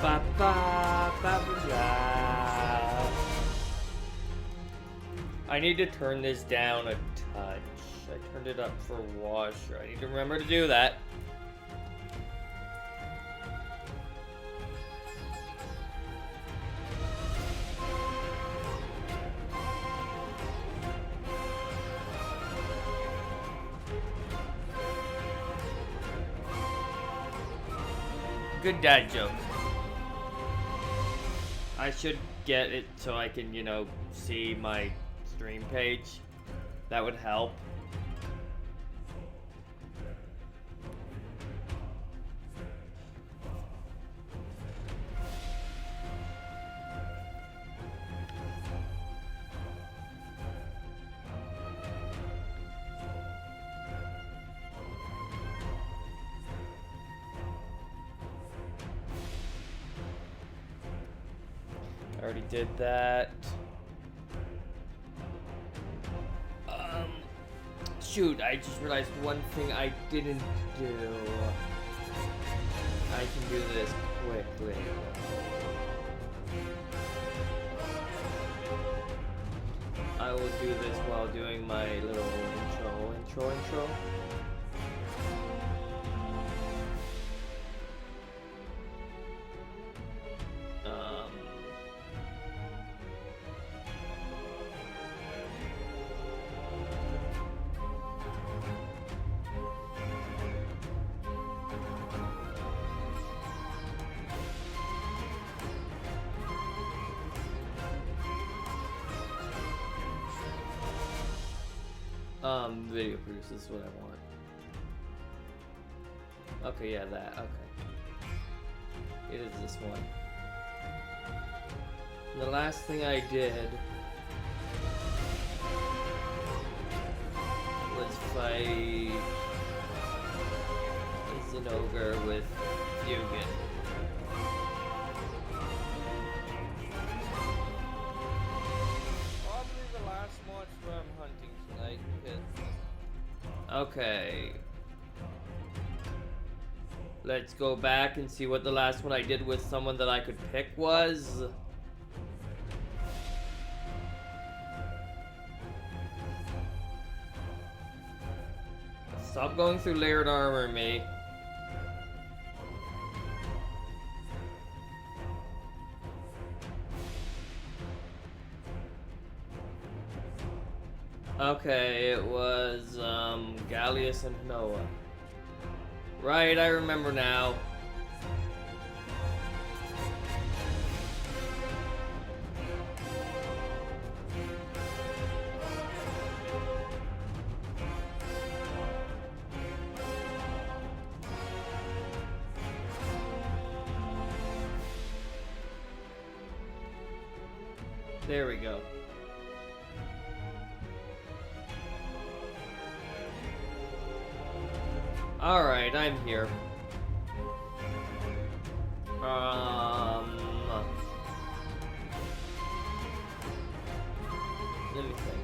Ba ba ba ba. I need to turn this down a touch. I turned it up for washer. I need to remember to do that. Good dad joke. I should get it so I can, you know, see my stream page. That would help. I already did that. Shoot, I just realized one thing I didn't do. I can do this quickly. I will do this while doing my little intro. Video produce is what I want. Okay, yeah, that. Okay. It is this one. And the last thing I did was fight an ogre with Fugan. Probably the last monster I'm hunting tonight because... Okay. Let's go back and see what the last one I did with someone that I could pick was. Stop going through layered armor, me. Okay, it was Gallius and Noah. Right, I remember now. There we go. Alright, I'm here. Let me think.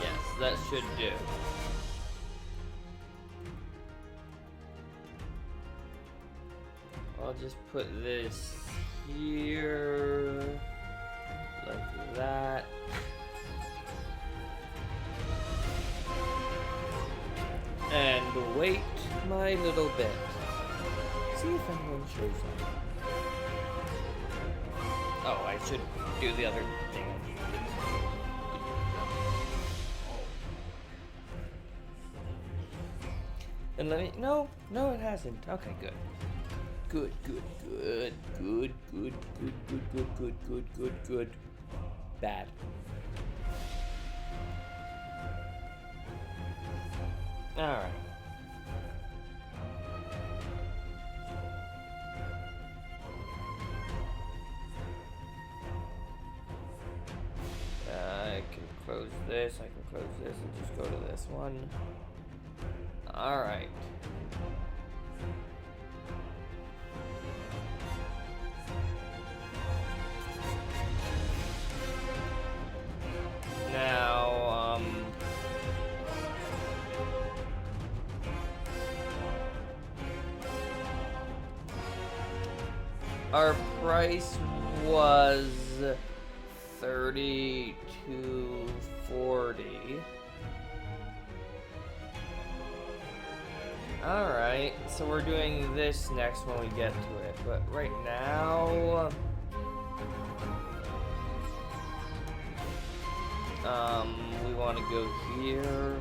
Yes, that should do. I'll just put this here, like that. And wait my little bit. See if anyone shows up. Oh, I should do the other thing. And let me... No, it hasn't. Okay, good. Good. Bad. Alright. I can close this, I can close this, and just go to this one. Alright. Now, Our price was 32.40. Alright, so we're doing this next when we get to it, but right now, we want to go here.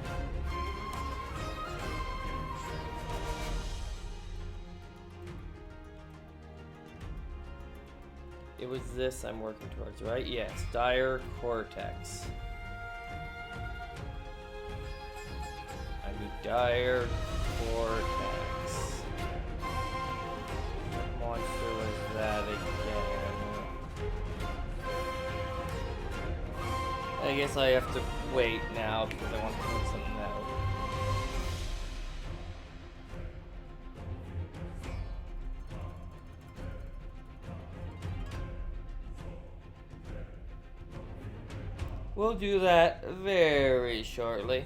It was this I'm working towards, right? Yes, dire cortex. I need dire cortex. What monster was that again? I guess I have to wait now because I want to put something out. We'll do that very shortly.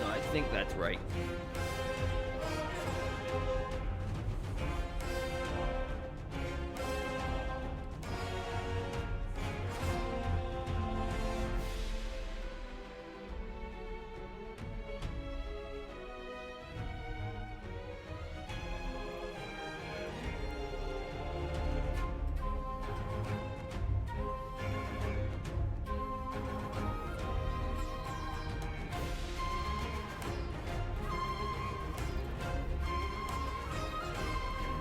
I think that's right.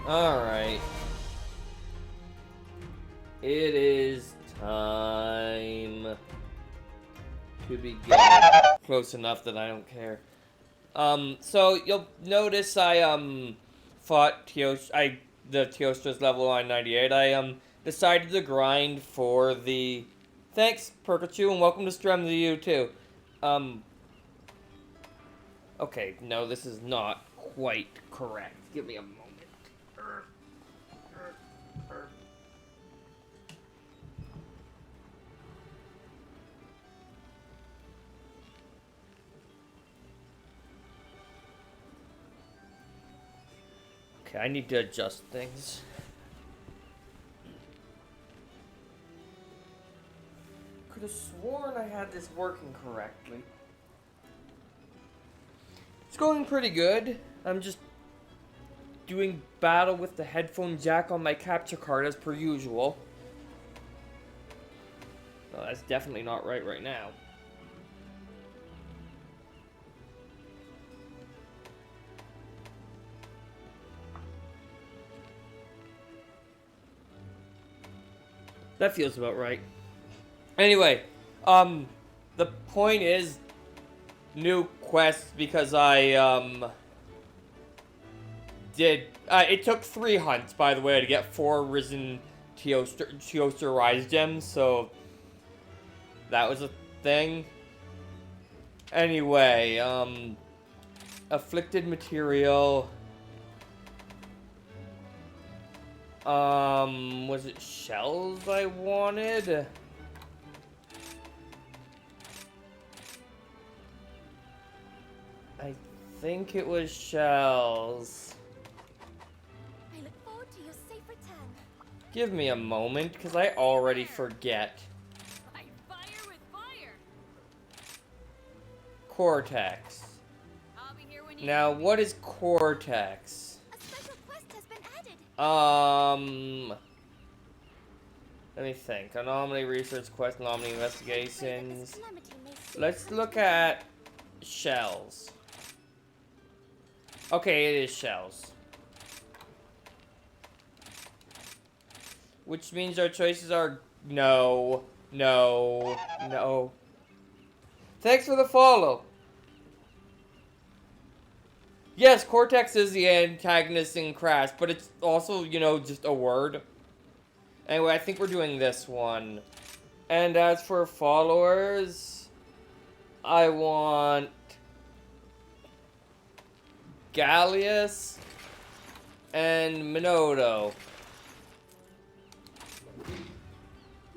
Alright. It is time to begin. Close enough that I don't care. So you'll notice I fought the Teostra's level on 98. I decided to grind for the thanks, Pikachu, and welcome to stream to you too. Okay, no, this is not quite correct. Give me a moment. Okay, I need to adjust things. Could have sworn I had this working correctly. It's going pretty good. I'm just doing battle with the headphone jack on my capture card as per usual. Well, that's definitely not right now. That feels about right. Anyway, the point is new quests because I it took 3 hunts, by the way, to get 4 Risen Teostra Rise Gems, so that was a thing. Anyway, Afflicted Material. Was it shells I wanted? I think it was shells. I look forward to your safe return. Give me a moment, because I already forget. I fire with fire. Cortex. I'll be here when you Now, what is Cortex? A special quest has been added. Let me think. Anomaly research quest, anomaly investigations. Calamity may soon Let's come look to an end. at shells. Okay, it is shells. Which means our choices are no, no, no. Thanks for the follow. Yes, Cortex is the antagonist in Crash, but it's also, you know, just a word. Anyway, I think we're doing this one. And as for followers, I want Gallius and Minoto.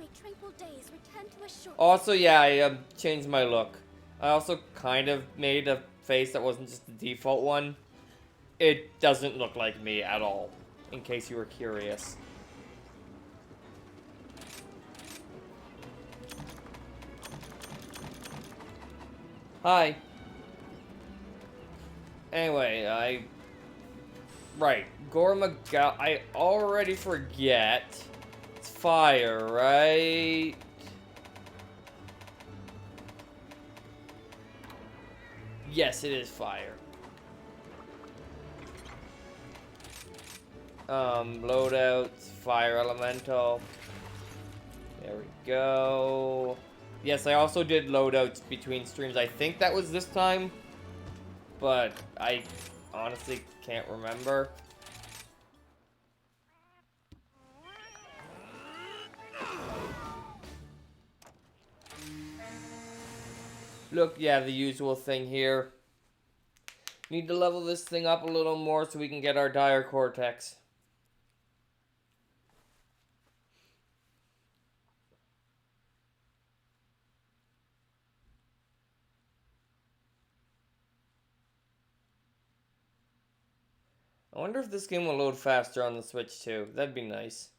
May tranquil days return to us shortly. Also, yeah, I changed my look. I also kind of made a face that wasn't just the default one. It doesn't look like me at all, in case you were curious. Hi. Anyway, right, Gormagal, I already forget. It's fire, right? Yes, it is fire. Loadouts, fire elemental. There we go. Yes, I also did loadouts between streams. I think that was this time, but I honestly can't remember. Look, yeah, the usual thing here. Need to level this thing up a little more so we can get our dire cortex. I wonder if this game will load faster on the Switch too. That'd be nice.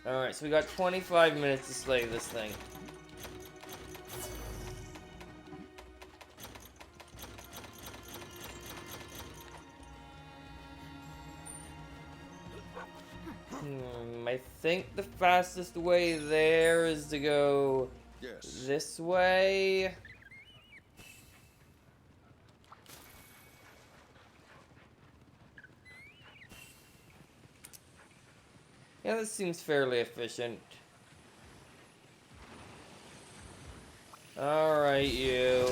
Alright, so we got 25 minutes to slay this thing. I think the fastest way there is to go this way. Yeah, this seems fairly efficient. Alright, you.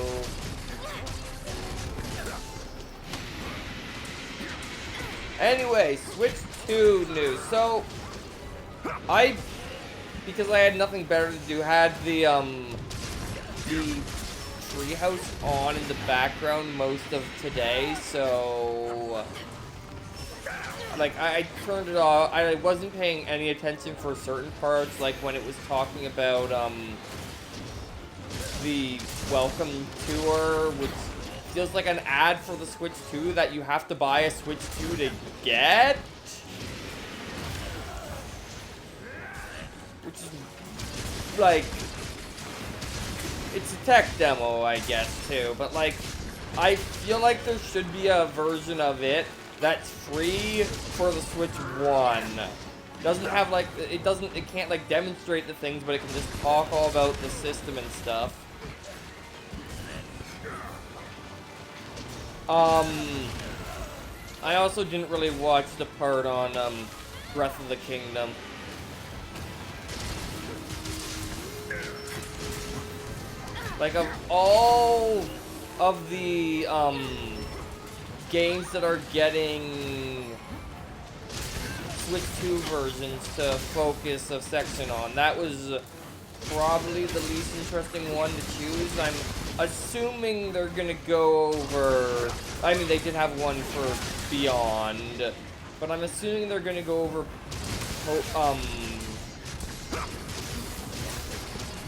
Anyway, Switch 2 news. So, because I had nothing better to do, had the treehouse on in the background most of today, so like I turned it off. I wasn't paying any attention for certain parts, like when it was talking about the welcome tour, which feels like an ad for the Switch 2 that you have to buy a Switch 2 to get. Which is, like, it's a tech demo, I guess, too. But, like, I feel like there should be a version of it that's free for the Switch 1. Doesn't have, like, it can't, like, demonstrate the things, but it can just talk all about the system and stuff. I also didn't really watch the part on, Breath of the Kingdom. Like, of all of the, games that are getting Switch 2 versions to focus a section on, that was probably the least interesting one to choose. I'm assuming they're gonna go over, I mean, they did have one for Beyond, but I'm assuming they're gonna go over,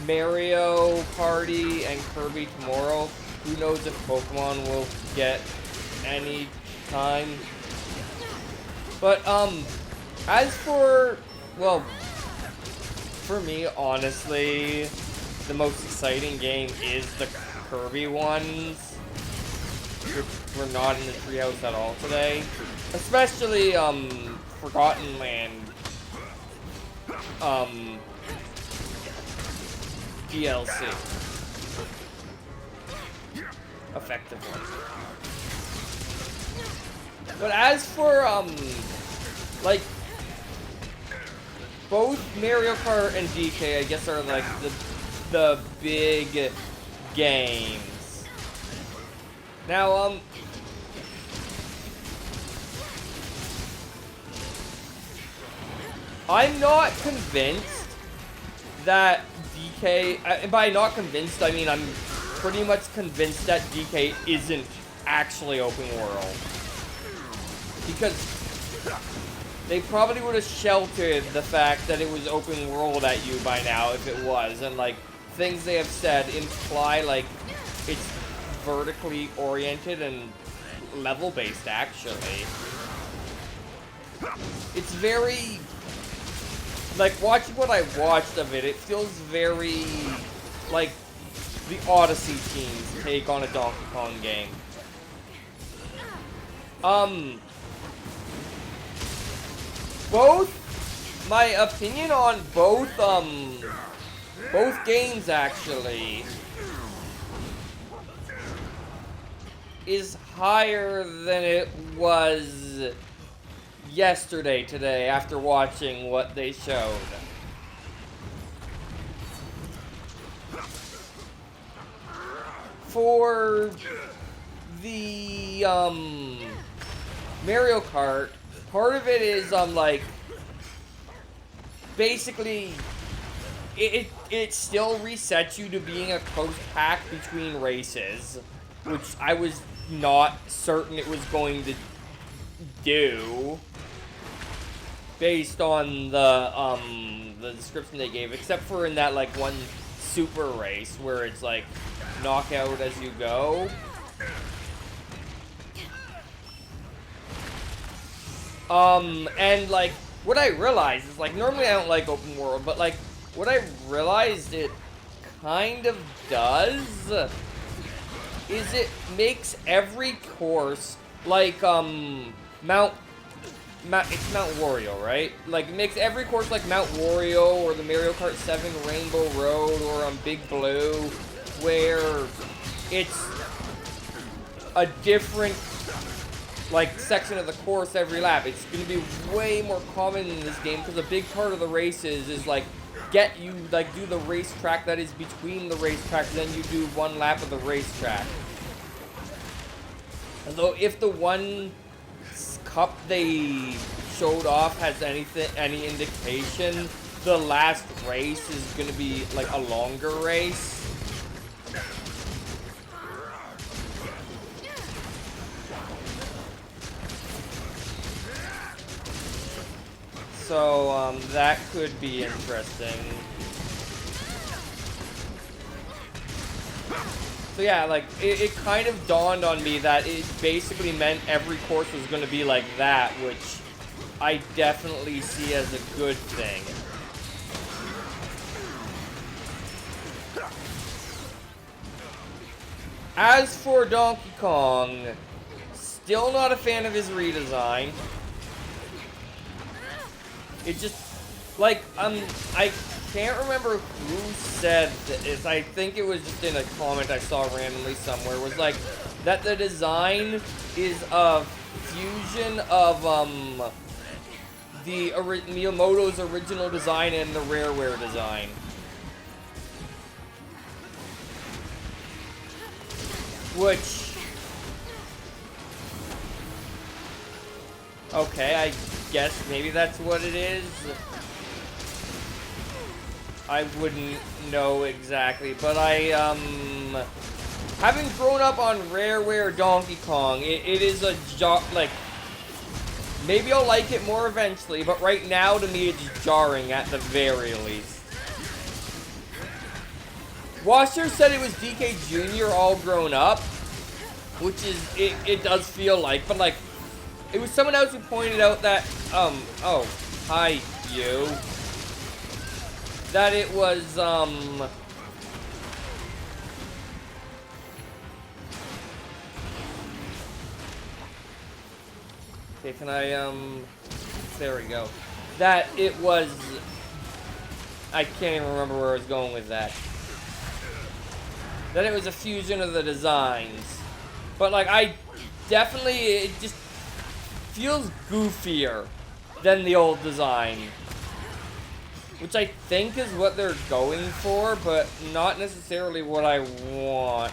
Mario Party and Kirby tomorrow. Who knows if Pokemon will get any time. But, as for, well, for me, honestly, the most exciting game is the Kirby ones, which were not in the treehouse at all today. Especially, Forgotten Land, DLC. Effectively. But as for, like, both Mario Kart and DK, I guess, are, like, the big games. Now, I'm not convinced that DK, and by not convinced, I mean I'm pretty much convinced that DK isn't actually open world. Because they probably would have sheltered the fact that it was open world at you by now if it was. And, like, things they have said imply, like, it's vertically oriented and level-based, actually. It's very... Like, watching what I watched of it, it feels very, like, the Odyssey team's take on a Donkey Kong game. My opinion on both games, actually, is higher than it was today, after watching what they showed. For the, Mario Kart, part of it is, like, basically, it still resets you to being a close pack between races, which I was not certain it was going to do, based on the description they gave, except for in that, like, one super race where it's, like, knockout as you go. And, like, what I realized is, like, normally I don't like open world, but, like, what I realized it kind of does is it makes every course, like, it's Mount Wario, right? Like, it makes every course like Mount Wario or the Mario Kart 7 Rainbow Road or Big Blue, where it's a different, like, section of the course every lap. It's going to be way more common in this game because a big part of the races is, like, do the racetrack that is between the racetracks, then you do one lap of the racetrack. Although, if the one cup they showed off has any indication, the last race is going to be, like, a longer race. So, that could be interesting. So yeah, like, it kind of dawned on me that it basically meant every course was going to be like that, which I definitely see as a good thing. As for Donkey Kong, still not a fan of his redesign. It just, like, I can't remember who said this. I think it was just in a comment I saw randomly somewhere. Was like, that the design is a fusion of, Miyamoto's original design and the Rareware design. Which, okay, I guess maybe that's what it is. I wouldn't know exactly, but having grown up on Rareware Donkey Kong, it is a like, maybe I'll like it more eventually, but right now to me it's jarring at the very least. Washer said it was DK Jr. all grown up, which is, it does feel like, but, like, it was someone else who pointed out that, oh, hi, you. That it was, okay, can I, there we go. That it was, I can't even remember where I was going with that. That it was a fusion of the designs. But, like, I definitely, it just feels goofier than the old design. Which I think is what they're going for, but not necessarily what I want.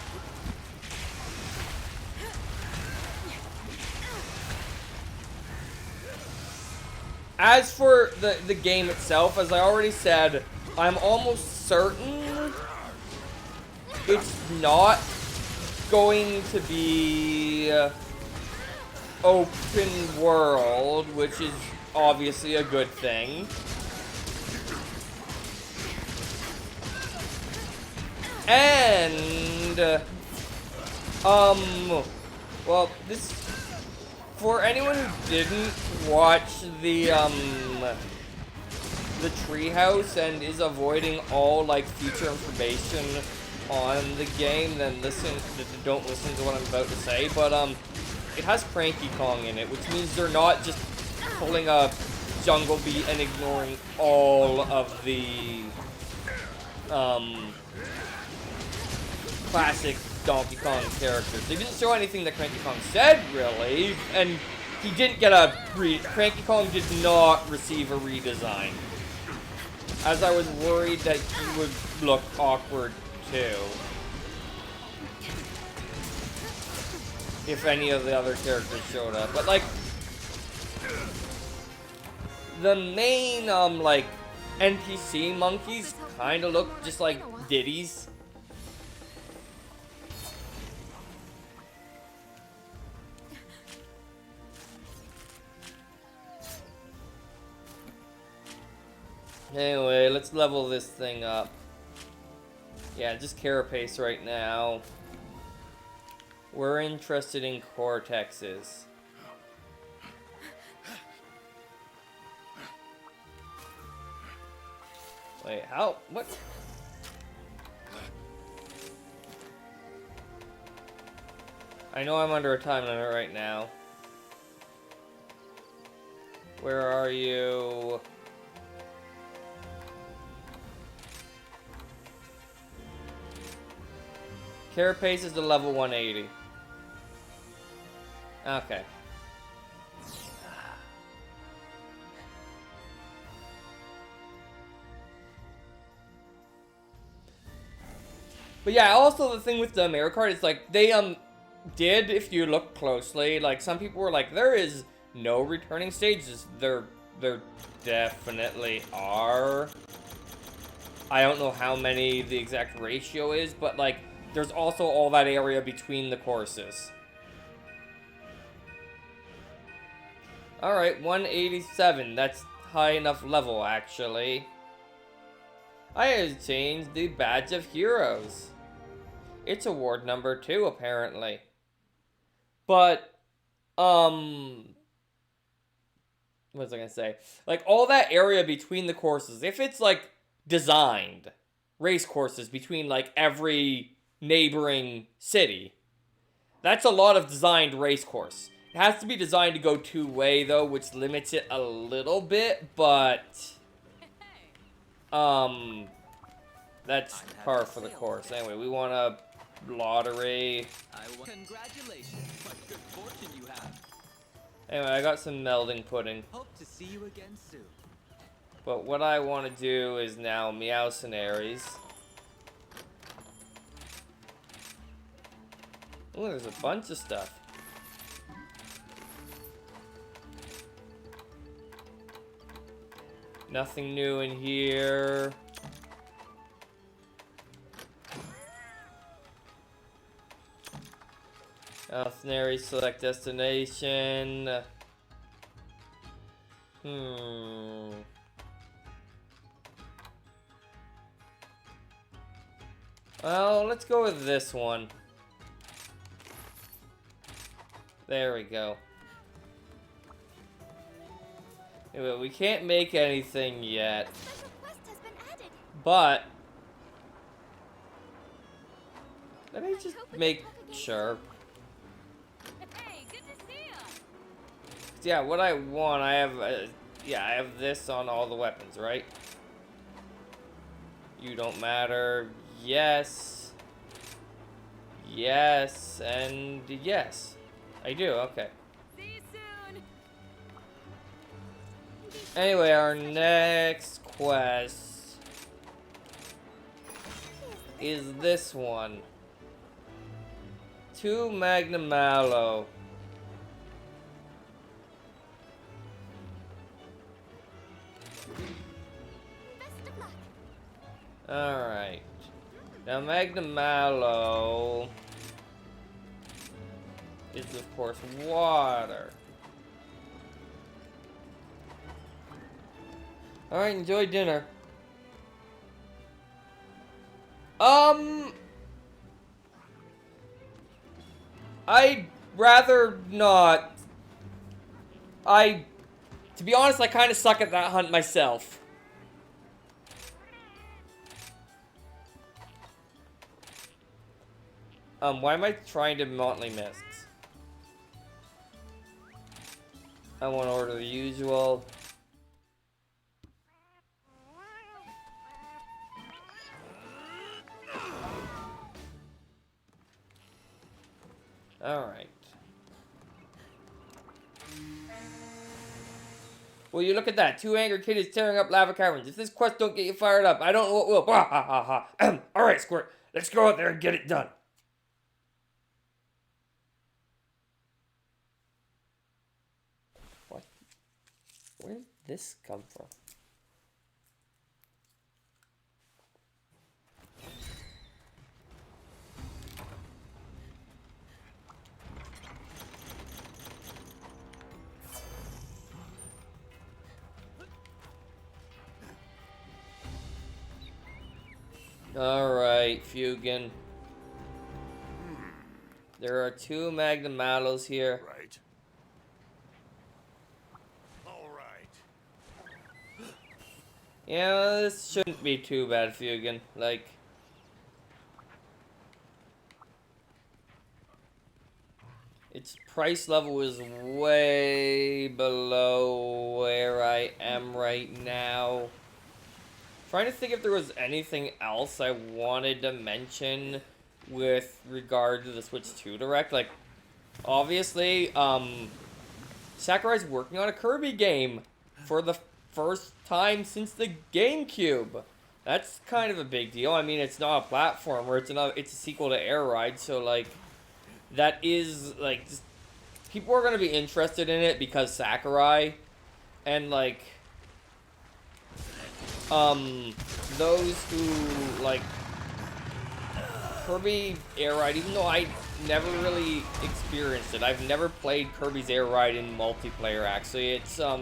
as for the game itself, as I already said, I'm almost certain it's not going to be open world, which is obviously a good thing. And well, this, for anyone who didn't watch the treehouse and is avoiding all like future information on the game, then don't listen to what I'm about to say. But it has Cranky Kong in it, which means they're not just pulling a Jungle Beat and ignoring all of the classic Donkey Kong characters. They didn't show anything that Cranky Kong said, really, and he didn't get Cranky Kong did not receive a redesign, as I was worried that he would look awkward too if any of the other characters showed up. But like the main like NPC monkeys kind of look just like Diddy's. Anyway, let's level this thing up. Yeah, just Carapace right now. We're interested in Cortexes. Wait, how? What? I know I'm under a time limit right now. Where are you? Carapace is the level 180. Okay. But yeah, also the thing with the Mario Kart is like they did, if you look closely, like some people were like, there is no returning stages. There definitely are. I don't know how many the exact ratio is, but like there's also all that area between the courses. Alright, 187. That's high enough level, actually. I have changed the Badge of Heroes. It's award number 2, apparently. But, what was I gonna say? Like, all that area between the courses, if it's, like, designed, race courses between, like, every neighboring city, that's a lot of designed race course. It has to be designed to go two-way, though, which limits it a little bit, but that's par for the course. Anyway, we want a lottery. Congratulations, what good fortune you have. Anyway, I got some melding pudding. Hope to see you again soon. But what I want to do is now Meowcenaries. Oh, there's a bunch of stuff. Nothing new in here. Meowcenaries, select destination. Well, let's go with this one. There we go. Anyway, we can't make anything yet. Special quest has been added. But let me just make sure. Hey, good to see ya. Yeah, what I want, I have, yeah, I have this on all the weapons, right? You don't matter. Yes. Yes, and yes. I do, okay. See you soon. Anyway, our next quest is this one. To Magnamalo. Alright. Now Magnum Mallow is of course water. Alright, enjoy dinner. I'd rather not. To be honest, I kind of suck at that hunt myself. Why am I trying to motley misks? I want to order the usual. Alright. Well, you look at that. 2 angry kitties tearing up lava caverns. If this quest don't get you fired up, I don't know what will. Ha ha ha. Alright, Squirt. Let's go out there and get it done. What? Where did this come from? Alright, Fugan. There are 2 Magnum Mallows here. Right. All right. Yeah, this shouldn't be too bad, Fugan. Like... its price level is way below where I am right now. Trying to think if there was anything else I wanted to mention with regard to the Switch 2 Direct. Like, obviously, Sakurai's working on a Kirby game for the first time since the GameCube. That's kind of a big deal. I mean, it's not a platformer, it's a sequel to Air Ride, so like, that is like, just, people are gonna be interested in it because Sakurai, and like, those who like Kirby Air Ride, even though I never really experienced it, I've never played Kirby's Air Ride in multiplayer. Actually, it's a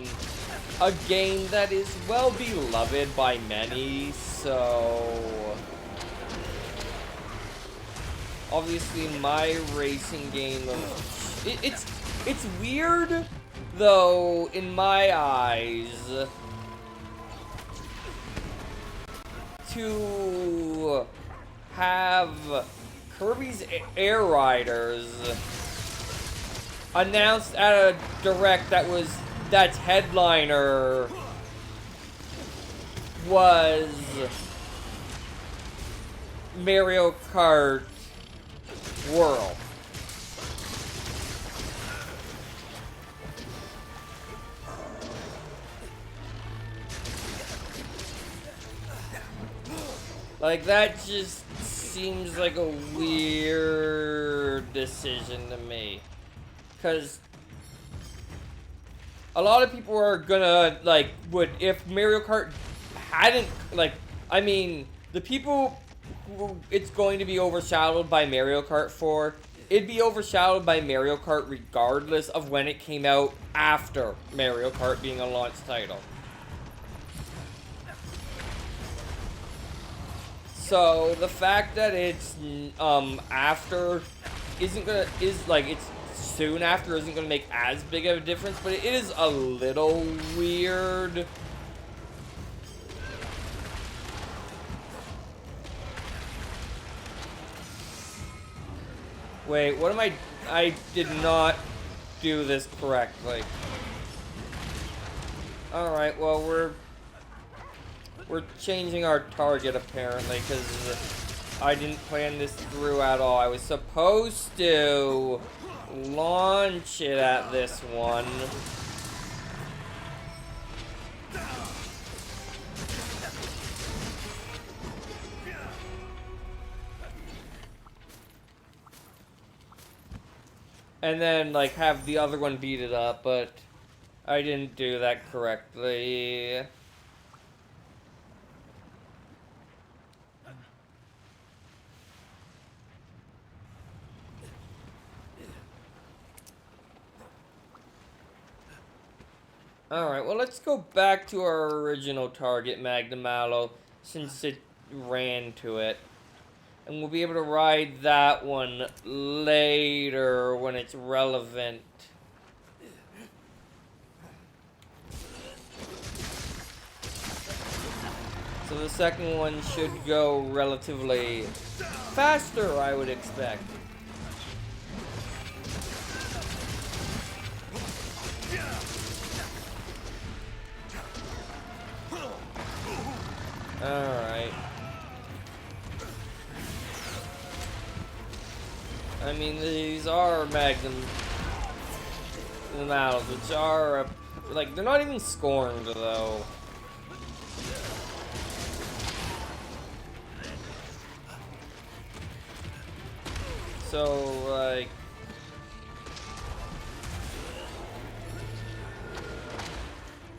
game that is well beloved by many. So obviously, my racing game it's weird though in my eyes to have Kirby's Air Riders announced at a direct that's headliner was Mario Kart World. Like, that just seems like a weird decision to me. Because a lot of people are gonna, like, if Mario Kart hadn't, like, I mean, the people who it's going to be overshadowed by Mario Kart for, it'd be overshadowed by Mario Kart regardless of when it came out after Mario Kart being a launch title. So the fact that it's after it's soon after isn't gonna make as big of a difference, but it is a little weird. Wait, what am I did not do this correctly. Alright, well we're changing our target apparently, because I didn't plan this through at all. I was supposed to launch it at this one. And then, like, have the other one beat it up, but I didn't do that correctly. Alright, well, let's go back to our original target, Magnum Mallow, since it ran to it. And we'll be able to ride that one later when it's relevant. So the second one should go relatively faster, I would expect. Alright. I mean, these are Magnum Mallows, which are, like, they're not even scorned, though. So, like...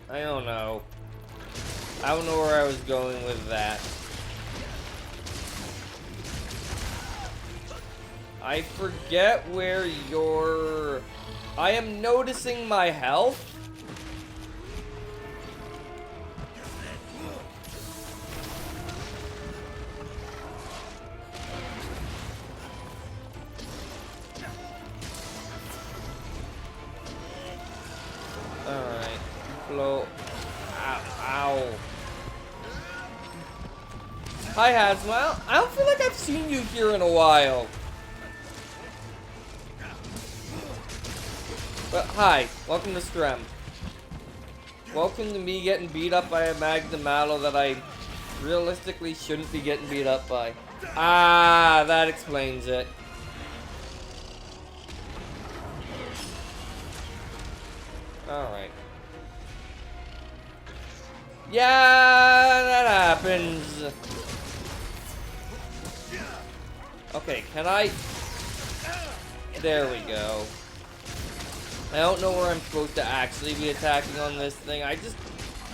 I don't know. I don't know where I was going with that. I forget where you're... I am noticing my health. Alright. Flow. Ow. Ow. Hi, Hazma. I don't feel like I've seen you here in a while. But hi, welcome to Strem. Welcome to me getting beat up by a Magnum Mallow that I realistically shouldn't be getting beat up by. Ah, that explains it. Alright. Yeah, that happens. Okay, can I... There we go. I don't know where I'm supposed to actually be attacking on this thing. I just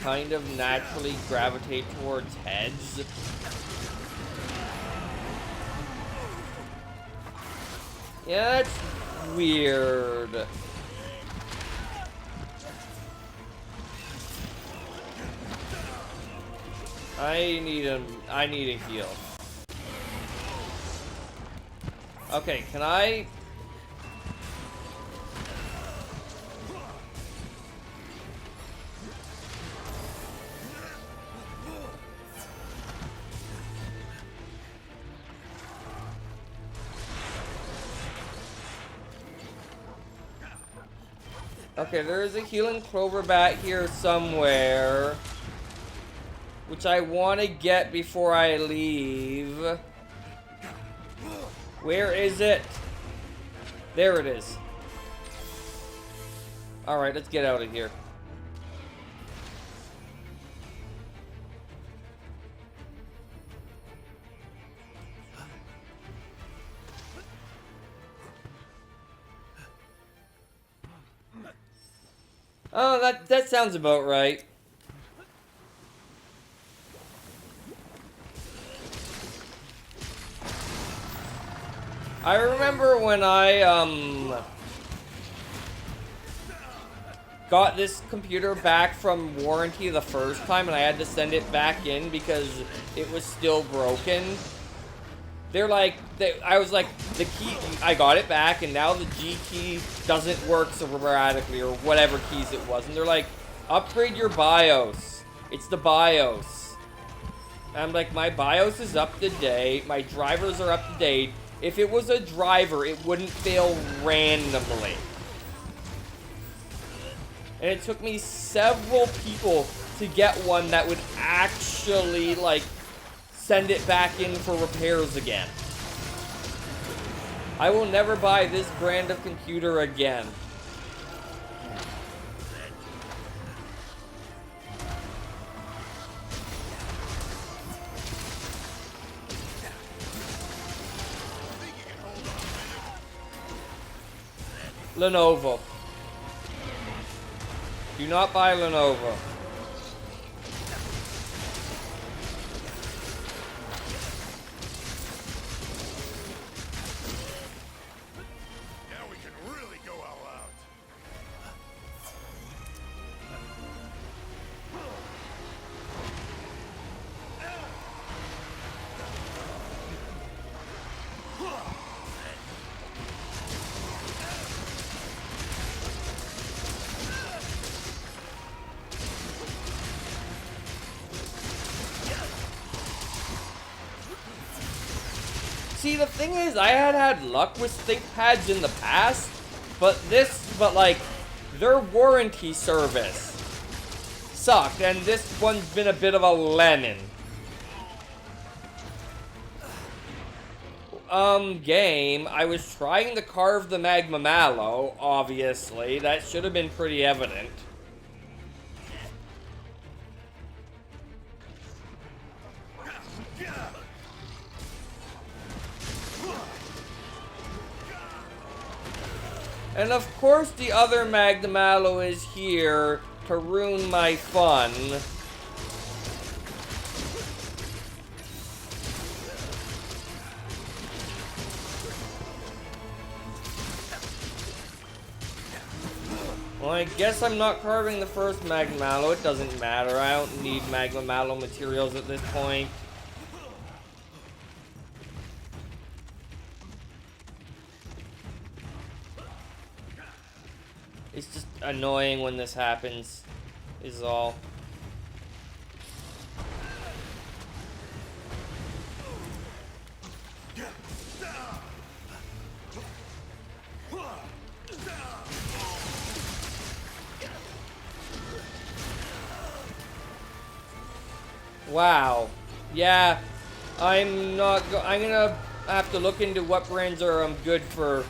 kind of naturally gravitate towards heads. Yeah, that's weird. I need a heal. Okay, can I... Okay, there is a healing clover bat here somewhere, which I want to get before I leave. Where is it? There it is. Alright, let's get out of here. Oh, that sounds about right. I remember when I got this computer back from warranty the first time and I had to send it back in because it was still broken. I was like, the key, I got it back and now the G key doesn't work sporadically or whatever keys it was. And they're like, upgrade your BIOS. It's the BIOS. And I'm like, my BIOS is up to date. My drivers are up to date. If it was a driver, it wouldn't fail randomly. And it took me several people to get one that would actually, like, send it back in for repairs again. I will never buy this brand of computer again. Lenovo. Do not buy Lenovo. see, the thing is, I had luck with think pads in the past, but like, their warranty service sucked, and this one's been a bit of a lemon. Game, I was trying to carve the magma mallow, obviously. That should have been pretty evident. And of course the other magma mallow is here to ruin my fun. Well, I guess I'm not carving the first magma mallow. It doesn't matter. I don't need magma mallow materials at this point. It's just annoying when this happens, is all. Wow. Yeah, I'm gonna have to look into what brands are good for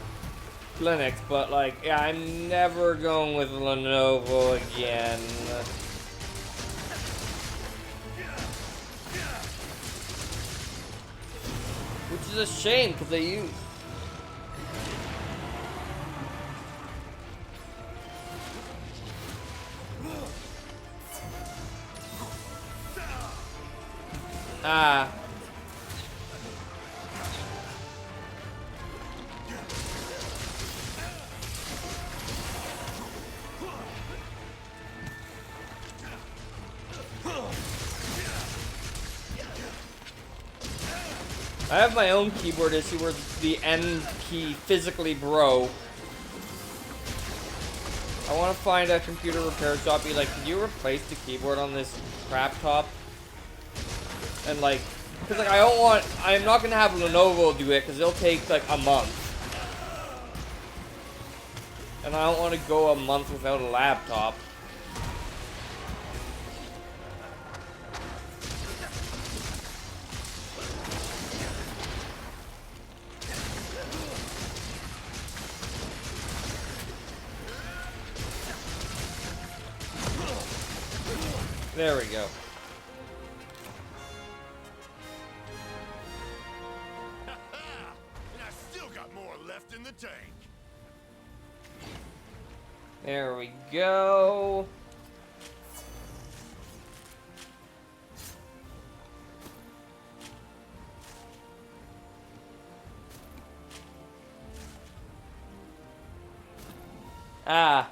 Linux, but like, yeah, I'm never going with Lenovo again. Which is a shame, because they use... Ah. I have my own keyboard issue where the N key physically broke. I want to find a computer repair shop, be like, can you replace the keyboard on this crap top? And like, because like I'm not going to have Lenovo do it because it'll take like a month. And I don't want to go a month without a laptop. There we go. And I still got more left in the tank. There we go. Ah.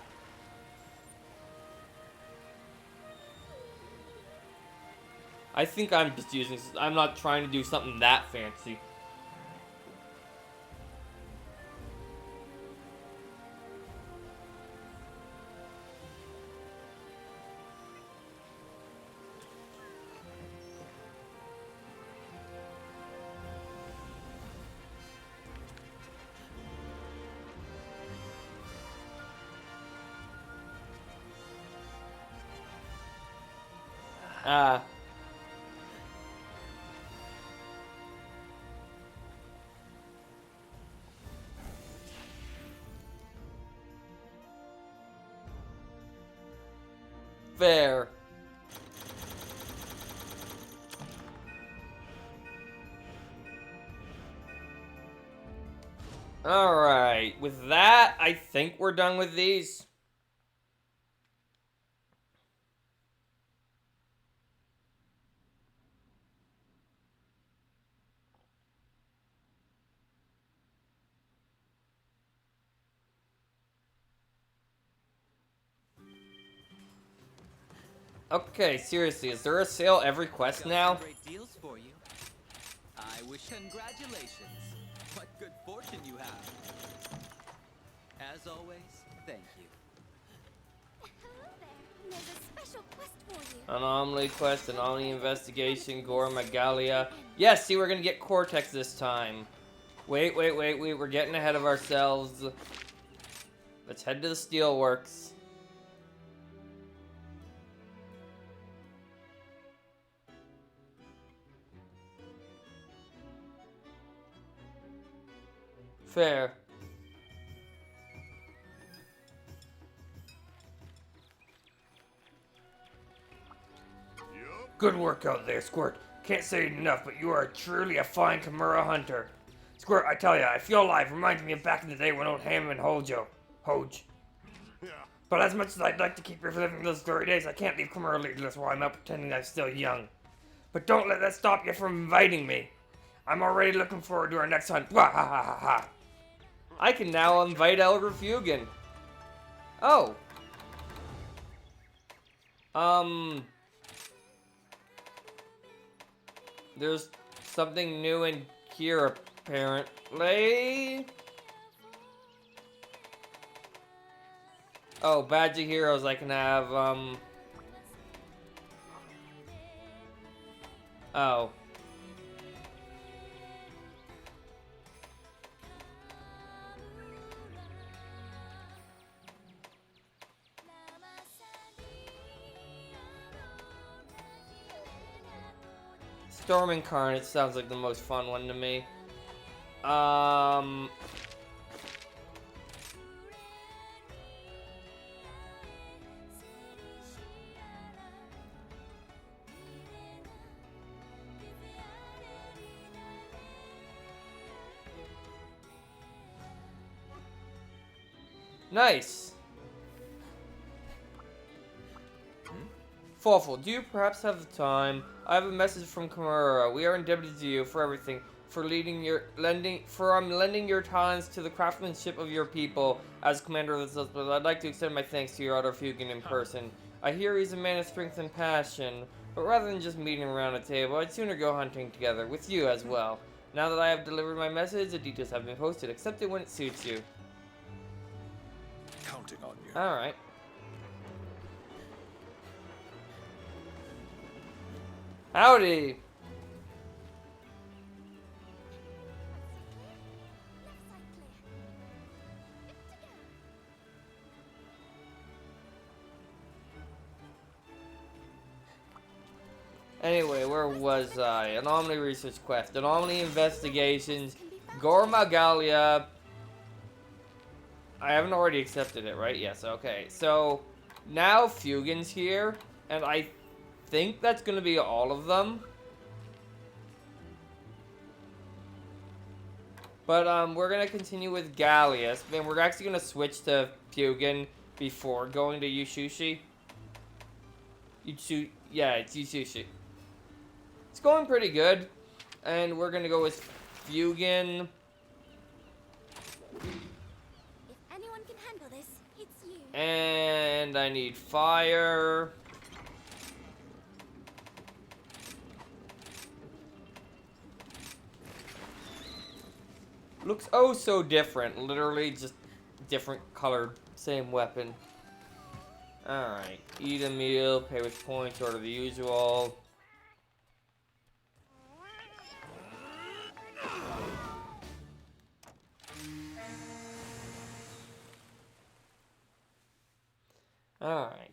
I think I'm just using, I'm not trying to do something that fancy. Ah. Fair. Alright, with that, I think we're done with these. Okay, seriously, is there a sale every quest Got now? some great deals for you. I wish congratulations. What good fortune you have. As always, thank you. Hello there. There's a special quest for you. Anomaly quest, anomaly investigation, Gore Magalia. Yes, see, we're gonna get Cortex this time. Wait, we're getting ahead of ourselves. Let's head to the steelworks. Fair. Yup. Good work out there, Squirt. Can't say it enough, but you are truly a fine Kimura hunter. Squirt, I tell ya, I feel alive. Reminds me of back in the day when old Ham and Hojo. Yeah. But as much as I'd like to keep reliving those glory days, I can't leave Kimura leaderless while I'm out pretending I'm still young. But don't let that stop you from inviting me. I'm already looking forward to our next hunt. Wah ha ha ha ha. I can now invite Elder Fugan. Oh. There's something new in here, apparently. Oh, badge of heroes I can have, Oh. Storm Incarnate sounds like the most fun one to me. Nice. Fawful, do you perhaps have the time? I have a message from Kimura. We are indebted to you for everything, for lending your talents to the craftsmanship of your people. As commander of the Suspense, I'd like to extend my thanks to your Elder Fugan in person. I hear he's a man of strength and passion, but rather than just meeting around a table, I'd sooner go hunting together, with you as well. Now that I have delivered my message, the details have been posted. Accept it when it suits you. Counting on you. Alright. Howdy! Left side clear. Good to go. Anyway, where was I? Anomaly Research Quest, Anomaly Investigations, Gormagalia. I haven't already accepted it, right? Yes, okay. So, now Fugan's here, and I think that's going to be all of them. But, we're going to continue with Gallius, and we're actually going to switch to Fugan before going to Yushushi. Yeah, it's Yushushi. It's going pretty good, and we're going to go with Fugan. If anyone can handle this, it's you. And I need fire. Looks oh so different. Literally just different colored, same weapon. Alright. Eat a meal, pay with points, order the usual. Alright.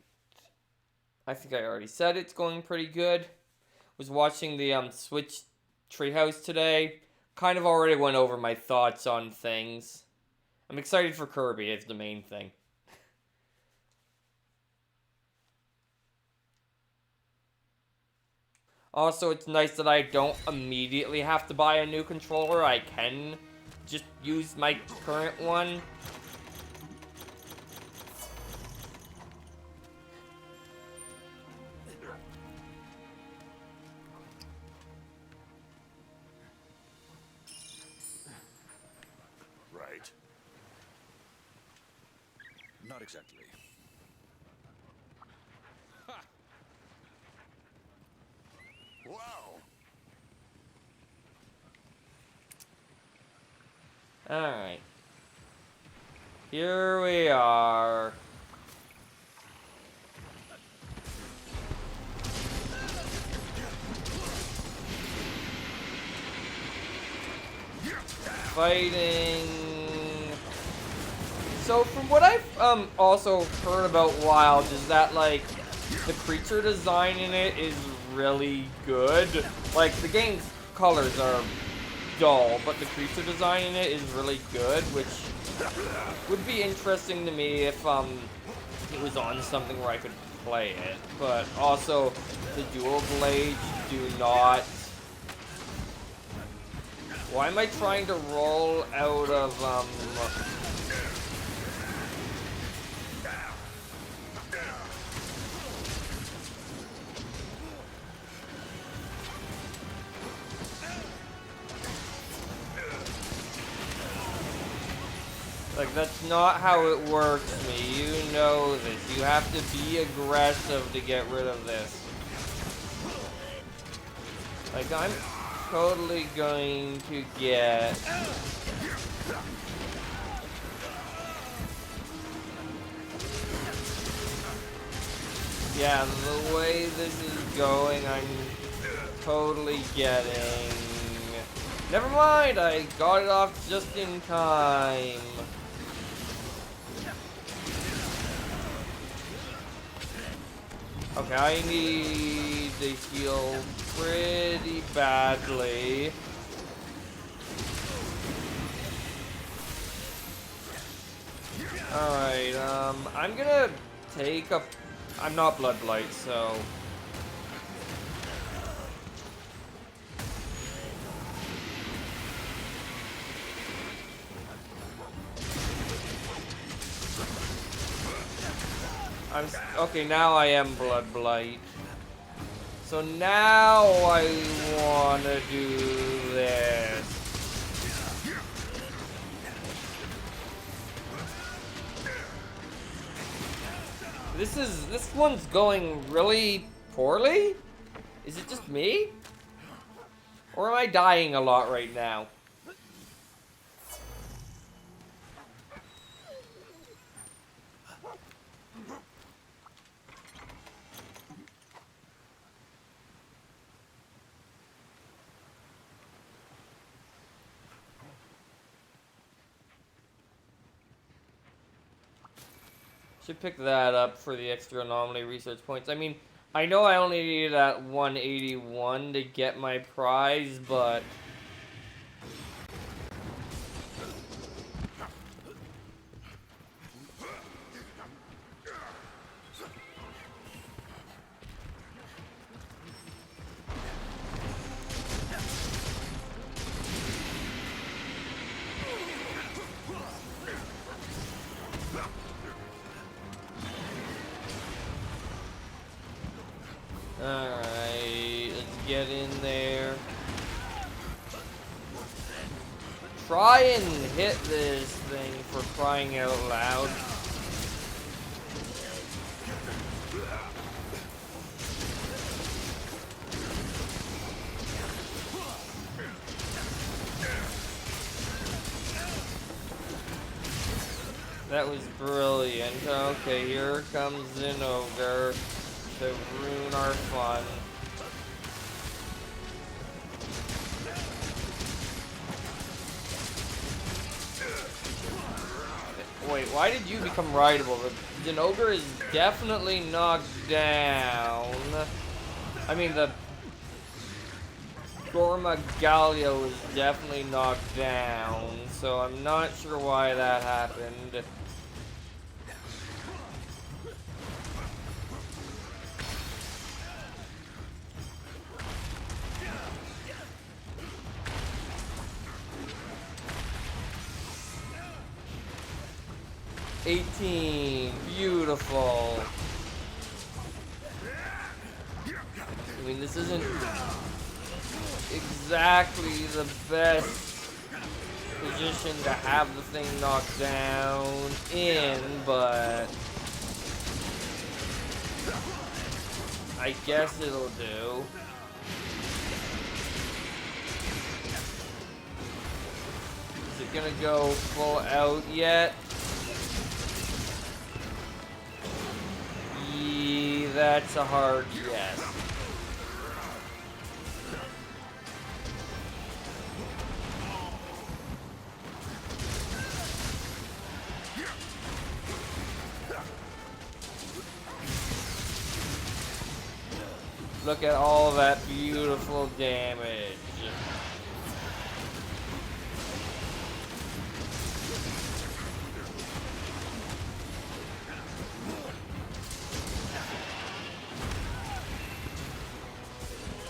I think I already said it's going pretty good. Was watching the Switch Treehouse today. Kind of already went over my thoughts on things. I'm excited for Kirby, is the main thing. Also, it's nice that I don't immediately have to buy a new controller. I can just use my current one. Right. Not exactly. Wow. Alright. Here we are. fighting. So from what I've also heard about Wild is that like the creature design in it is really good. Like the game's colors are dull, but the creature design in it is really good, which would be interesting to me if it was on something where I could play it. But also the dual blades do not. Why am I trying to roll out of like, that's not how it works, me. You know this. You have to be aggressive to get rid of this. Like, I'm totally going to get... Yeah, the way this is going, I'm totally getting... Never mind, I got it off just in time. Okay, I need to heal pretty badly. Alright, I'm gonna take a... I'm not Blood Blight, so... Okay, now I am Blood Blight. So now I wanna do this. This one's going really poorly? Is it just me? Or am I dying a lot right now? Should pick that up for the extra anomaly research points. I mean, I know I only needed that 181 to get my prize, but... Alright, let's get in there. Try and hit this thing for crying out loud. That was brilliant. Okay, here comes an ogre to ruin our fun. Wait, why did you become rideable? The ogre is definitely knocked down. I mean, the Gorma Galio is definitely knocked down, so I'm not sure why that happened. Beautiful. I mean, this isn't exactly the best position to have the thing knocked down in, but I guess it'll do. Is it gonna go full out yet? That's a hard yes. Look at all that beautiful damage.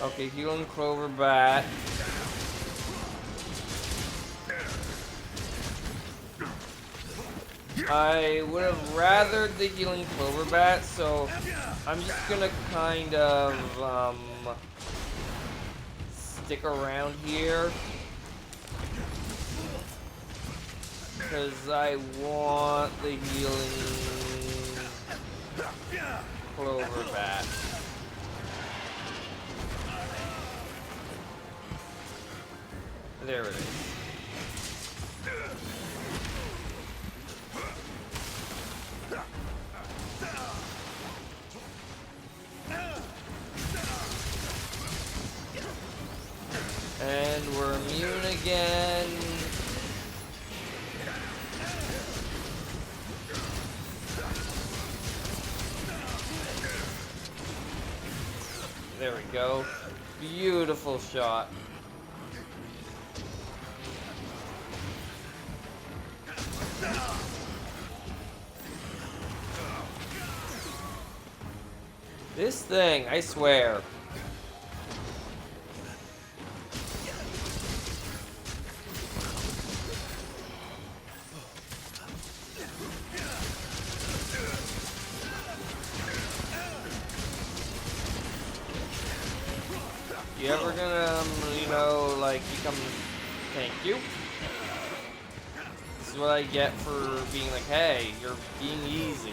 Okay, healing Clover Bat. I would have rathered the healing Clover Bat, so I'm just gonna kind of stick around here because I want the healing Clover Bat. There it is. And we're immune again. There we go. Beautiful shot. This thing, I swear. You ever gonna, you know, like, become... Thank you. This is what I get for being like, hey, you're being easy.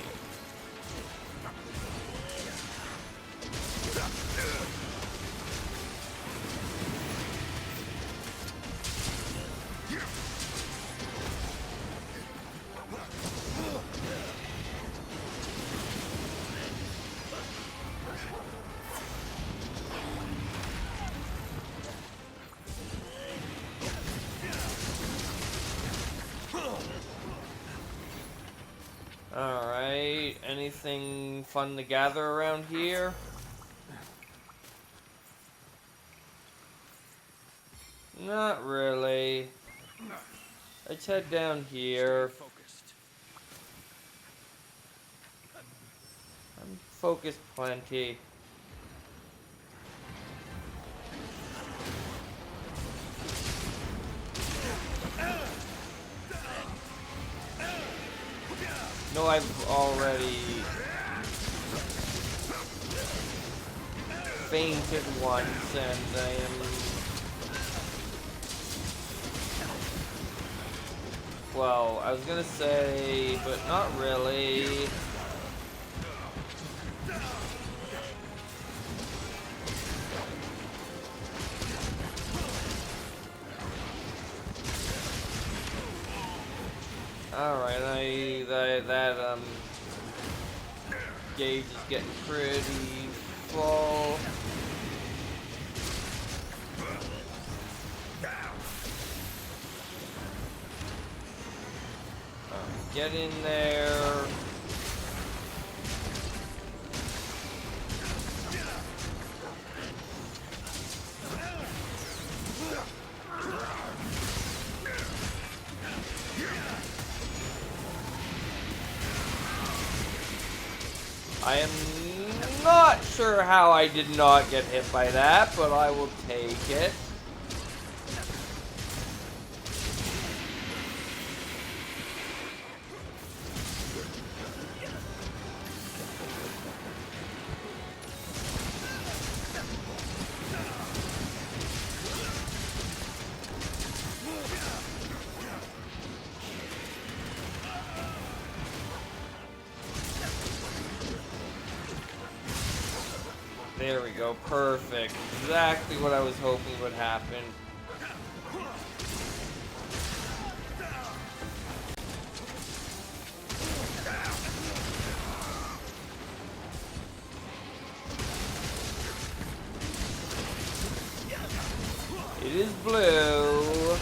Alright, anything fun to gather around here? Not really. Let's head down here. Focused. I'm focused plenty. No, I've already fainted once, and I am... Well, I was gonna say, but not really. Alright, that gauge is getting pretty full. Get in there. I am not sure how I did not get hit by that, but I will take it. There we go, perfect. Exactly what I was hoping would happen. It is blue.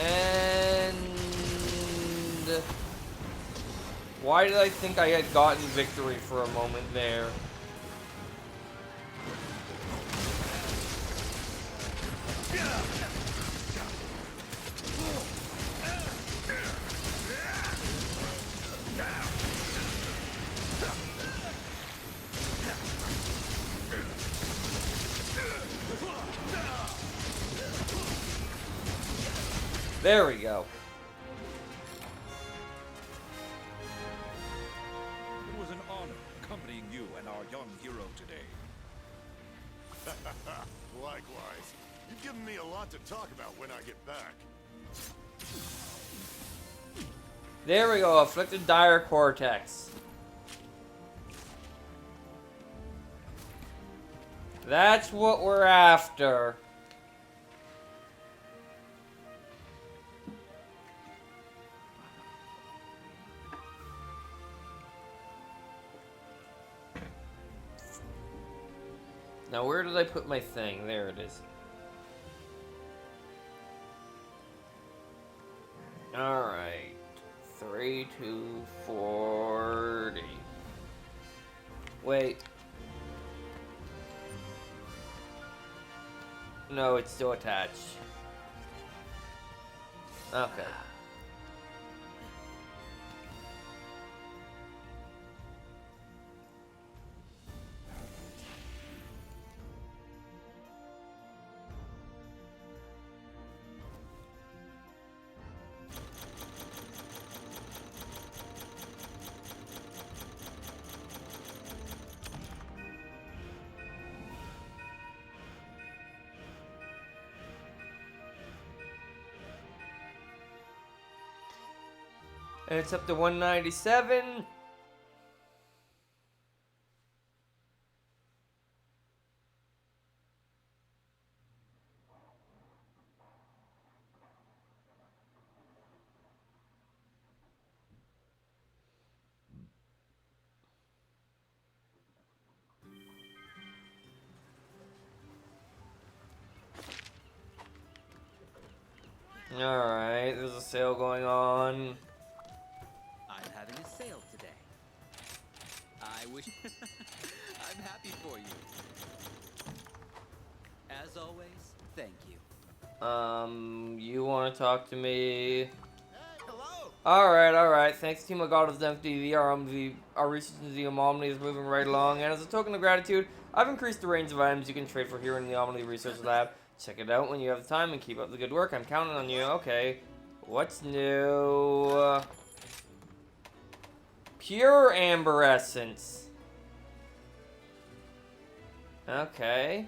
And Why did I think I had gotten victory for a moment there? There we go. It was an honor accompanying you and our young hero today. Likewise. You've given me a lot to talk about when I get back. There we go, afflicted dire cortex. That's what we're after. Now, where did I put my thing? There it is. Alright. 3 to 40. Wait. No, it's still attached. Okay. And it's up to 197. Alright, there's a sale going on. I'm having a sale today. I wish... I'm happy for you. As always, thank you. You want to talk to me? Hey, hello! Alright. Thanks, Team of God of MTV. Our research into the Omni is moving right along, and as a token of gratitude, I've increased the range of items you can trade for here in the Omni Research Lab. Check it out when you have the time and keep up the good work. I'm counting on you. Okay. What's new? Pure Amber Essence. Okay.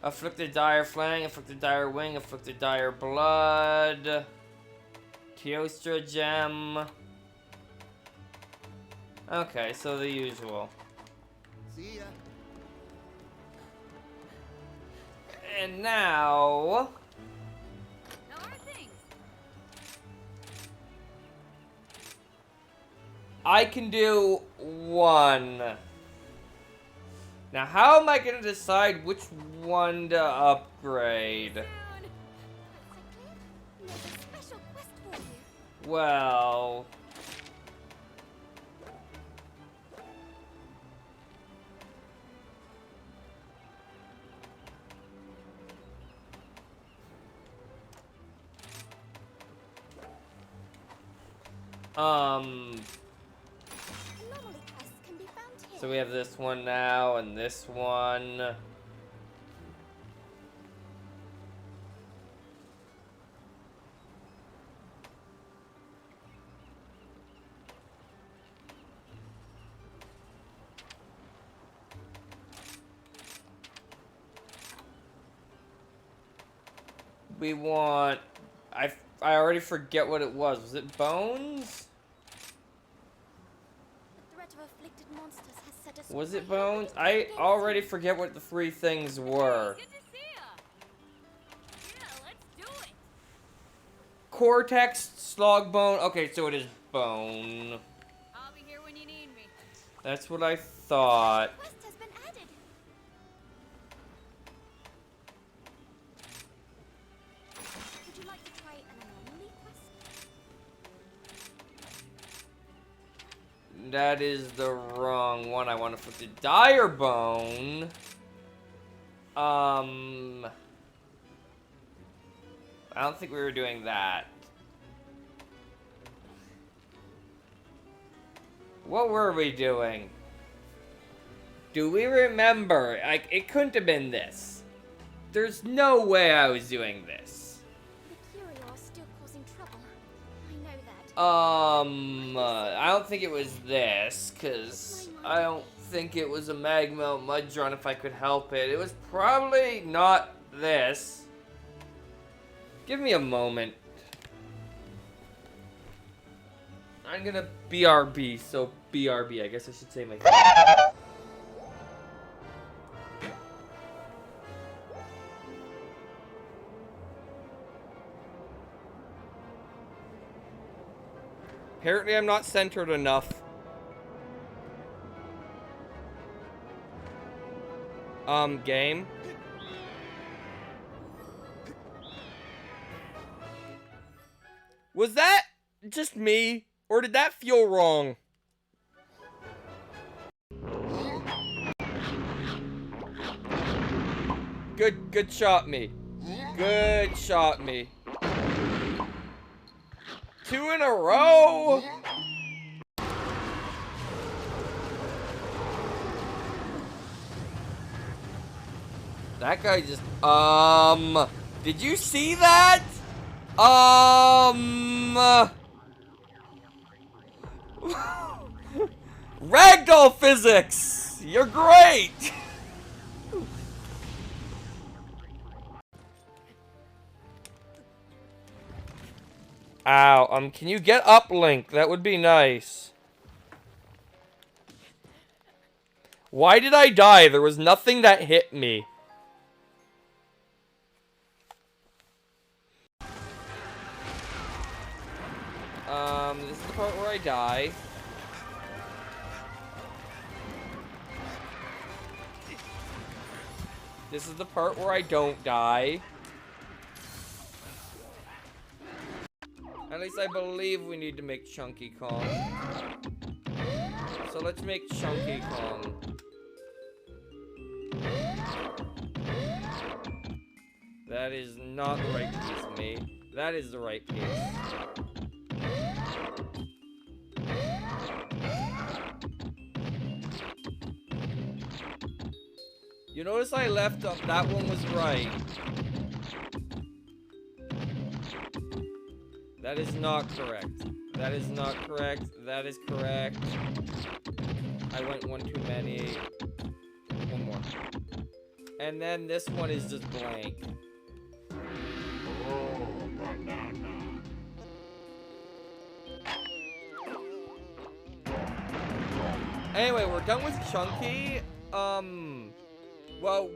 Afflicted Dire Flang, Afflicted Dire Wing, Afflicted Dire Blood. Teostra Gem. Okay, so the usual. See ya. And now... Now our things. I can do one. Now, how am I going to decide which one to upgrade? Soon. There's a special quest for you. Well... Anomaly quests can be found here. So we have this one now, and this one. We want... I already forget what it was. Was it bones? The threat of afflicted monsters has set us Was it way up bones? against I the already forget what the three things were. Good to see ya. Yeah, let's do it. Cortex, slog bone. Okay, so it is bone. I'll be here when you need me. That's what I thought. Quest has been added. Would you like to try an anomaly quest? that is the wrong one. I want to put the dire bone. I don't think we were doing that. What were we doing? Do we remember? Like, it couldn't have been this. There's no way I was doing this. The Curio are still causing trouble. I know that. I don't think it was this, because I don't think it was a magma mudron if I could help it. It was probably not this. Give me a moment. I'm gonna BRB, so BRB. I guess I should say my thing. Apparently I'm not centered enough. Game. Was that just me? Or did that feel wrong? Good shot me. Good shot me. 2 in a row? That guy just, did you see that? Ragdoll physics! You're great! Ow, can you get up, Link? That would be nice. Why did I die? There was nothing that hit me. This is the part where I die. This is the part where I don't die. At least I believe we need to make Chunky Kong. So let's make Chunky Kong. That is not the right piece of me. That is the right piece. You notice I left up, that one was right. That is not correct. That is not correct. That is correct. I went one too many. One more. And then this one is just blank. Anyway, we're done with Chunky. Well...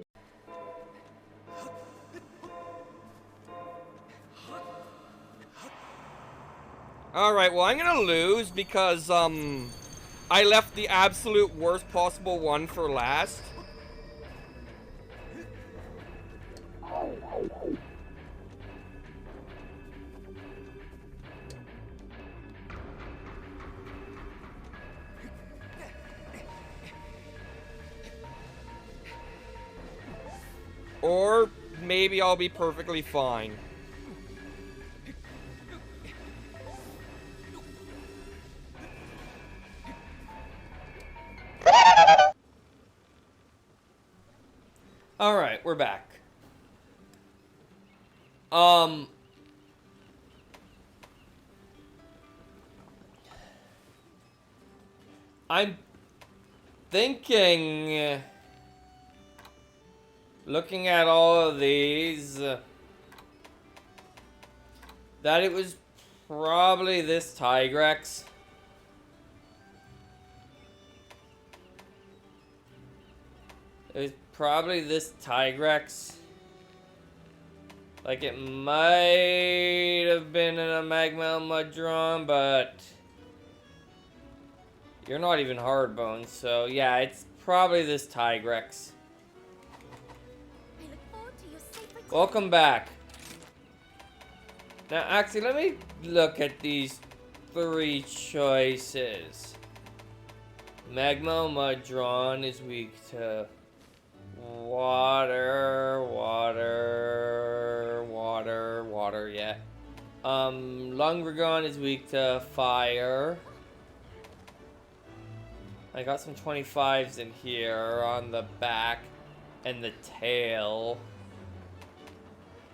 Alright, well, I'm gonna lose because, I left the absolute worst possible one for last. Or maybe I'll be perfectly fine. Alright, we're back. I'm thinking, looking at all of these, that it was probably this Tigrex. It was probably this Tigrex. Like, it might have been in a Magma Mudron, but you're not even Hardbone, so yeah, it's probably this Tigrex. I look forward to your safe return. Welcome back. Now, actually, let me look at these 3 choices. Magma Mudron is weak to water, yeah. Lungragon is weak to fire. I got some 25s in here on the back and the tail.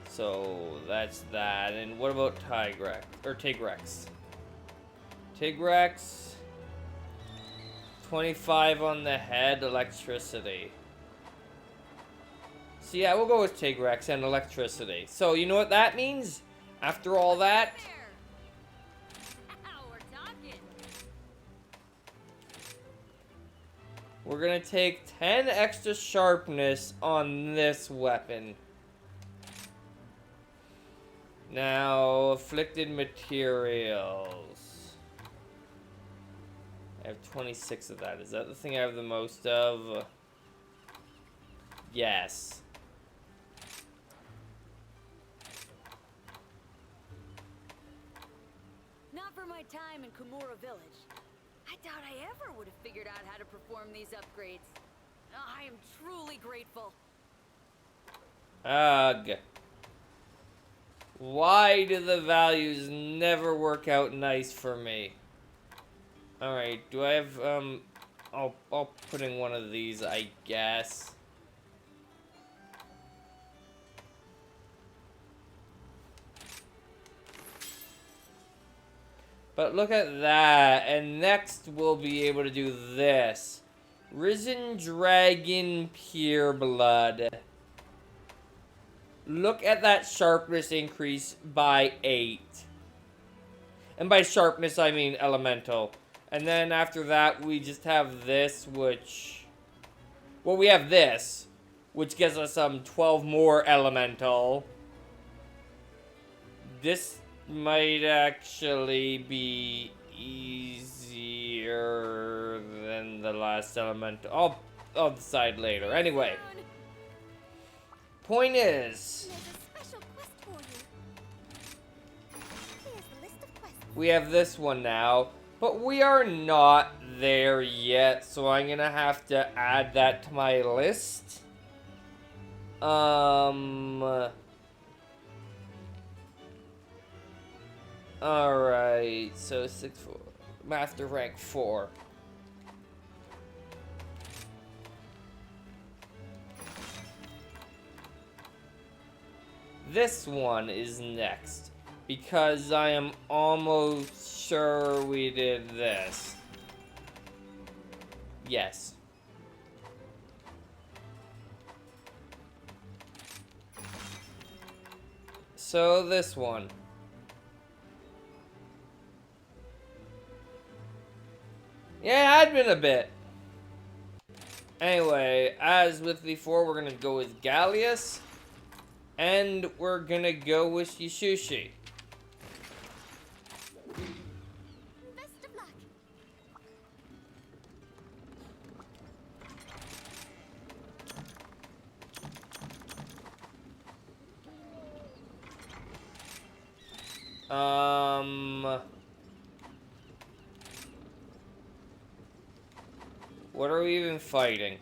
So that's that. And what about Tigrex? Or Tigrex? Tigrex, 25 on the head, electricity. So yeah, we'll go with Tigrex and electricity. So you know what that means? After all that, Now we're talking. we're gonna take 10 extra sharpness on this weapon. Now, afflicted materials. I have 26 of that. Is that the thing I have the most of? Yes. Not for my time in Kimura Village. I doubt I ever would have figured out how to perform these upgrades. I am truly grateful. Ugh. Why do the values never work out nice for me? Alright, do I have, I'll put in one of these, I guess. But look at that, and next we'll be able to do this. Risen Dragon Pure Blood. Look at that sharpness increase by 8. And by sharpness, I mean elemental. And then after that, we just have this, which... Well, we have this, which gives us 12 more elemental. This might actually be easier than the last elemental. I'll decide later. Anyway. Point is, There's a special quest for you. Here's the list of quests. we have this one now, but we are not there yet, so I'm gonna have to add that to my list. Alright, so 6, 4, Master rank 4. This one is next, because I am almost sure we did this. Yes. So this one. Yeah, it had been a bit. Anyway, as with before, we're gonna go with Gallius. And we're gonna go with Yishushi. Best of luck. What are we even fighting?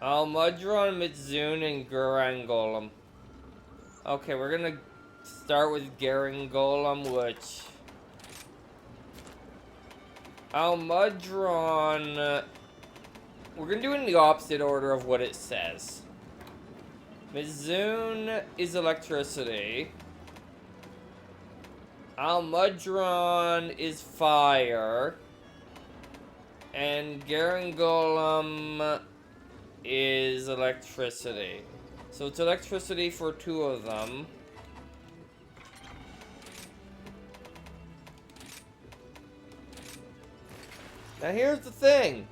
Almudron, Mitsune, and Garangolem. Okay, we're gonna start with Garangolem, which... Almudron... We're gonna do it in the opposite order of what it says. Mitsune is electricity. Almudron is fire. And Garangolem is electricity. So it's electricity for 2 of them. Now here's the thing.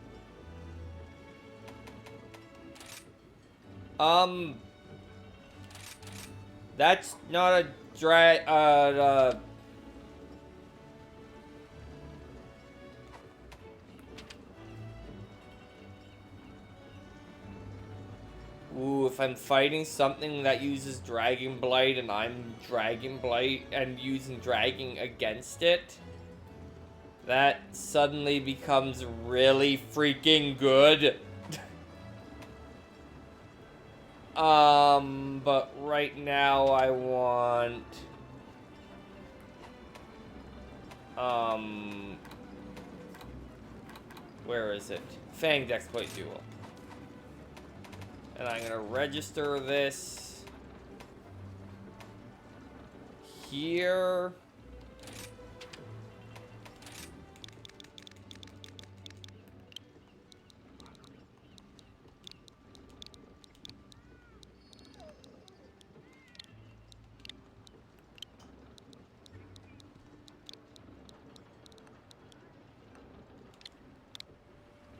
That's not a Ooh, if I'm fighting something that uses Dragon Blight and I'm Dragon Blight and using Dragging against it, that suddenly becomes really freaking good. But right now I want... where is it? Fanged Exploit Duel. And I'm gonna register this here.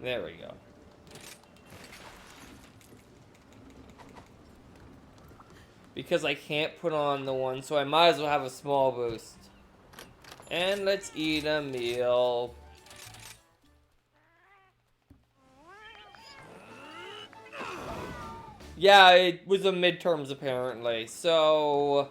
There we go. Because I can't put on the one, so I might as well have a small boost. And let's eat a meal. Yeah, it was a midterms apparently, so...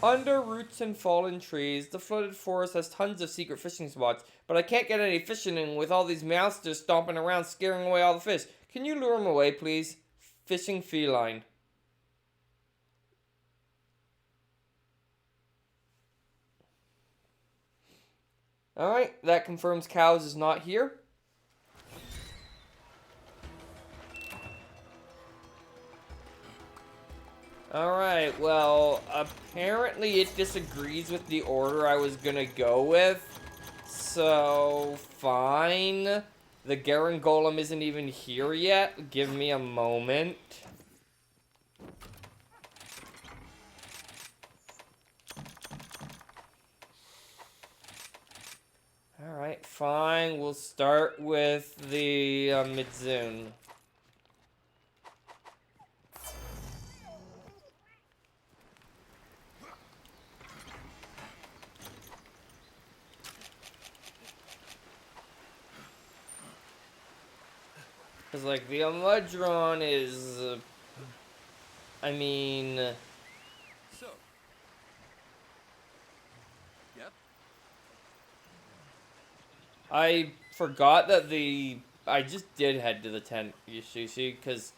Under roots and fallen trees, the flooded forest has tons of secret fishing spots, but I can't get any fishing in with all these monsters stomping around scaring away all the fish. Can you lure them away, please? Fishing feline. Alright, that confirms Cows is not here. Alright, well, apparently it disagrees with the order I was gonna go with. So, fine. The Garen Golem isn't even here yet. Give me a moment. Alright, fine. We'll start with the Midzoon. Because, like, the Mudron is... I mean... So. Yep. I forgot that I just did head to the tent, Yushishi, because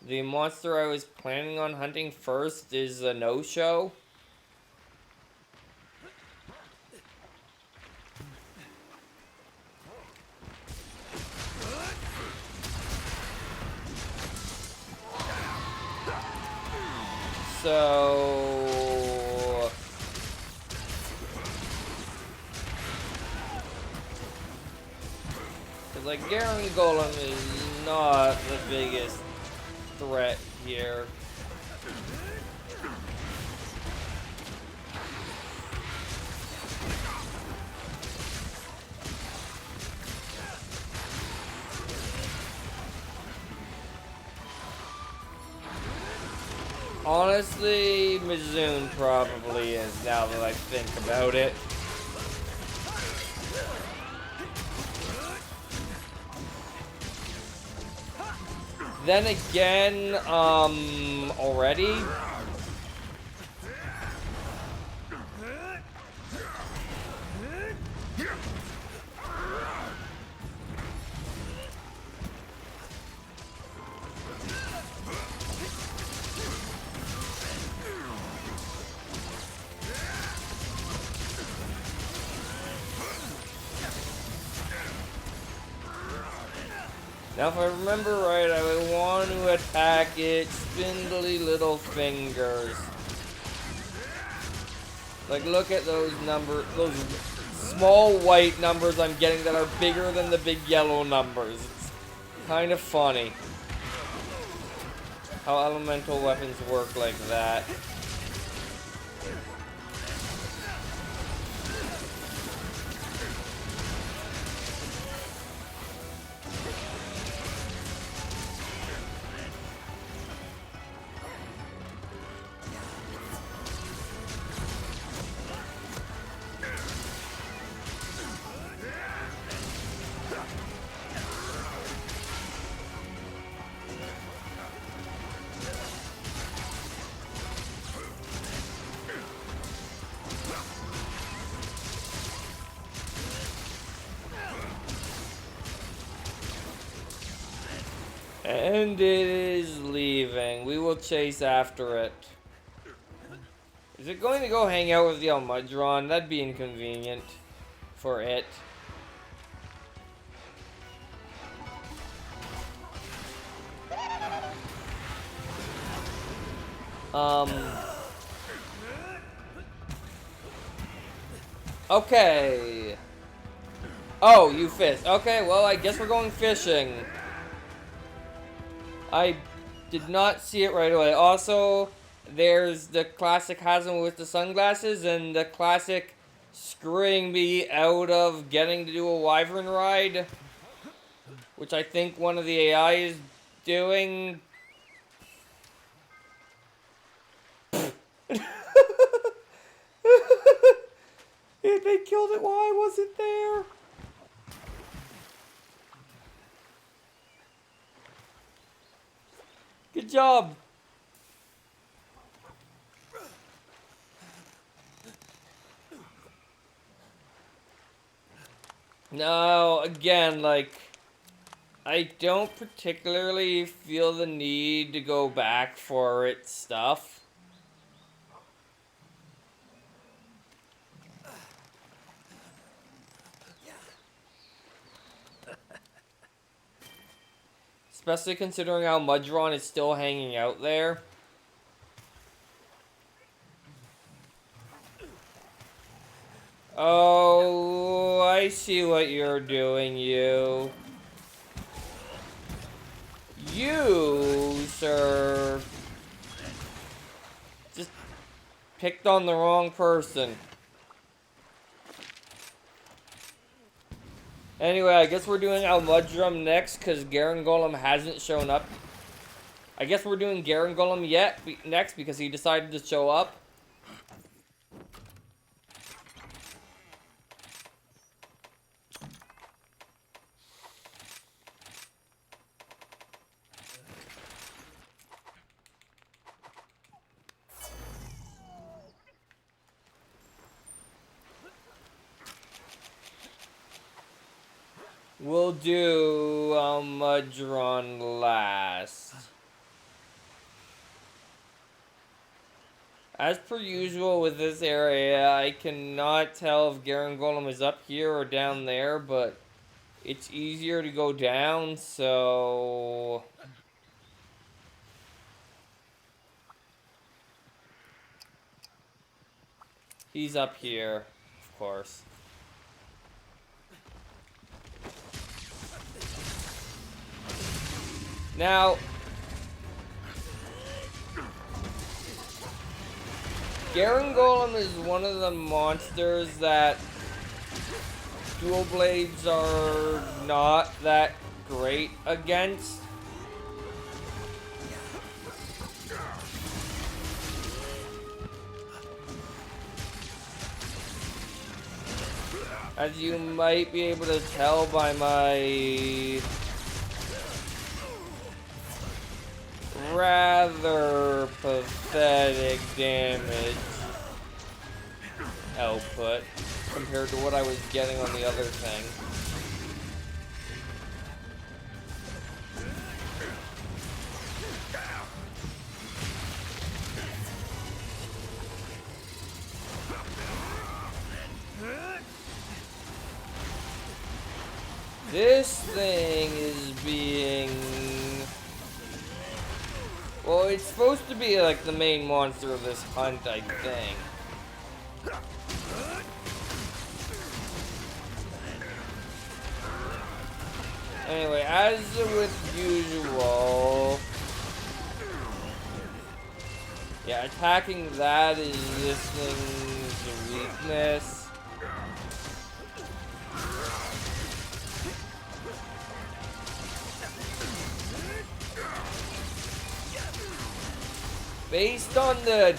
the monster I was planning on hunting first is a no-show. So... Because, like, Garen Golem is not the biggest threat here. Honestly, Mizoon probably is, now that I think about it. Then again, already? Now, if I remember right, I would want to attack its spindly little fingers. Like, look at those numbers, those small white numbers I'm getting that are bigger than the big yellow numbers. It's kind of funny how elemental weapons work like that. And it is leaving. We will chase after it. Is it going to go hang out with the Almudron? That'd be inconvenient for it. Okay. Oh, you fish. Okay, well, I guess we're going fishing. I did not see it right away. Also, there's the classic Hasm with the sunglasses and the classic screwing me out of getting to do a wyvern ride, which I think one of the AI is doing. They killed it while I wasn't there. Good job. No, again, like, I don't particularly feel the need to go back for its stuff. Especially considering how Mudron is still hanging out there. Oh, I see what you're doing, you. You, sir, just picked on the wrong person. Anyway, I guess we're doing Almudron next because Garen Golem hasn't shown up. I guess we're doing Garen Golem next because he decided to show up. We'll do Almudron last. As per usual with this area, I cannot tell if Garen Golem is up here or down there, but it's easier to go down, so... He's up here, of course. Now, Garen Golem is one of the monsters that dual blades are not that great against. As you might be able to tell by my rather pathetic damage output compared to what I was getting on the other thing. This thing is being... Well, it's supposed to be like the main monster of this hunt, I think. Anyway, as with usual... Yeah, attacking that is this thing's weakness. Based on the...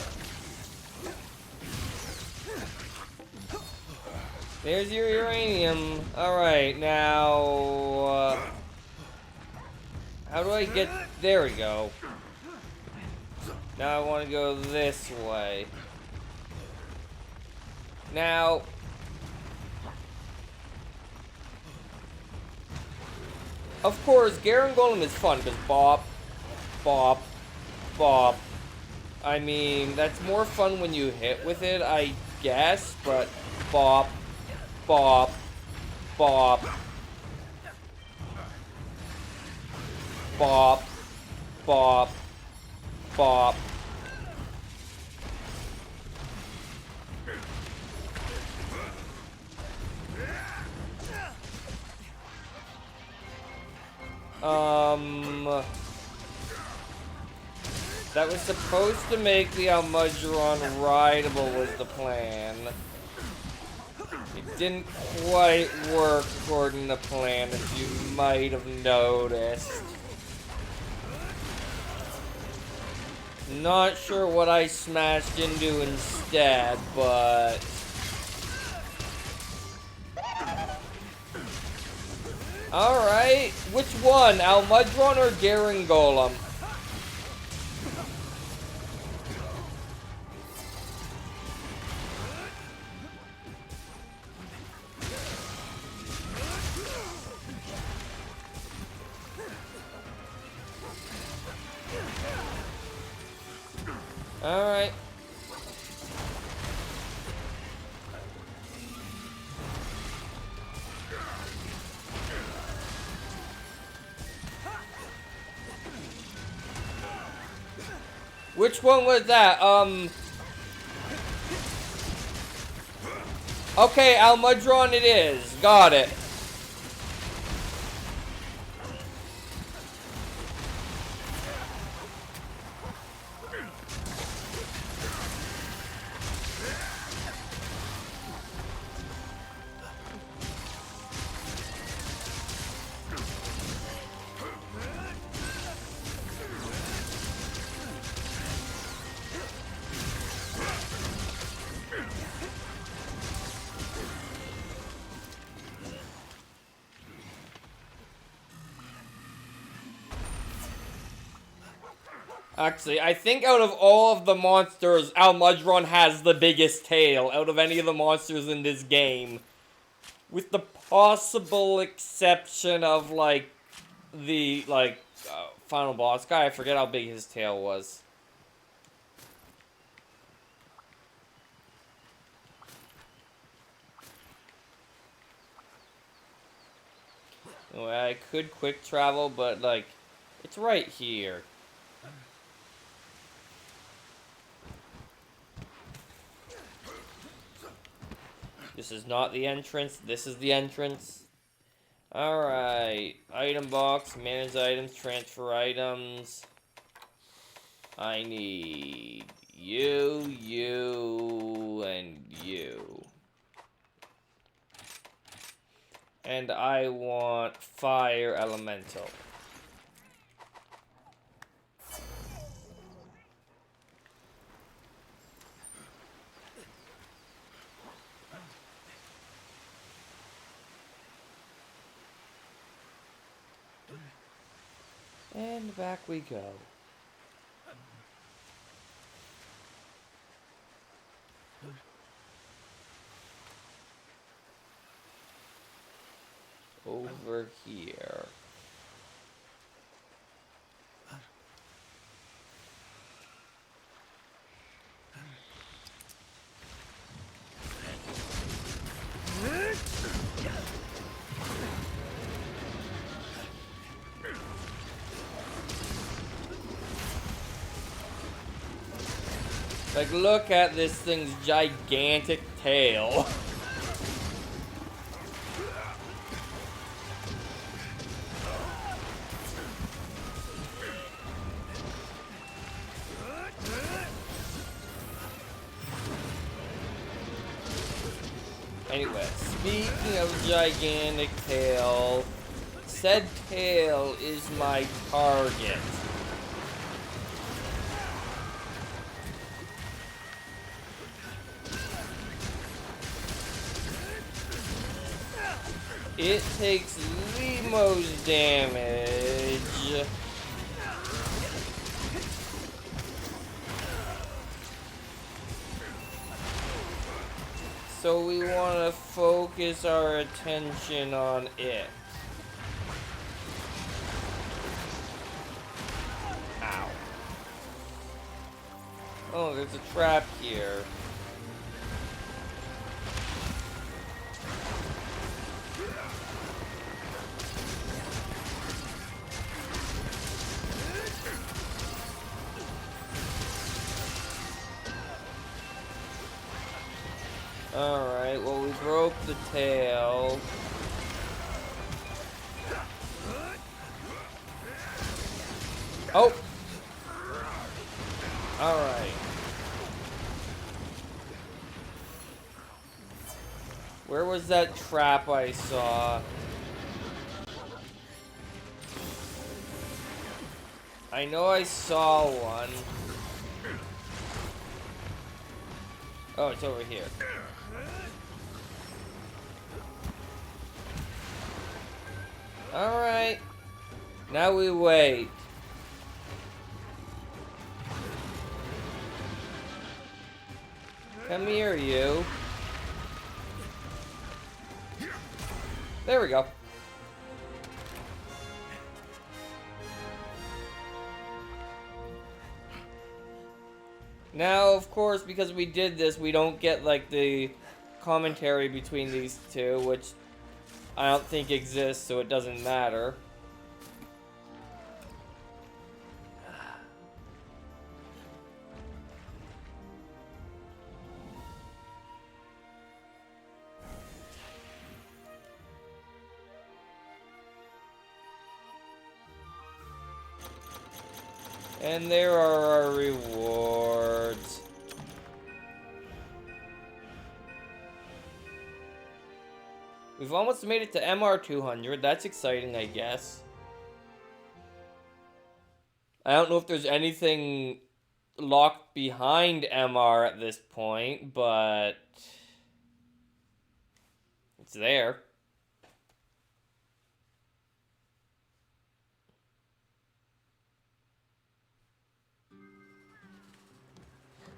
There's your uranium. Alright, now... how do I get... There we go. Now I want to go this way. Now... Of course, Garen Golem is fun, because bop, bop, bop. I mean, that's more fun when you hit with it, I guess, but bop, bop, bop, bop, bop, bop. That was supposed to make the Almudron rideable was the plan. It didn't quite work according to plan, as you might have noticed. Not sure what I smashed into instead, but... Alright, which one? Almudron or Garen Golem? Alright. Which one was that? Okay, Almudron it is. Got it. Actually, I think out of all of the monsters, Almudron has the biggest tail out of any of the monsters in this game. With the possible exception of, like, the, final boss guy. I forget how big his tail was. Anyway, I could quick travel, but, like, it's right here. This is not the entrance. This is the entrance. Alright. Item box. Manage items. Transfer items. I need you, you, and you. And I want fire elemental. And back we go. Over here. Like, look at this thing's gigantic tail. Anyway, speaking of gigantic tail, said tail is my target. It takes the most damage. So we want to focus our attention on it. Oh, there's a trap here. Alright, well, we broke the tail. Oh! Alright. Where was that trap I saw? I know I saw one. Oh, it's over here. Alright. Now we wait. Come here, you. There we go. Now, of course, because we did this, we don't get, like, the commentary between these two, which I don't think exists, so it doesn't matter. And there are our rewards. We've almost made it to MR 200. That's exciting, I guess. I don't know if there's anything locked behind MR at this point, but it's there.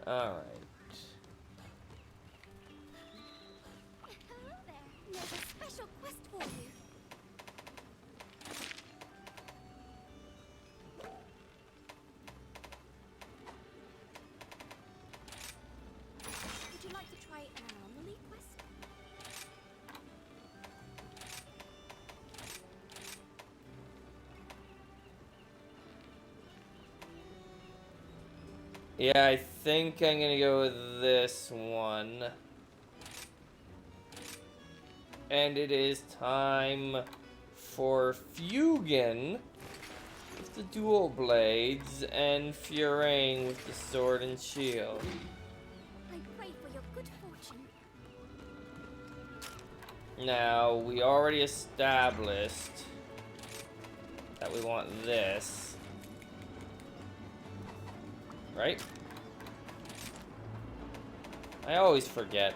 Alright. Hello there. There's a special quest for you. Would you like to try an anomaly quest? Yeah, I think I'm gonna go with this one. And it is time for Fugan with the dual blades and Furain with the sword and shield. I pray for your good fortune. Now, we already established that we want this. Right? I always forget.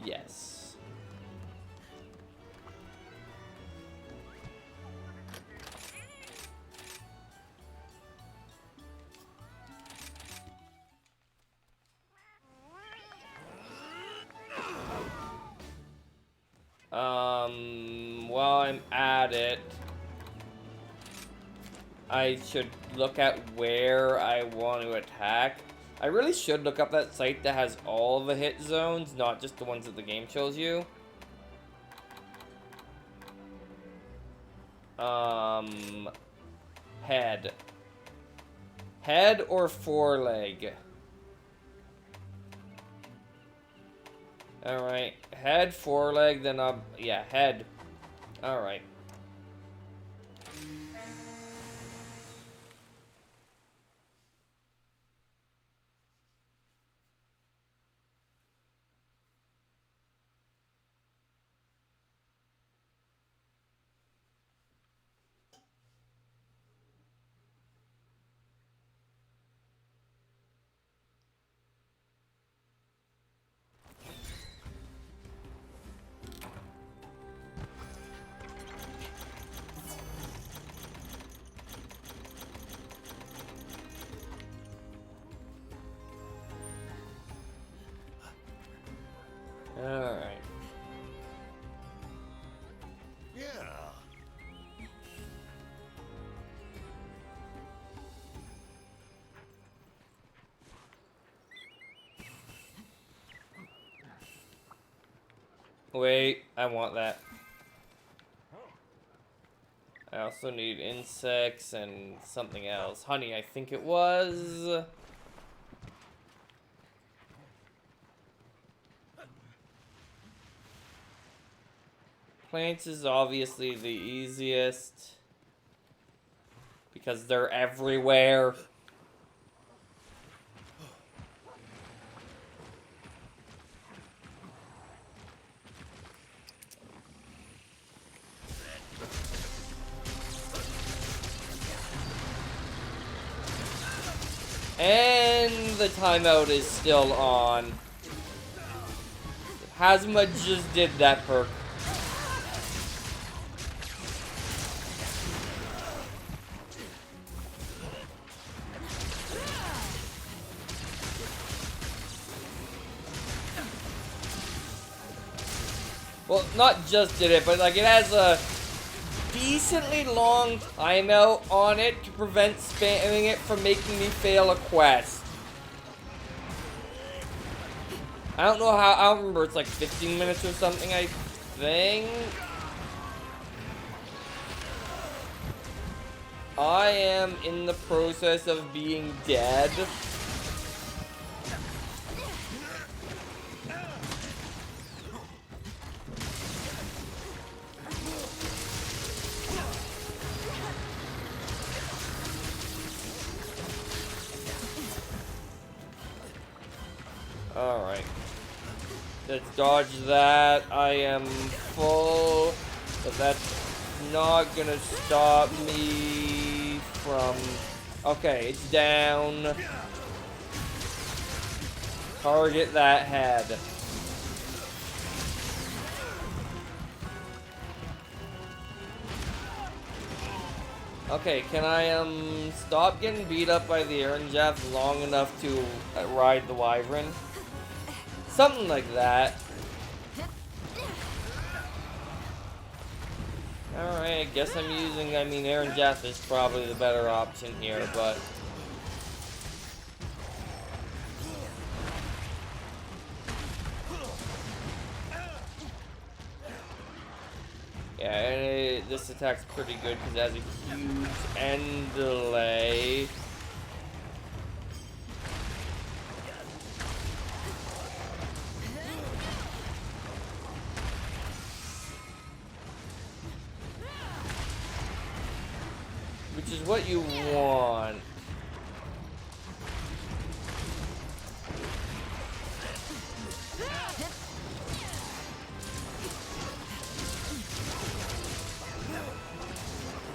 Yes. While I'm at it, I should look at where I want to attack. I really should look up that site that has all the hit zones, not just the ones that the game shows you. Head. Head or foreleg? Alright, head, foreleg, then yeah, head. Alright. Alright. Wait, I want that. I also need insects and something else. Honey, I think it was. Plants is obviously the easiest because they're everywhere. And the timeout is still on. Hazma just did that perk. Well, not just did it, but like it has a decently long timeout on it to prevent spamming it from making me fail a quest. I don't know how, I don't remember, it's like 15 minutes or something, I think. I am in the process of being dead. Alright. Let's dodge that. I am full, but that's not gonna stop me from... Okay, it's down. Target that head. Okay, can I stop getting beat up by the Aaron Jabs long enough to ride the Wyvern? Something like that. Alright, I guess I'm using, Aaron Jabs is probably the better option here, but... Yeah, this attack's pretty good because it has a huge end delay. Which is what you want.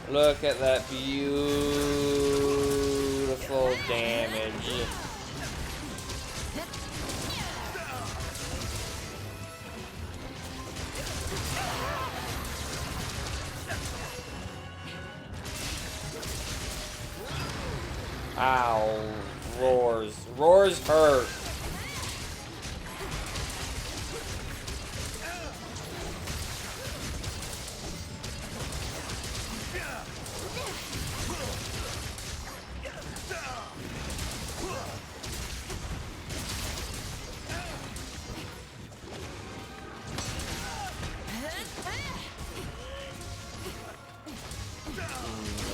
Look at that beautiful damage. Ow. Roars. Roars hurt.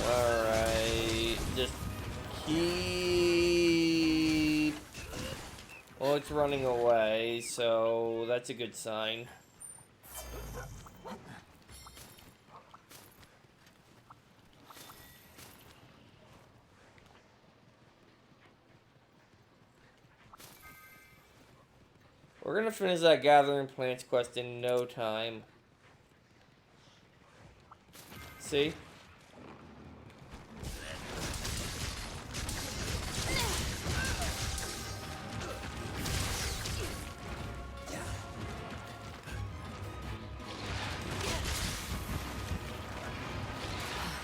Alright. Just keep... Well, it's running away, so that's a good sign. We're gonna finish that Gathering Plants quest in no time. See?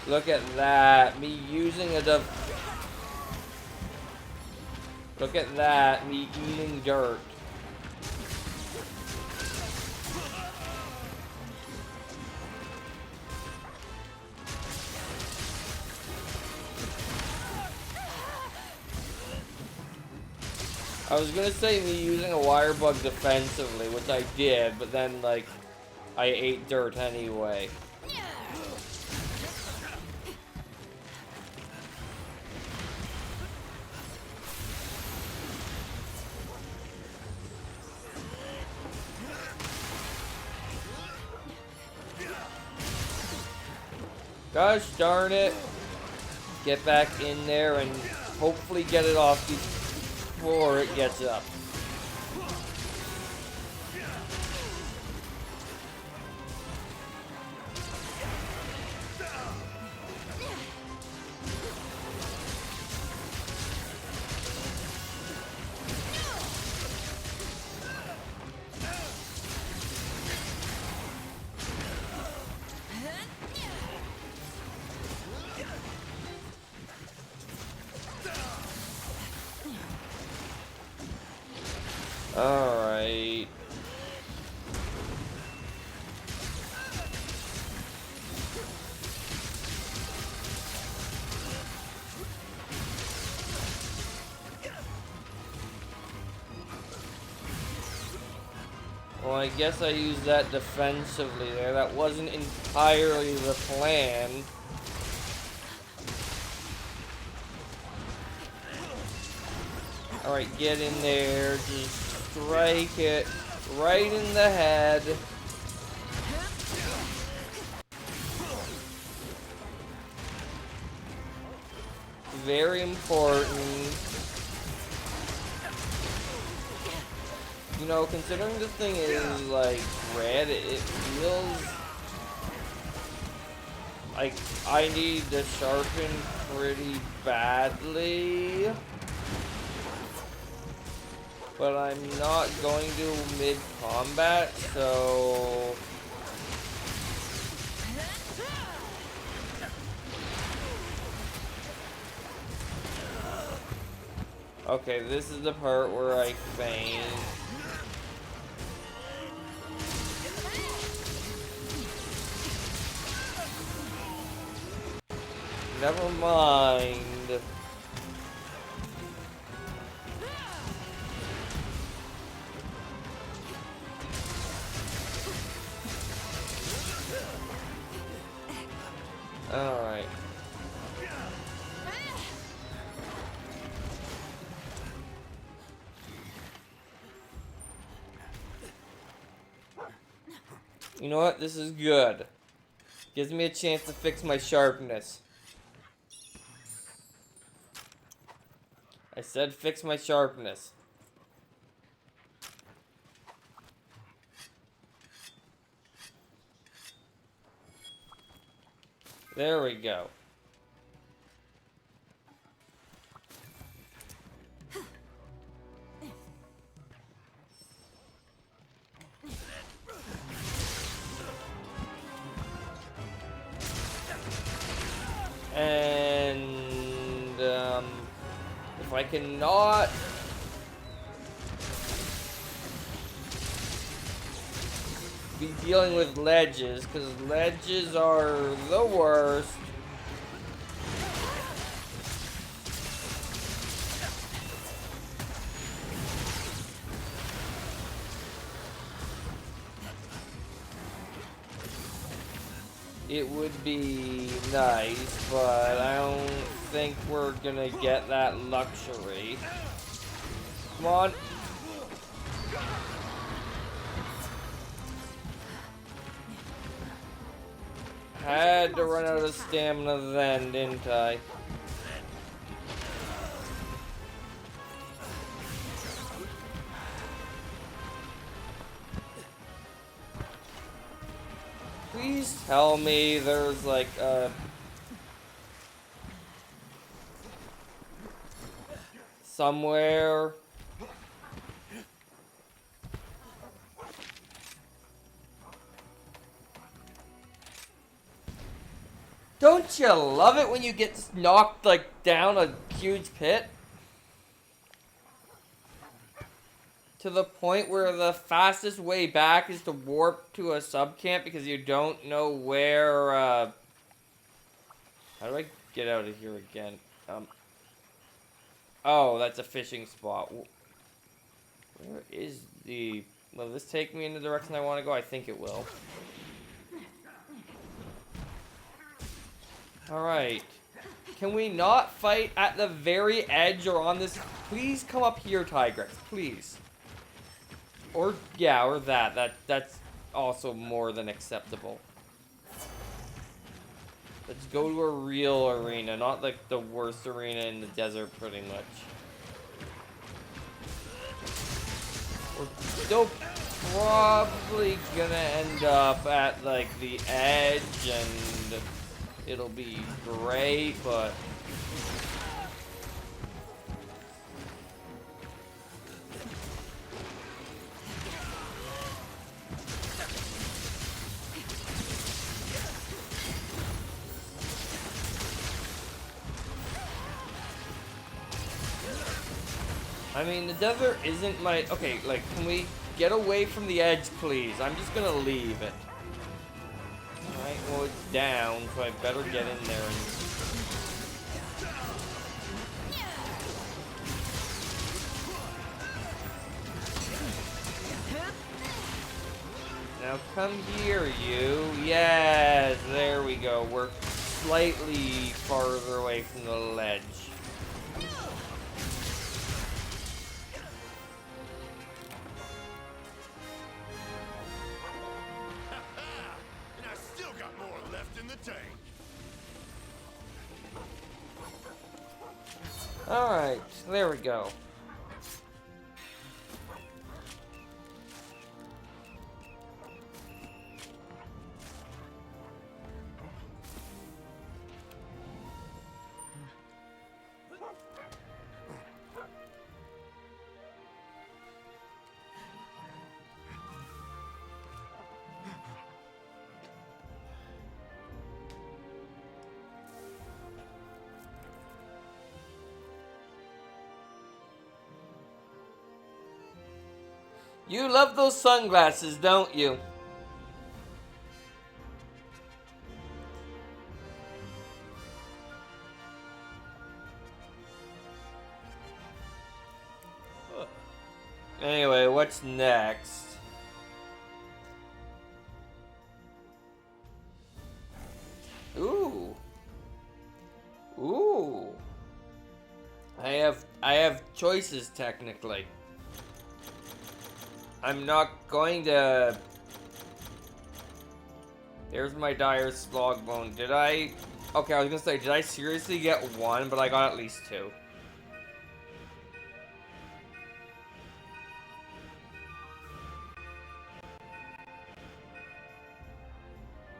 Look at that, me using a Look at that, me eating dirt. I was gonna say me using a wire bug defensively, which I did, but then like I ate dirt anyway. Gosh darn it. Get back in there and hopefully get it off before it gets up. Alright. Well, I guess I used that defensively there. That wasn't entirely the plan. Alright, get in there. Just strike it right in the head. Very important. You know, considering this thing is like red, it feels like I need to sharpen pretty badly. But I'm not going to mid-combat, so... Okay, this is the part where I faint. Never mind. Alright. You know what? This is good. Gives me a chance to fix my sharpness. I said fix my sharpness. There we go. And if I cannot be dealing with ledges, because ledges are the worst. It would be nice, but I don't think we're gonna get that luxury. Come on. Had to run out of stamina then, didn't I? Please tell me there's like a... somewhere... Don't you love it when you get knocked like down a huge pit? To the point where the fastest way back is to warp to a sub-camp because you don't know where, How do I get out of here again? Oh, that's a fishing spot. Where is the Will this take me in the direction I want to go? I think it will. Alright. Can we not fight at the very edge or on this? Please come up here, Tigrex. Please. Or, yeah, or that. That's also more than acceptable. Let's go to a real arena, not like the worst arena in the desert, pretty much. We're still probably gonna end up at, like, the edge, and it'll be great, but... I mean, the desert isn't my... Okay, like, can we get away from the edge, please? I'm just gonna leave it. Alright, well, it's down, so I better get in there and... Now come here, you. Yes, there we go. We're slightly farther away from the ledge. And I still got more left in the tank. Alright, there we go. You love those sunglasses, don't you? Anyway, what's next? Ooh. Ooh. I have choices technically. I'm not going to... There's my dire slog bone. Did I... Okay, I was gonna say, did I seriously get one? But I got at least two.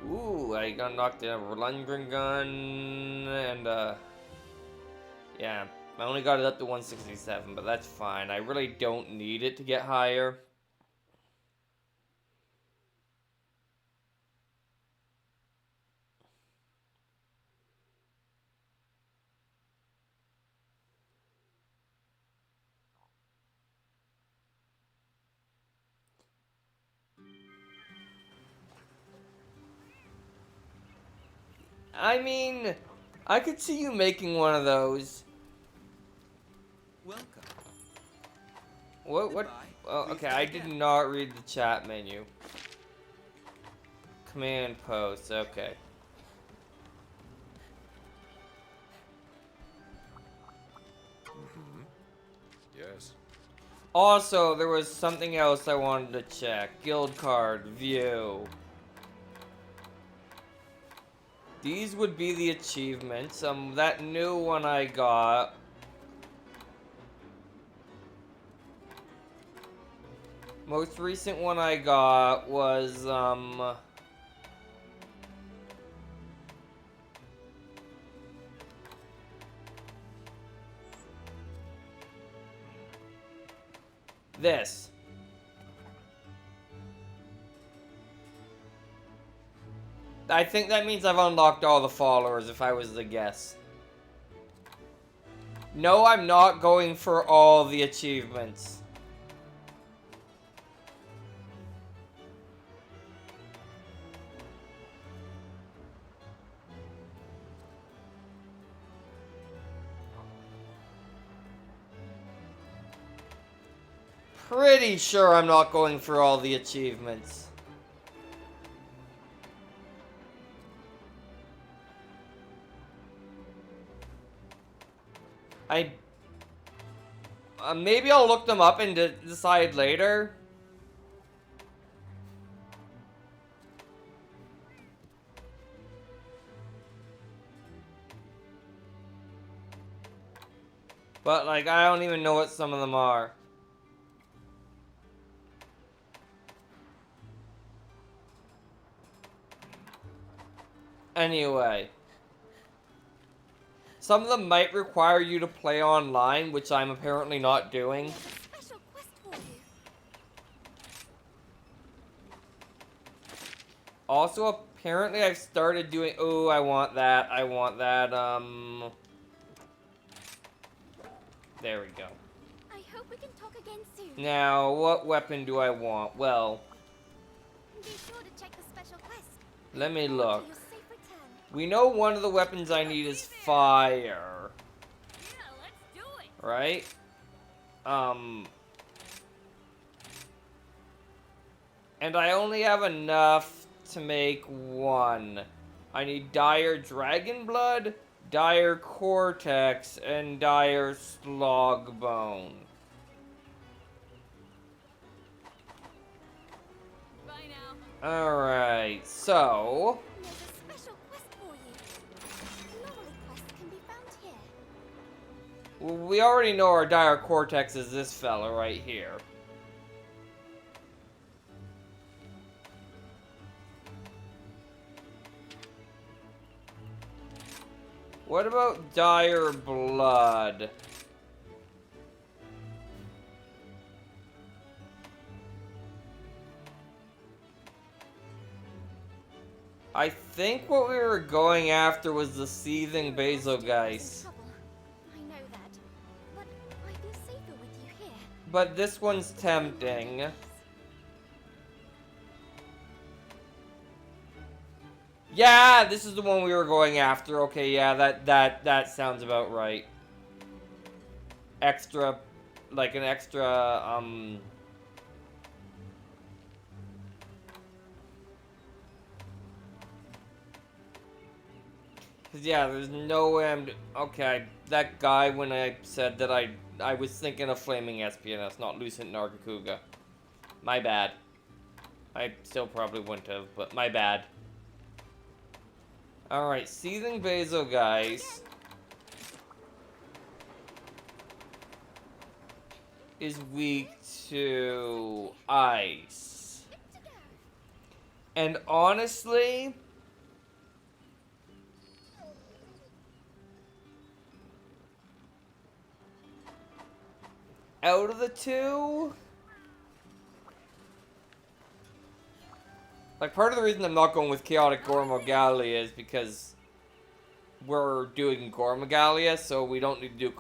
Ooh, I got knocked in a Lundgren gun, and yeah, I only got it up to 167, but that's fine. I really don't need it to get higher. I mean, I could see you making one of those. Welcome. What? Goodbye. Oh, Please okay, come I again. did not read the chat menu. Command post, okay. Yes. Also, there was something else I wanted to check. Guild card, view. These would be the achievements. That new one I got. Most recent one I got was, this. I think that means I've unlocked all the followers if I was to guess. No, I'm not going for all the achievements. pretty sure I'm not going for all the achievements. Maybe I'll look them up and decide later. But, like, I don't even know what some of them are. Anyway. Some of them might require you to play online, which I'm apparently not doing. There's a special quest for you. Also, apparently I've started doing... Oh, I want that. I want that, There we go. I hope we can talk again soon. Now, what weapon do I want? Well, Be sure to check the special quest. let me To look. your safe return. We know one of the weapons I need is fire. Yeah, let's do it. Right? And I only have enough to make one. I need dire dragon blood, dire cortex, and dire slog bone. Bye now. Alright, so... There's a special quest for you. Normally quests can be found here. We already know our dire cortex is this fella right here. What about dire blood? I think what we were going after was the seething basilgeist. I know that, but I feel safer with you here. But this one's tempting. Yeah, this is the one we were going after. Okay, yeah, that sounds about right. Extra, like an extra, Cause yeah, there's no way okay, that guy when I said that I was thinking of Flaming SPS, not Lucent Nargacuga. My bad. I still probably wouldn't have, but my bad. Alright, Seething Basilgeist is weak to ice. And honestly, out of the two, like, part of the reason I'm not going with Chaotic Gormagalia is because we're doing Gormagalia, so we don't need to do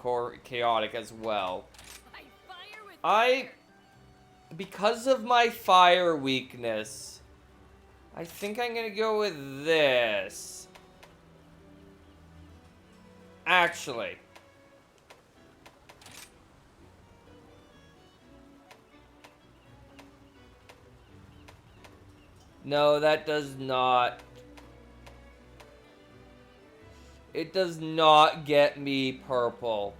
Chaotic as well. Because of my fire weakness, I think I'm gonna go with this. Actually. No, that does not. It does not get me purple.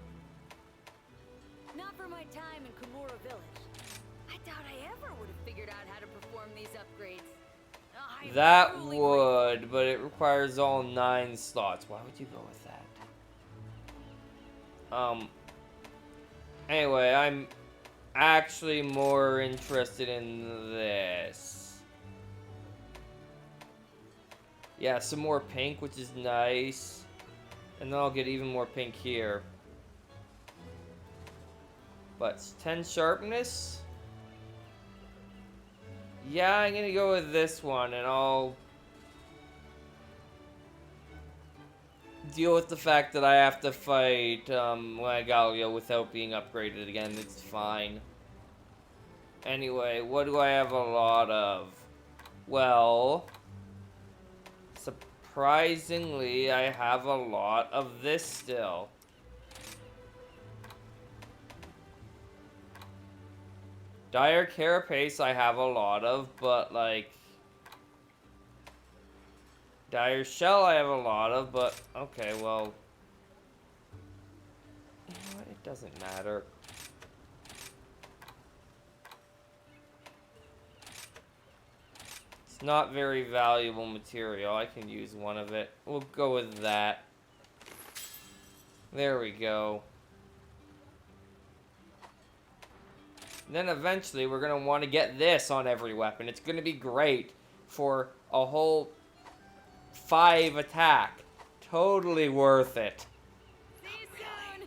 Not for my time in Kimura Village. I doubt I ever would have figured out how to perform these upgrades. I'm That truly would, but it requires all 9 slots. Why would you go with that? Anyway, I'm actually more interested in this. Yeah, some more pink, which is nice. And then I'll get even more pink here. But it's 10 sharpness. Yeah, I'm gonna go with this one, and I'll deal with the fact that I have to fight Magalia without being upgraded again. It's fine. Anyway, what do I have a lot of? Well, surprisingly, I have a lot of this still. Dire carapace I have a lot of, but like dire shell I have a lot of, but okay, well, you know what? It doesn't matter. It's not very valuable material. I can use one of it. We'll go with that. There we go. Then eventually we're going to want to get this on every weapon. It's going to be great for a whole 5 attack. Totally worth it. See you soon.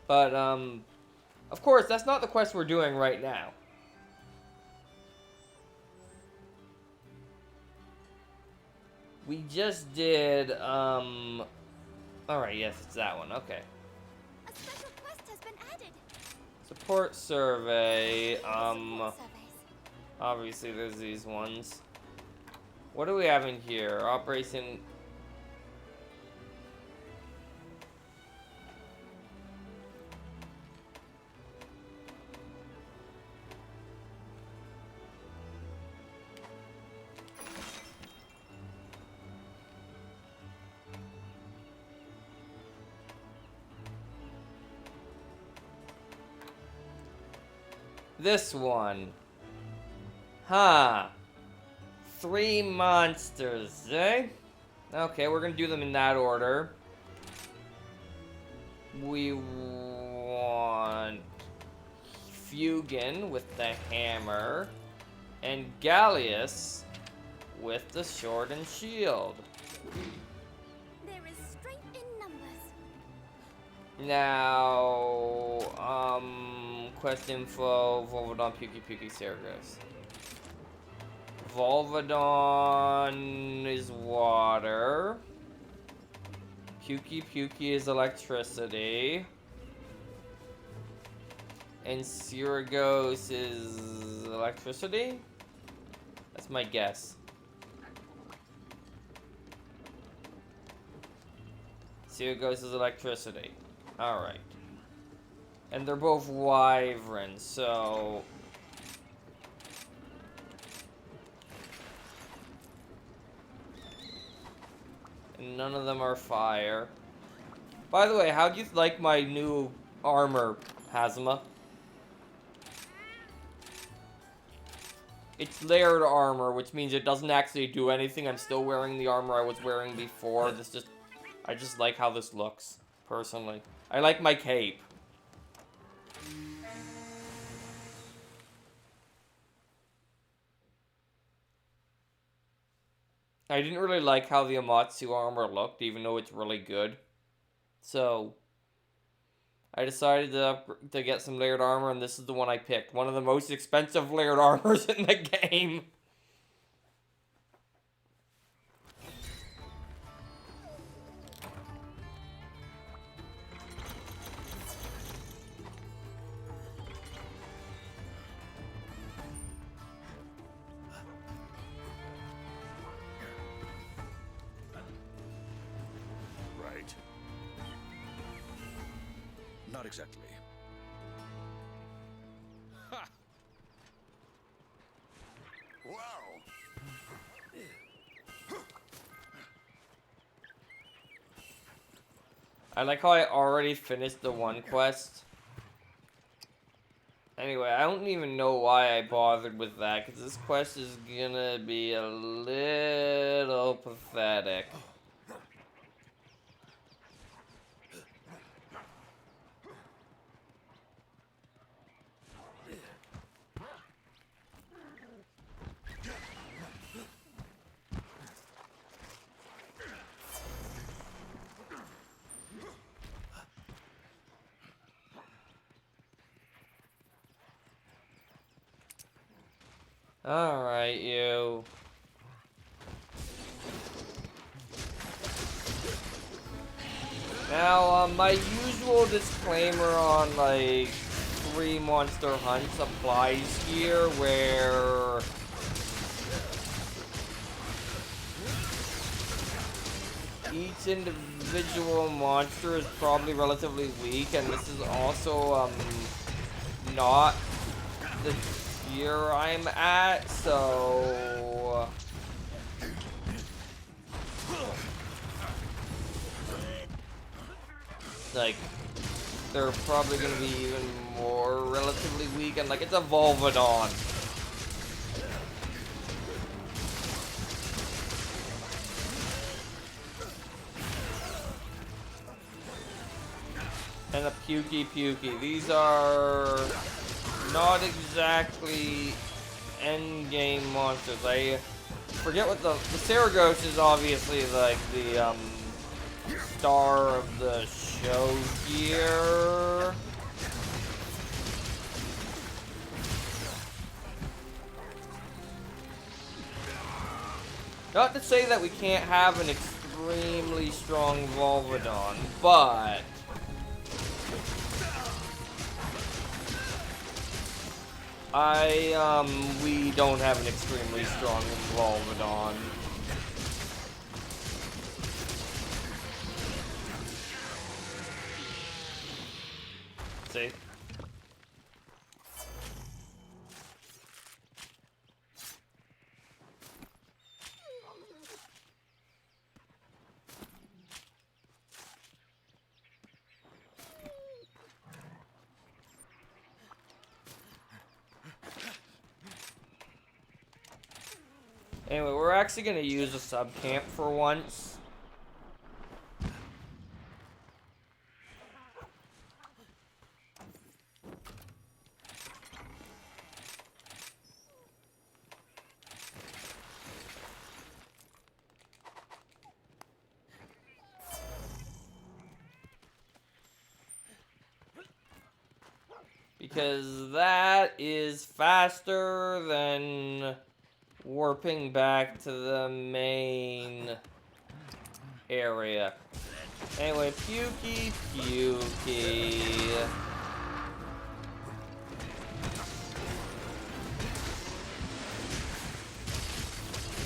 But, of course, that's not the quest we're doing right now. We just did, alright, yes, it's that one, okay. A special quest has been added. Support survey, Support surveys. obviously there's these ones. What do we have in here? Operation... This one. Huh. 3 monsters, eh? Okay, we're gonna do them in that order. We want Fugin with the hammer, and Gallius with the sword and shield. There is strength in numbers. Now, quest info, Volvodon, Puki, Sergos. Volvodon is water. Puki is electricity. And Sergos is electricity? That's my guess. Sergos is electricity. Alright. And they're both wyverns, so... And none of them are fire. By the way, how do you like my new armor, Hazma? It's layered armor, which means it doesn't actually do anything. I'm still wearing the armor I was wearing before. I just like how this looks, personally. I like my cape. I didn't really like how the Amatsu armor looked, even though it's really good. So, I decided to get some layered armor, and this is the one I picked. One of the most expensive layered armors in the game. Right. Not exactly. Ha! Wow. I like how I already finished the one quest. Anyway, I don't even know why I bothered with that, because this quest is gonna be a little pathetic. Alright, you. Now, my usual disclaimer on, like, 3 monster hunts applies here, where each individual monster is probably relatively weak, and this is also, not the tier I'm at, so like they're probably gonna be even more relatively weak, and like it's a Volvodon. And a Pukey. These are not exactly endgame monsters. I forget what the Saragos is obviously like the star of the show here. Not to say that we can't have an extremely strong Volvodon, but we don't have an extremely strong Volvodon. See? Anyway, we're actually gonna use a sub camp for once. Because that is faster than warping back to the main area. Anyway, Pukey.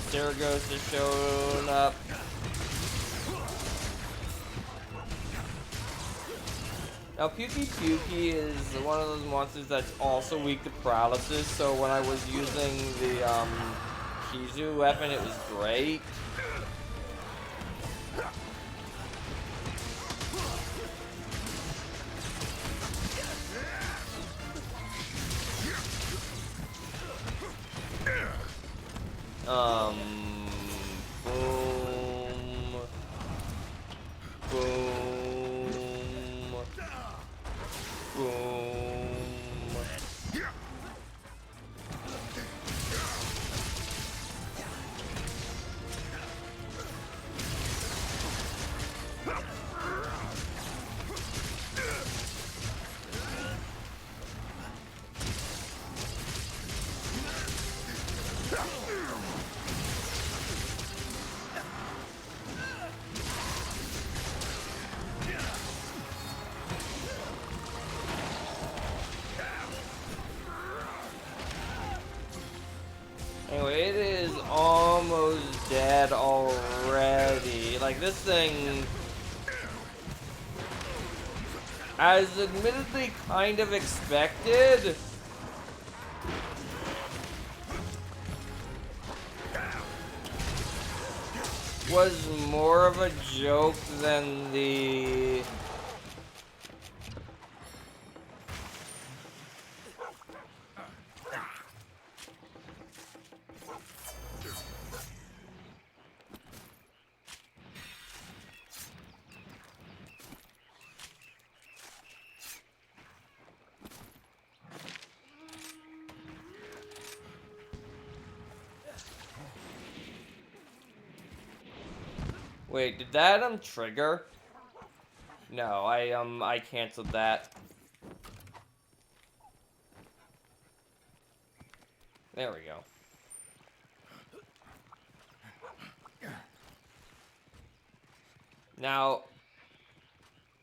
Saragos has shown up. Now, Pukey is one of those monsters that's also weak to paralysis, so when I was using the, Shizu weapon, it was great. Anyway, it is almost dead already. Like, this thing, as admittedly kind of expected, was more of a joke than the Wait, did that trigger? No, I canceled that. There we go. Now,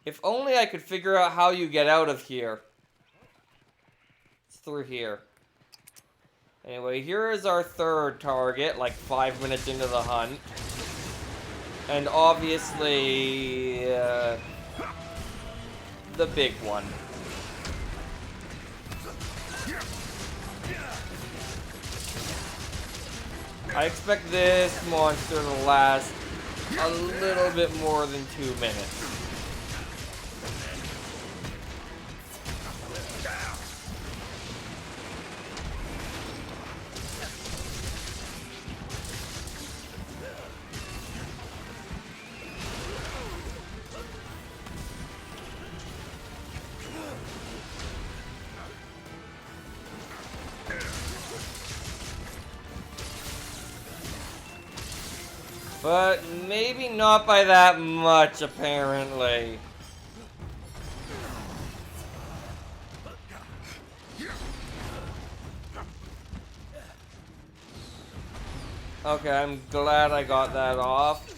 if only I could figure out how you get out of here. It's through here. Anyway, here is our third target, like 5 minutes into the hunt. And obviously, the big one. I expect this monster to last a little bit more than 2 minutes. But maybe not by that much, apparently. Okay, I'm glad I got that off.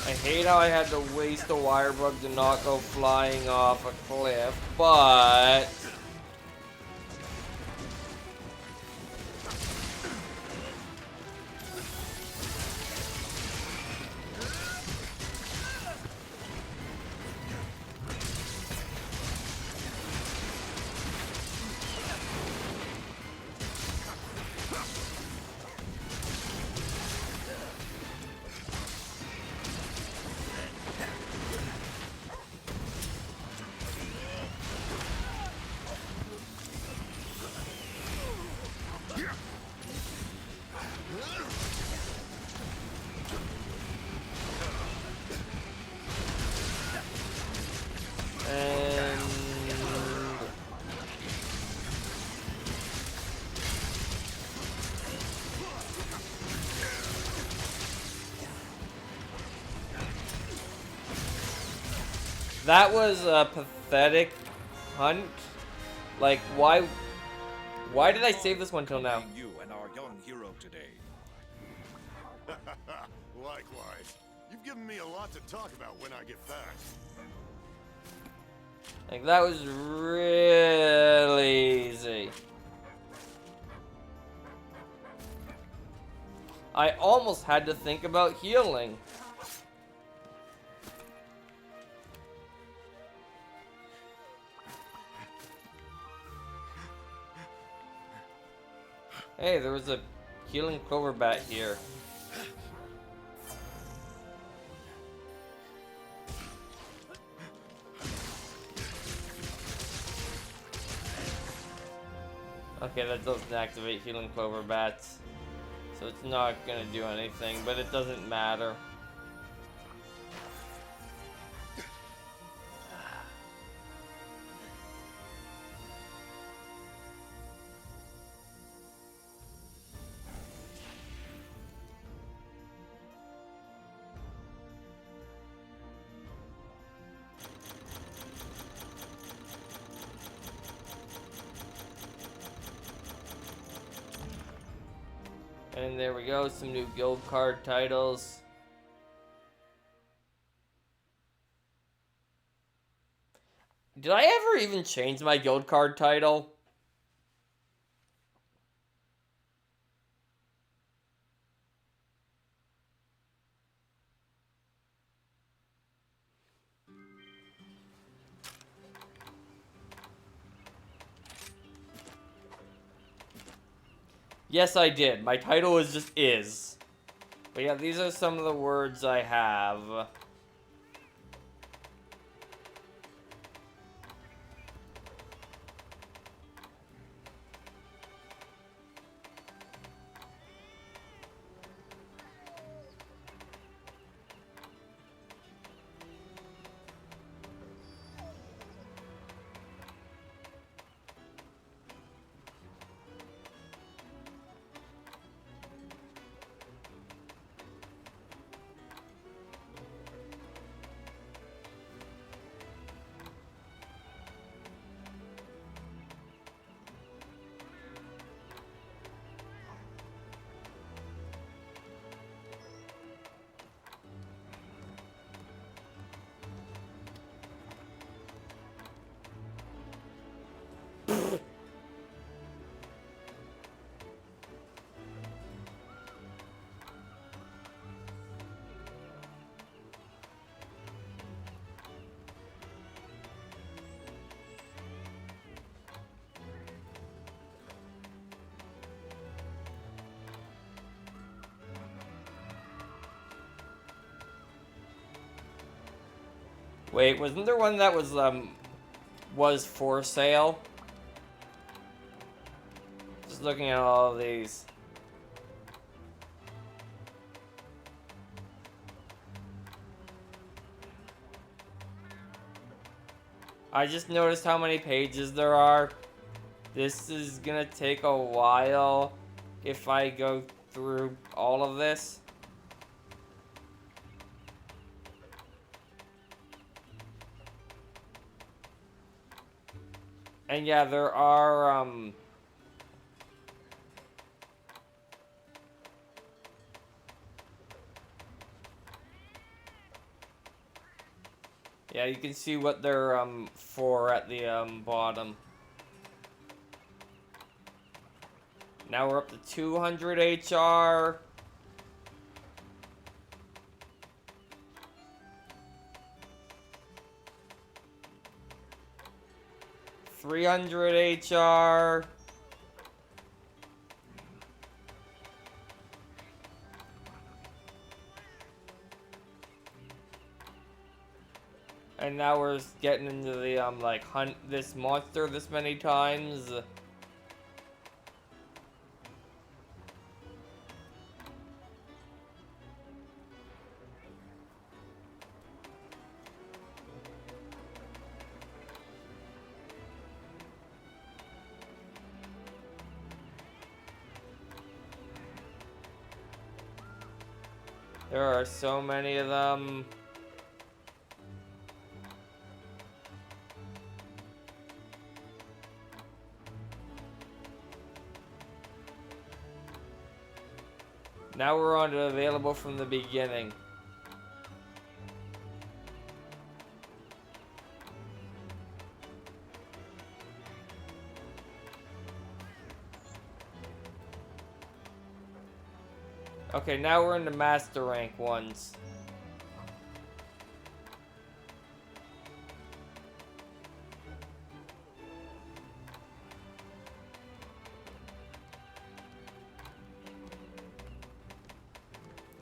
I hate how I had to waste a wire bug to not go flying off a cliff, but... That was a pathetic hunt. Like, why did I save this one till now? You and our young hero today. Likewise. You've given me a lot to talk about when I get back. Like, that was really easy. I almost had to think about healing. Hey, there was a healing clover bat here. Okay, that doesn't activate healing clover bats. So it's not gonna do anything, but it doesn't matter. And there we go, some new guild card titles. Did I ever even change my guild card title? Yes, I did. My title is just is. But yeah, these are some of the words I have. Wait, wasn't there one that was for sale? Just looking at all of these. I just noticed how many pages there are. This is gonna take a while if I go through all of this. And yeah, there are, yeah, you can see what they're, for at the, bottom. Now we're up to 200 HR. $300 HR. And now we're getting into the, like, hunt this monster this many times. There are so many of them. Now we're on to available from the beginning. Okay, now we're in the master rank ones.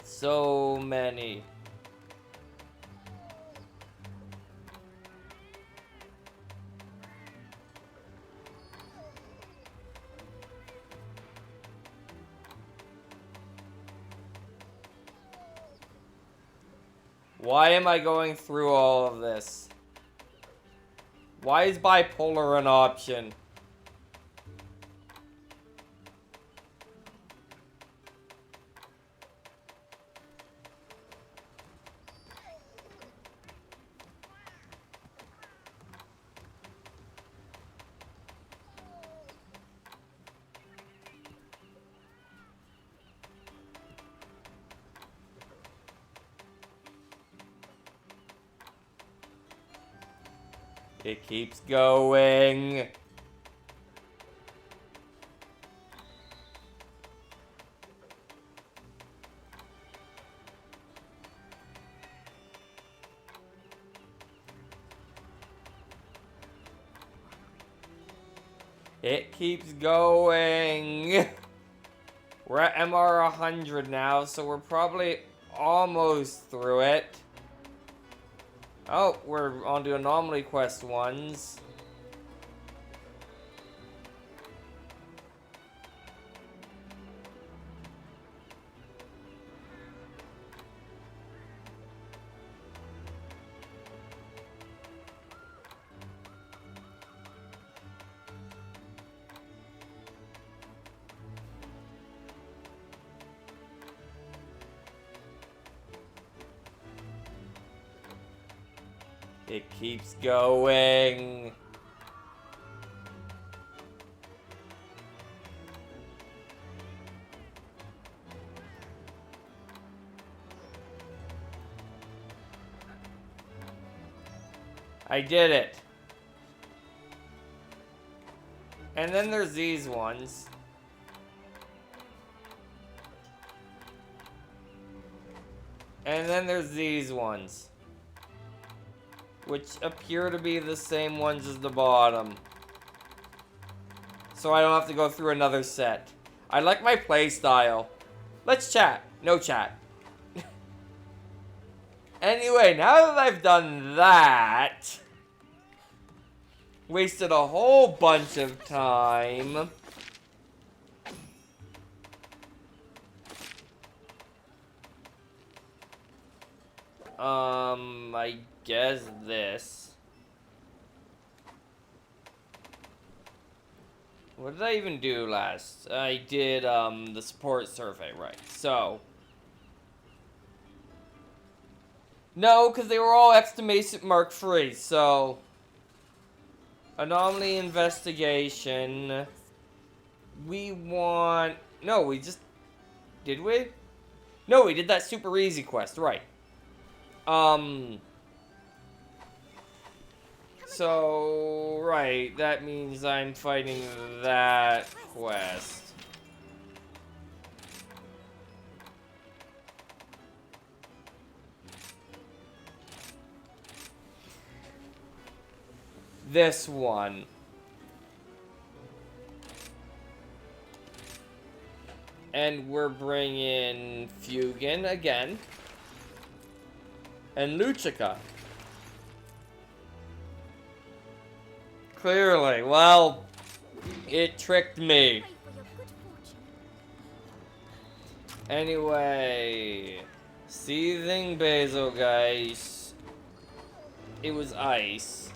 So many. Why am I going through all of this? Why is bipolar an option? It keeps going. It keeps going. We're at MR 100 now, so we're probably almost through it. Oh, we're on to anomaly quest ones. It keeps going. I did it. And then there's these ones. And then there's these ones, which appear to be the same ones as the bottom. So I don't have to go through another set. I like my play style. Let's chat. No chat. Anyway, now that I've done that, wasted a whole bunch of time. I guess this. What did I even do last? I did, the support survey, right. So. No, because they were all exclamation mark free, so. Anomaly investigation. We want. No, we just. Did we? No, we did that super easy quest, right. So, right, that means I'm fighting that quest. This one. And we're bringing Fugan again. And Luchika. Clearly, well, it tricked me. Pray for your good fortune. Anyway, seething basil, guys. It was ice.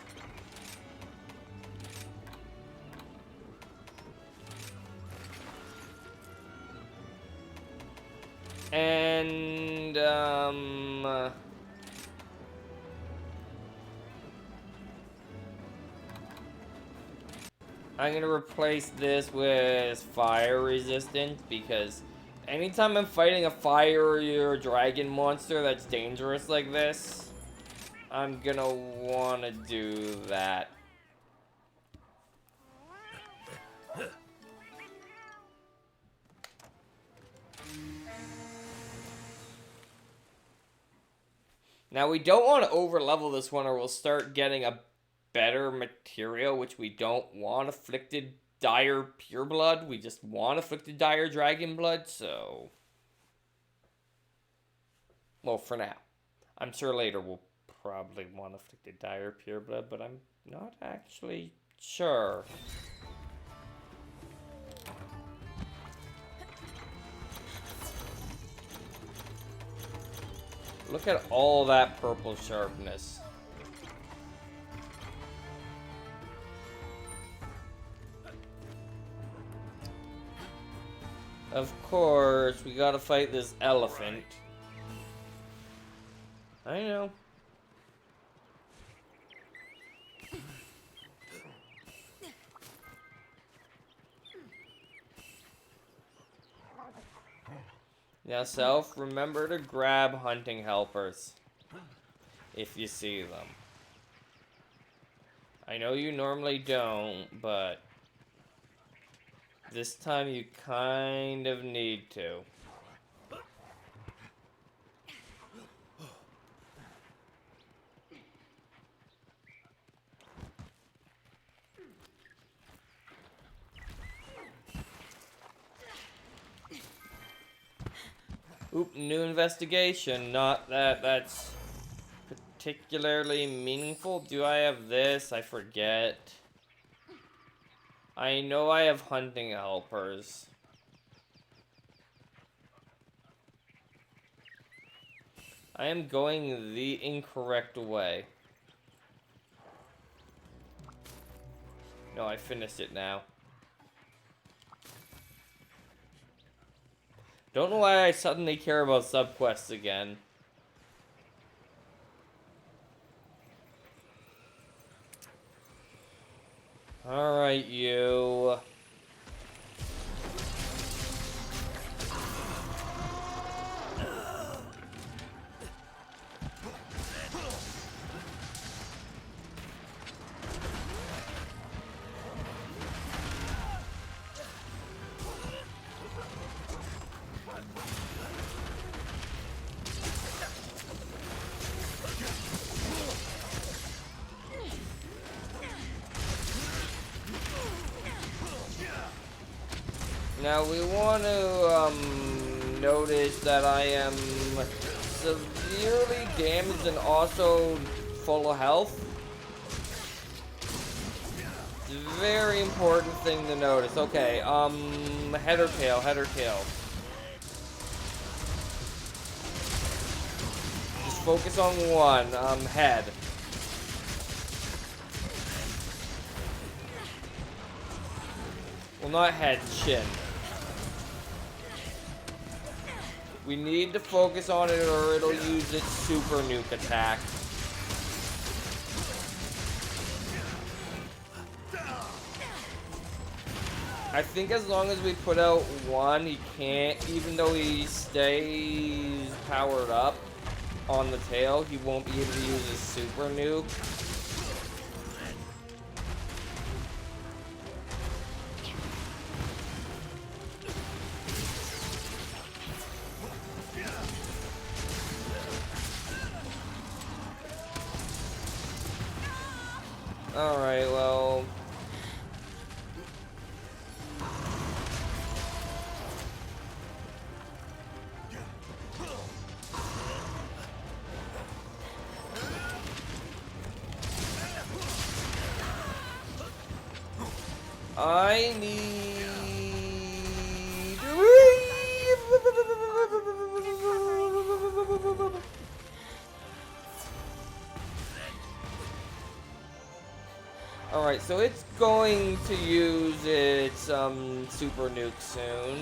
And, I'm gonna replace this with fire resistant because anytime I'm fighting a fire or dragon monster that's dangerous like this, I'm gonna wanna do that. Now we don't want to overlevel this one or we'll start getting a better material, which we don't want. Afflicted dire pureblood. We just want afflicted dire dragon blood, so. Well, for now. I'm sure later we'll probably want afflicted dire pureblood, but I'm not actually sure. Look at all that purple sharpness. Of course, we gotta fight this elephant. I know. Now, Self, remember to grab hunting helpers if you see them. I know you normally don't, but this time you kind of need to. Oop, new investigation. Not that that's particularly meaningful. Do I have this? I forget. I know I have hunting helpers. I am going the incorrect way. No, I finished it now. Don't know why I suddenly care about subquests again. Alright, you. Now we want to notice that I am severely damaged and also full of health. Very important thing to notice. Okay, head or tail, head or tail. Just focus on one, head. Well, not head, chin. We need to focus on it or it'll use its super nuke attack. I think as long as we put out one, he can't, even though he stays powered up on the tail, he won't be able to use his super nuke. Alright, well... I need... Alright, so it's going to use its super nuke soon.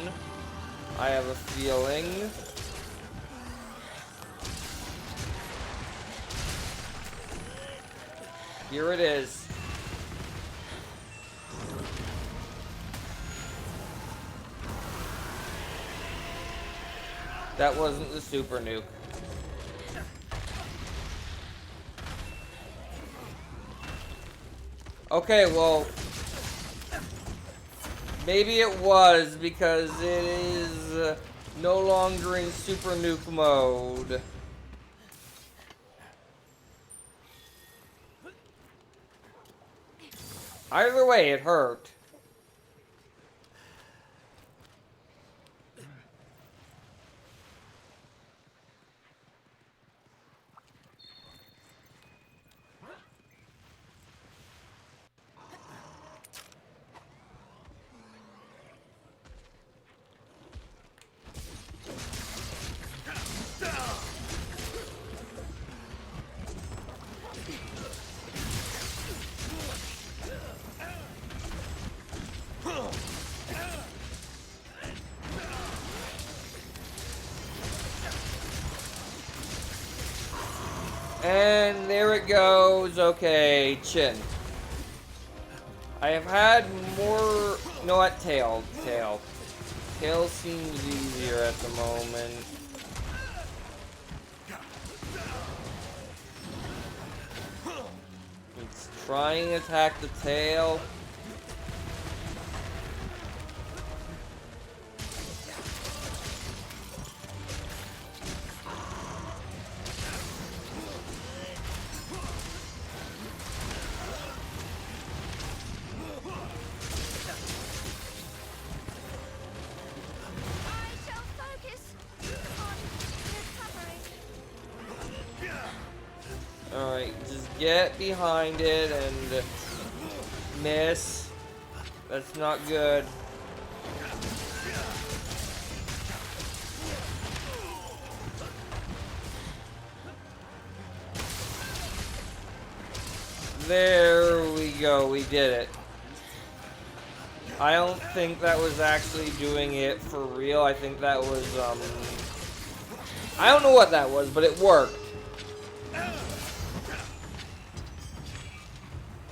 I have a feeling. Here it is. That wasn't the super nuke. Okay, well, maybe it was because it is no longer in super nuke mode. Either way, it hurt. And there it goes. Okay, chin. I have had more... No, what? Tail. Tail. Tail seems easier at the moment. It's trying to attack the tail. Alright, just get behind it and miss. That's not good. There we go, we did it. I don't think that was actually doing it for real. I think that was, I don't know what that was, but it worked.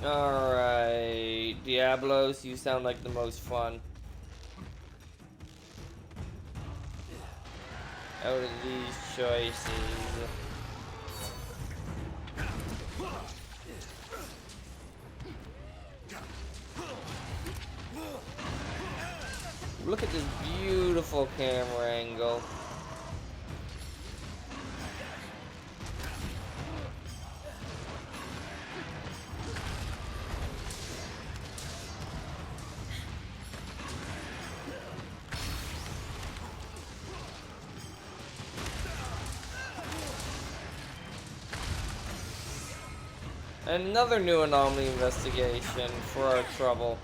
Alright, Diablos, you sound like the most fun. Out of these choices. Look at this beautiful camera angle. Another new anomaly investigation for our trouble.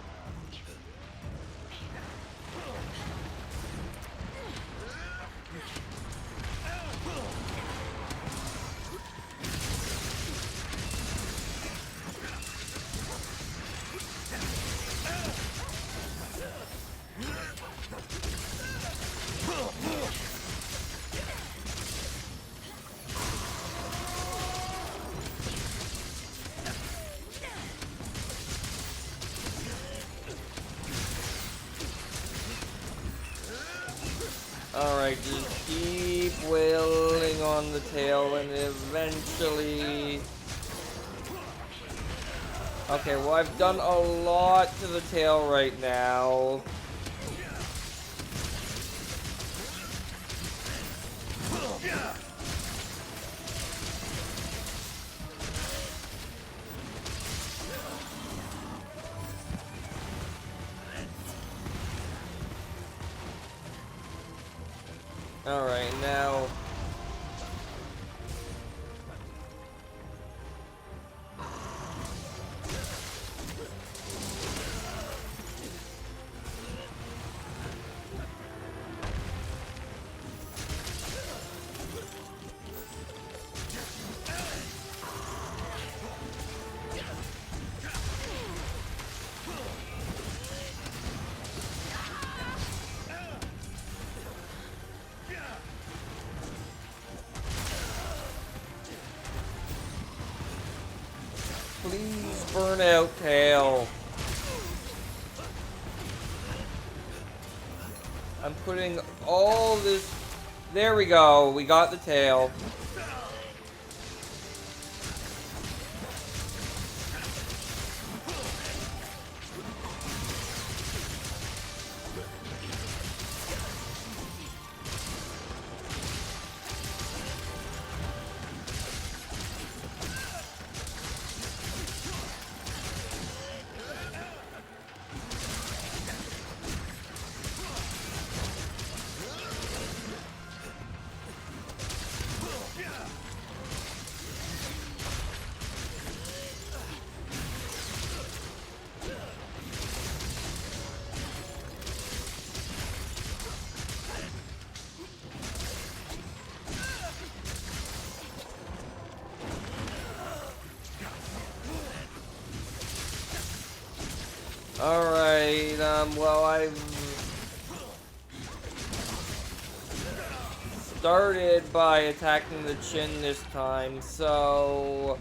Alright, just keep wailing on the tail and eventually... Okay, well I've done a lot to the tail right now. Alright, now... Please burn out, tail. I'm putting all this... There we go, we got the tail. Alright, well, I've started by attacking the chin this time, so...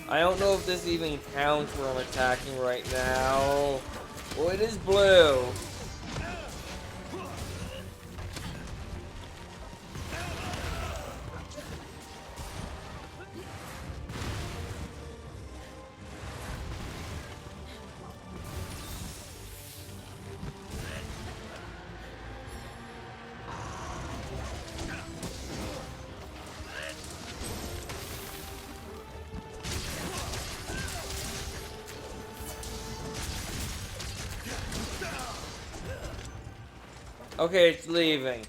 I don't know if this even counts where I'm attacking right now. Well, it is blue. Okay, it's leaving.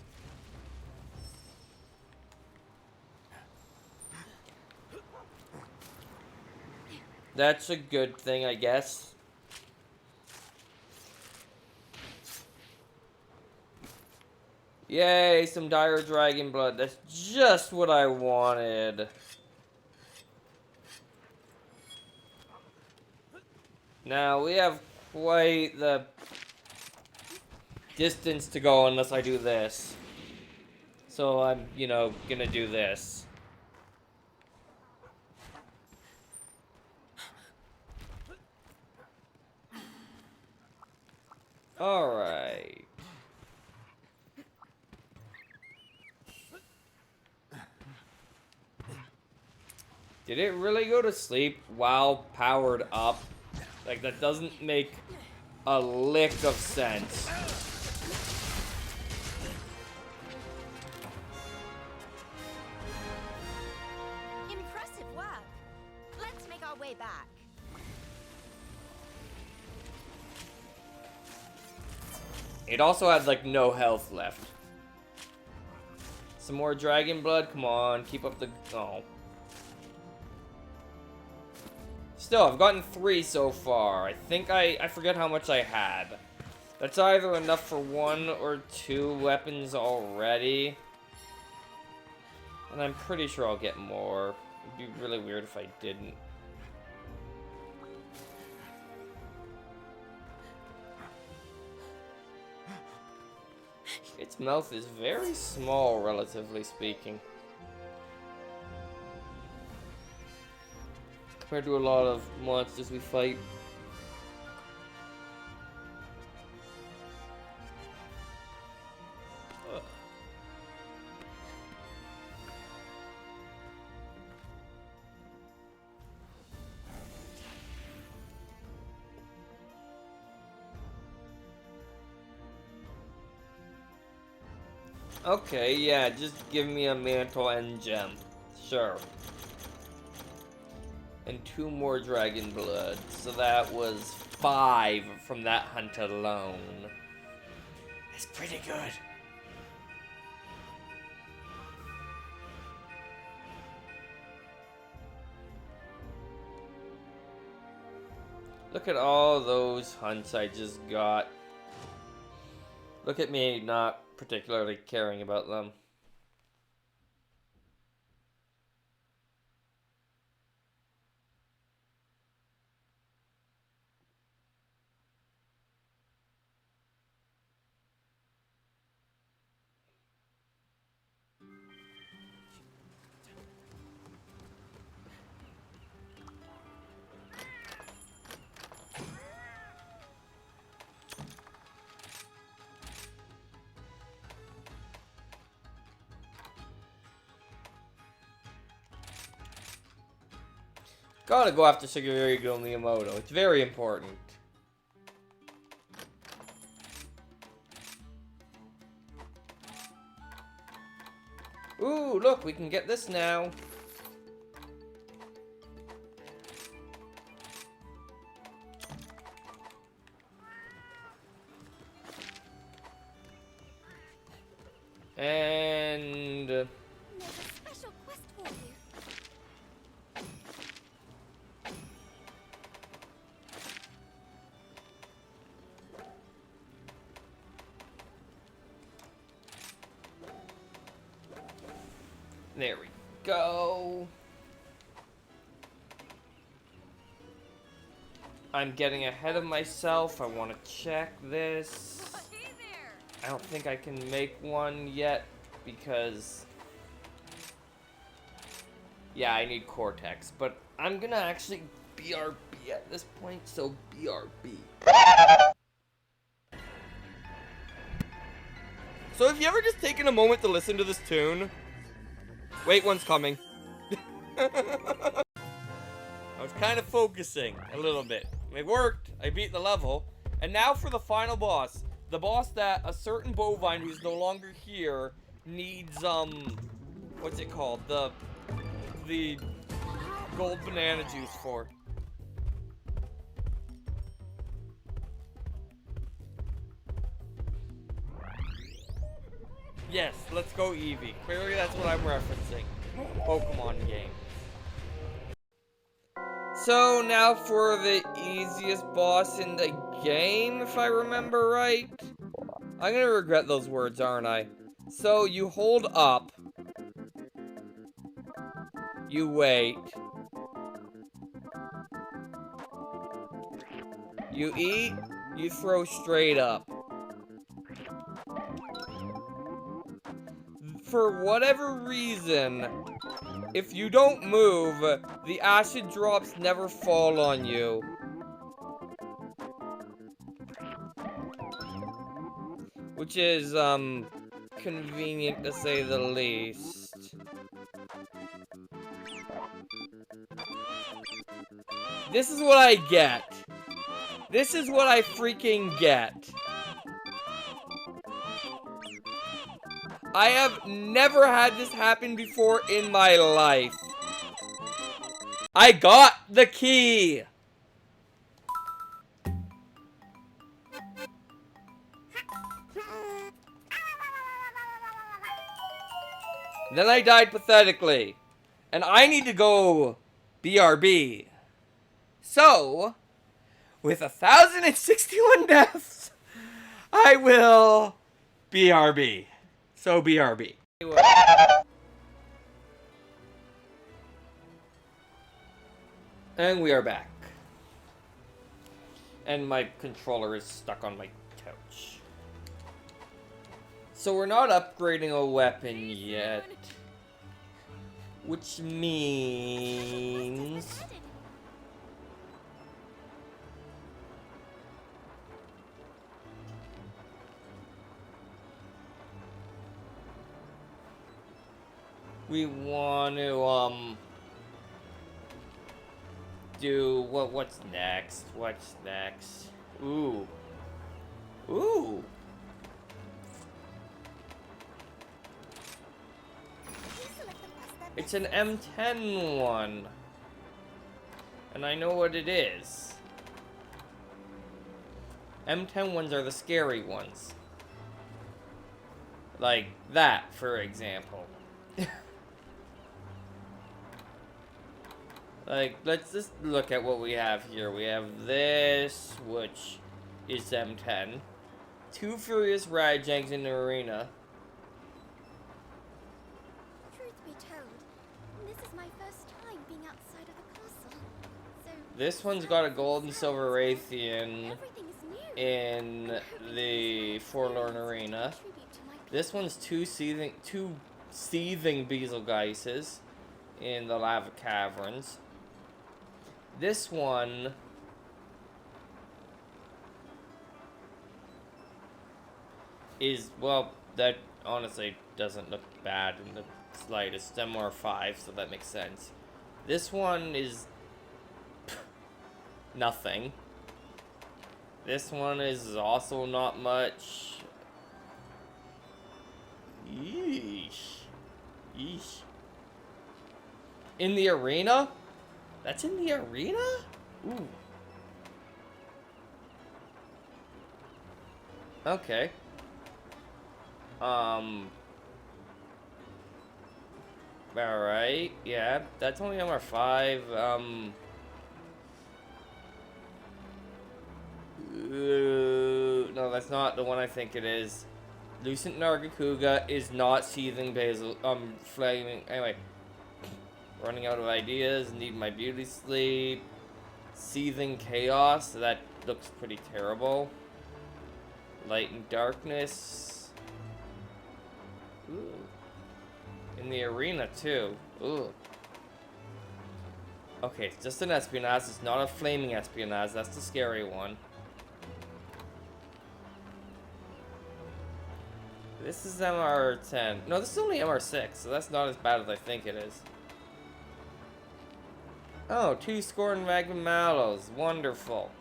That's a good thing, I guess. Yay, some dire dragon blood. That's just what I wanted. Now, we have quite the distance to go unless I do this. So I'm, you know, gonna do this. Alright. Did it really go to sleep while powered up? Like, that doesn't make a lick of sense. Impressive work. Let's make our way back. It also had, like, no health left. Some more dragon blood? Come on, keep up the... Oh. Still, I've gotten 3 so far. I think I forget how much I had. That's either enough for 1 or 2 weapons already. And I'm pretty sure I'll get more. It'd be really weird if I didn't. Its mouth is very small, relatively speaking. Compared to a lot of monsters we fight. Okay, yeah, just give me a mantle and gem. Sure. And 2 more dragon blood. So that was 5 from that hunt alone. That's pretty good. Look at all those hunts I just got. Look at me not particularly caring about them. Gotta go after Shigeru Miyamoto. It's very important. Ooh, look, we can get this now. And... There's a special quest for you. There we go. I'm getting ahead of myself. I want to check this. Hey there! I don't think I can make one yet because... Yeah, I need Cortex, but I'm gonna actually BRB at this point, so BRB. So have you ever just taken a moment to listen to this tune? Wait, one's coming. I was kind of focusing a little bit. It worked. I beat the level. And now for the final boss. The boss that a certain bovine who's no longer here needs, what's it called? The gold banana juice for. Yes, let's go Eevee. Clearly that's what I'm referencing. Pokemon game. So now for the easiest boss in the game, if I remember right. I'm gonna regret those words, aren't I? So you hold up. You wait. You eat. You throw straight up. For whatever reason, if you don't move, the acid drops never fall on you. Which is, convenient to say the least. This is what I get. This is what I freaking get. I have never had this happen before in my life. I got the key! Then I died pathetically. And I need to go BRB. So, with 1,061 deaths, I will BRB. So BRB. And we are back. And my controller is stuck on my couch. So we're not upgrading a weapon yet. Which means... we want to, do, what's next? What's next? Ooh. Ooh. It's an M10 one. And I know what it is. M10 ones are the scary ones. Like that, for example. Like, let's just look at what we have here. We have this, which is M10. 2 Furious Rajangs in the arena. Truth be told, this is my first time being outside of the castle. So This one's got a gold and silver Raytheon everything is new. in the Forlorn Arena. Tribute to my This one's two seething Betelgeises in the lava caverns. This one is, well, that honestly doesn't look bad in the slightest. MR5, so that makes sense. This one is nothing. This one is also not much. Yeesh. Yeesh. In the arena? That's in the arena? Ooh. Okay. Alright, yeah, that's only MR5, no, that's not the one I think it is. Lucent Nargacuga is not seething basil, flaming, anyway. Running out of ideas, need my beauty sleep. Seething chaos, that looks pretty terrible. Light and darkness. Ooh. In the arena too. Ooh. Okay, it's just an espionage. It's not a flaming espionage. That's the scary one. This is MR10. No, this is only MR6, so that's not as bad as I think it is. Oh, 2 scorn Magnum Mallows. Wonderful.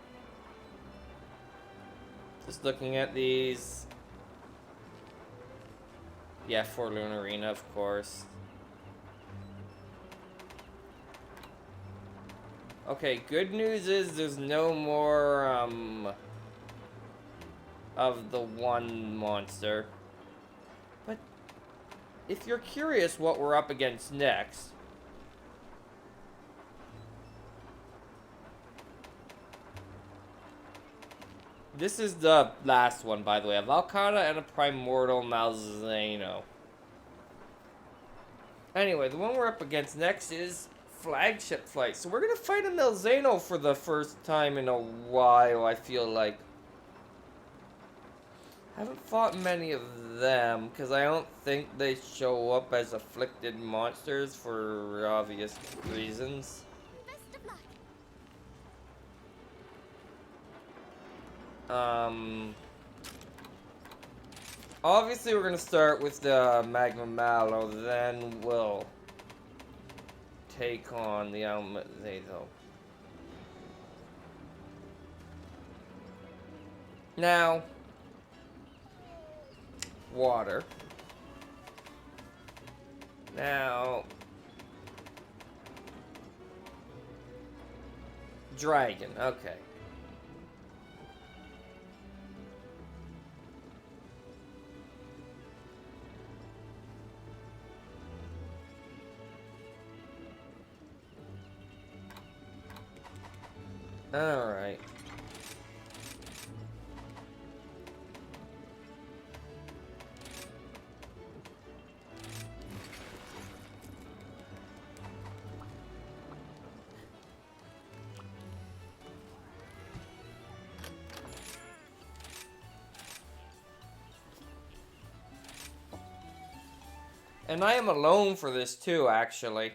Just looking at these. Yeah, Forlorn Arena, of course. Okay, good news is there's no more, of the one monster. But, if you're curious what we're up against next... This is the last one, by the way. A Valcana and a Primordial Malzeno. Anyway, the one we're up against next is Flagship Flight. So we're going to fight a Malzeno for the first time in a while, I feel like. Haven't fought many of them, because I don't think they show up as afflicted monsters for obvious reasons. best of luck. Obviously we're gonna start with the Magnum Mallow, then we'll take on the Almazeto. Now, water. Now, dragon. Okay. All right. And I am alone for this too, actually.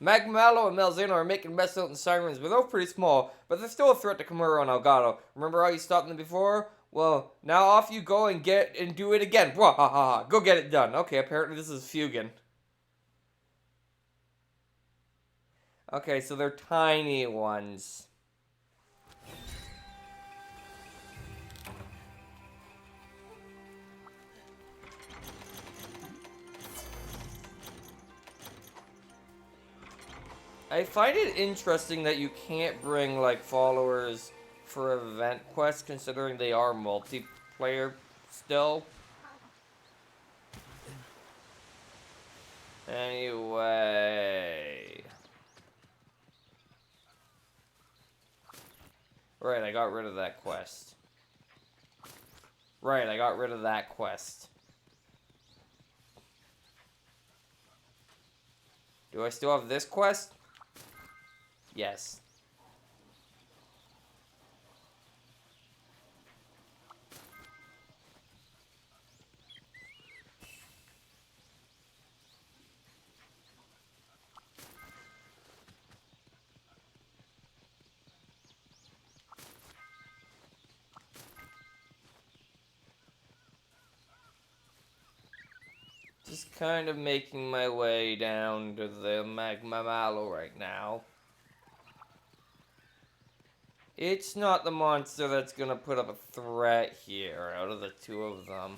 Magmalo and Malzeno are making mess out in sirens, but they're pretty small, but they're still a threat to Kimura and Elgato. Remember how you stopped them before? Well, now off you go and do it again. Bwahaha. Go get it done. Okay, apparently this is Fugan. Okay, so they're tiny ones. I find it interesting that you can't bring, like, followers for event quests, considering they are multiplayer still. Anyway. Right, I got rid of that quest. Right, I got rid of that quest. Do I still have this quest? Yes. Just kind of making my way down to the Magma Mallow right now. It's not the monster that's gonna put up a threat here out of the two of them.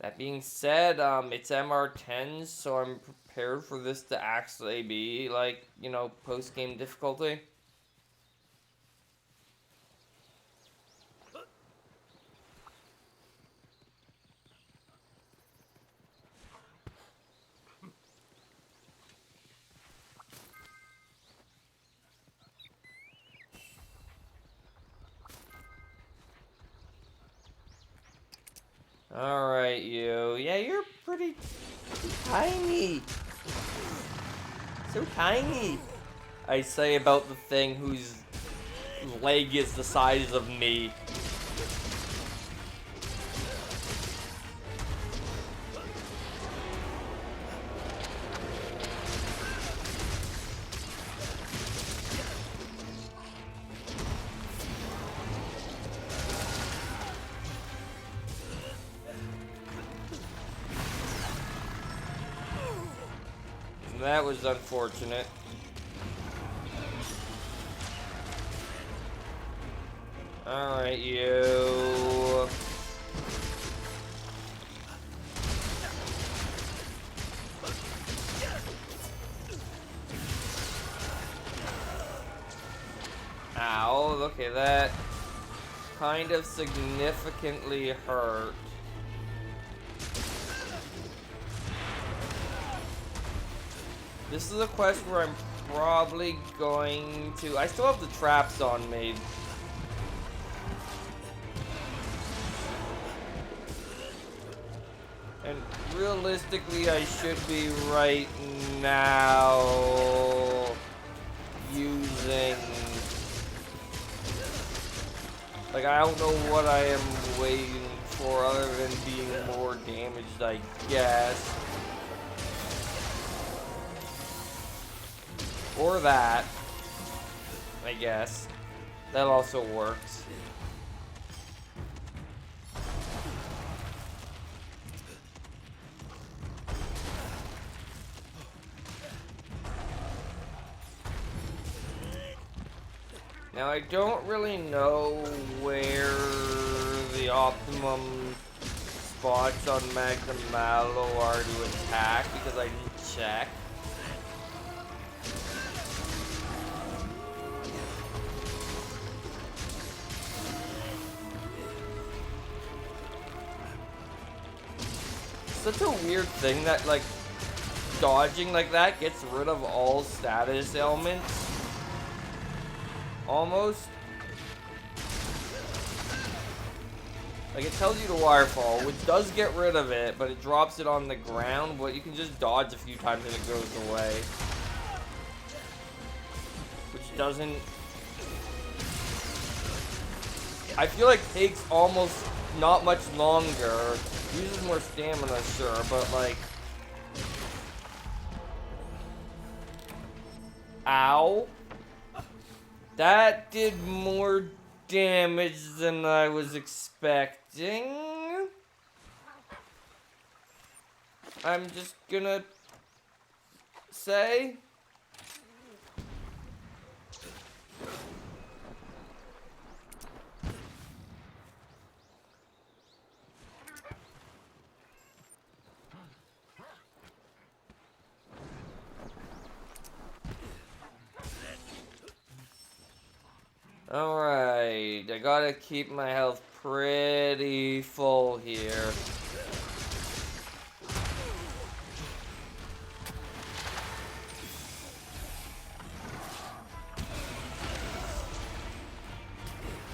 That being said, it's MR10, so I'm prepared for this to actually be, like, you know, post-game difficulty. Alright, you. Yeah, you're pretty tiny. So tiny. I say about the thing whose leg is the size of me. That was unfortunate. Alright, you. Ow, okay, that kind of significantly hurt. This is a quest where I'm probably going to... I still have the traps on me. And realistically, I should be right now using... Like, I don't know what I am waiting for other than being more damaged, I guess. Or that, I guess. That also works. Now, I don't really know where the optimum spots on Magnum Mallow are to attack because I didn't check. Such a weird thing that, like, dodging like that gets rid of all status ailments. Almost. Like, it tells you to waterfall, which does get rid of it, but it drops it on the ground, but you can just dodge a few times and it goes away. Which doesn't... I feel like takes almost not much longer. Uses more stamina, sure, but like... Ow. That did more damage than I was expecting. I'm just gonna say. Alright, I gotta keep my health pretty full here.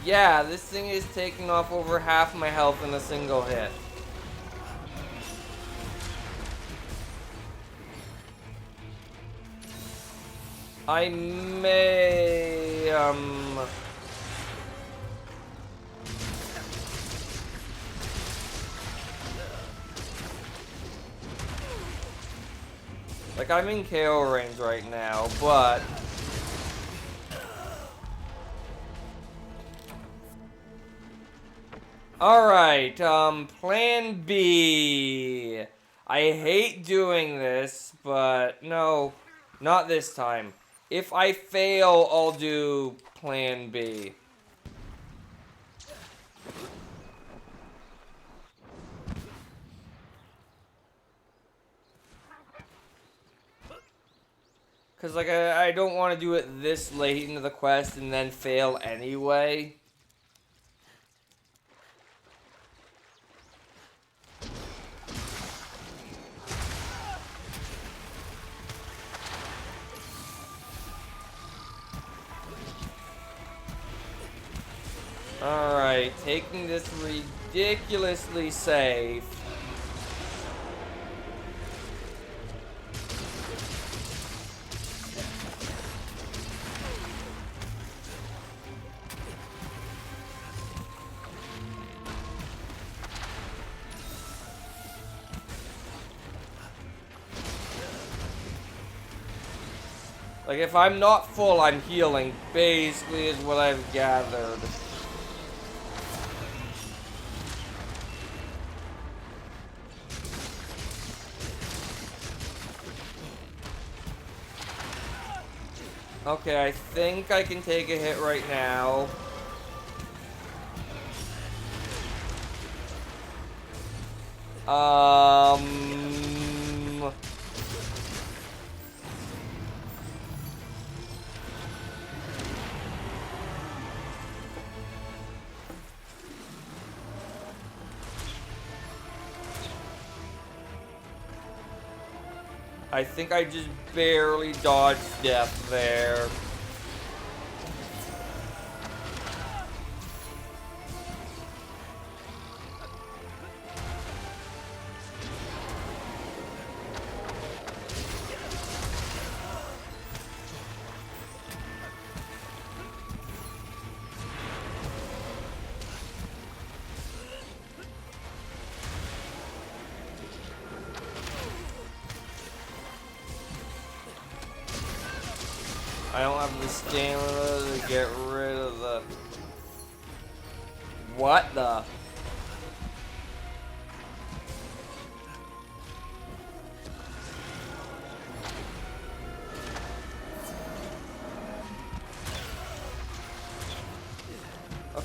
Yeah, this thing is taking off over half my health in a single hit. I may, like, I'm in KO range right now, but... Alright, plan B. I hate doing this, but no, not this time. If I fail, I'll do plan B. Because, like, I don't want to do it this late into the quest and then fail anyway. Alright, taking this ridiculously safe. Like, if I'm not full, I'm healing, basically, is what I've gathered. Okay, I think I can take a hit right now. I think I just barely dodged death there. I don't have the stamina to get rid of the... What the...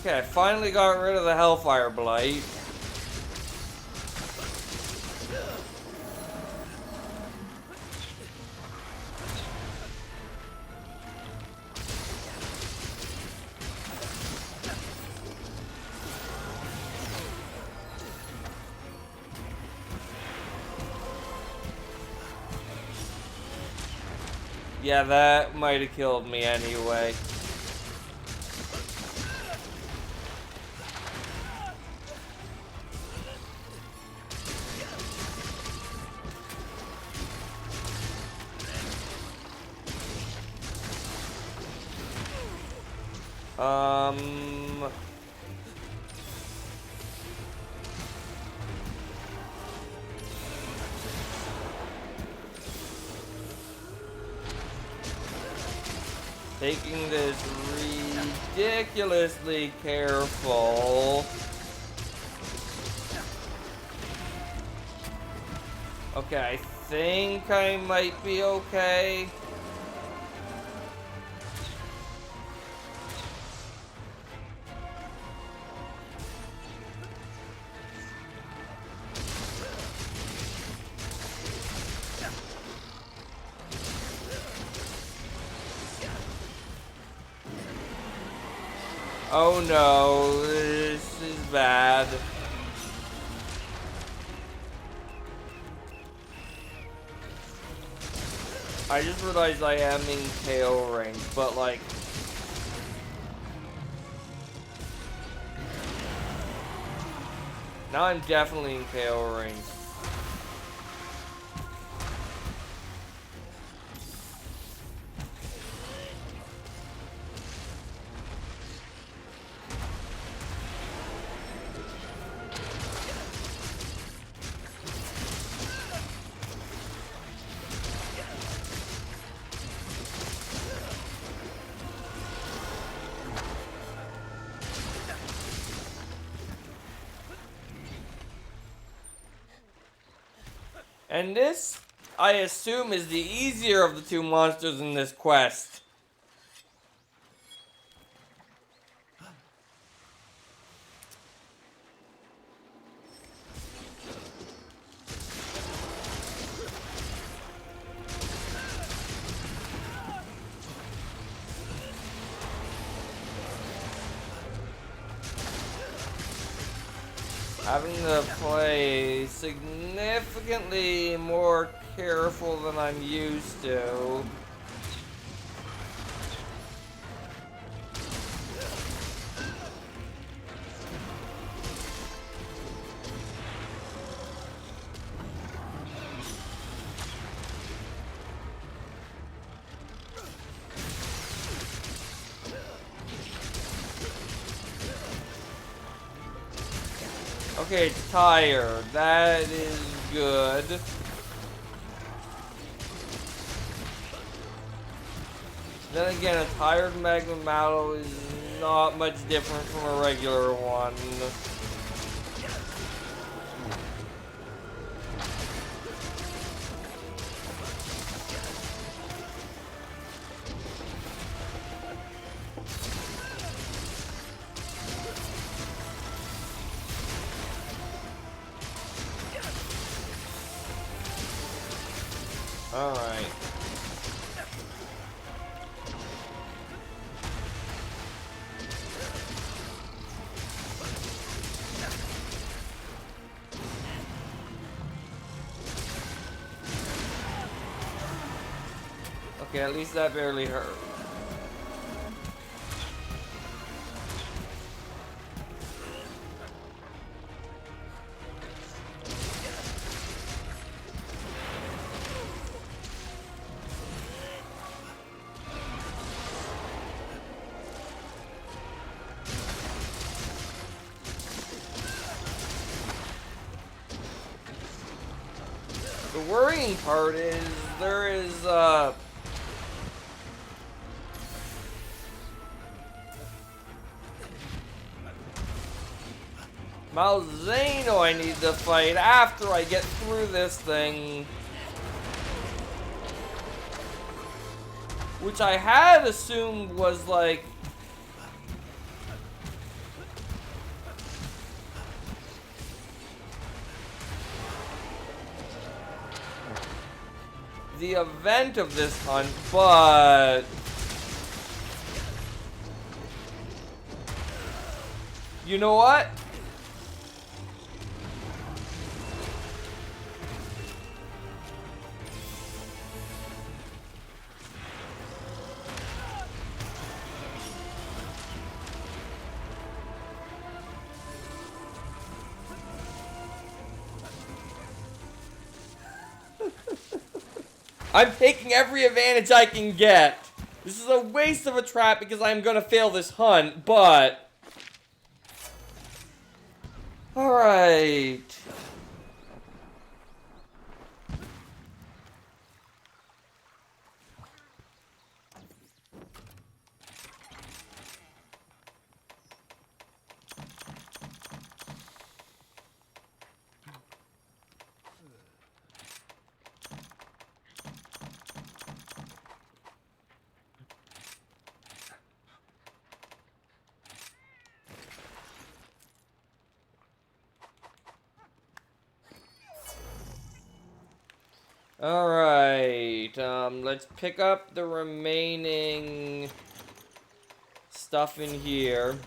Okay, I finally got rid of the Hellfire Blight. Yeah, that might have killed me anyway. Taking this ridiculously careful. Okay, I think I might be okay. Oh no, this is bad. I just realized I am in KO range, but like... Now I'm definitely in KO range. And this, I assume, is the easier of the two monsters in this quest. Having to play significantly more careful than I'm used to. Okay, it's tired. That is good. Then again, a tired magma mallow is not much different from a regular one. Alright. Okay, at least that barely hurt. The worrying part is there is Malzeno I need to fight after I get through this thing. Which I had assumed was like the event of this hunt, but you know what? I'm taking every advantage I can get. This is a waste of a trap because I'm gonna fail this hunt, but... Alright. Alright, let's pick up the remaining stuff in here.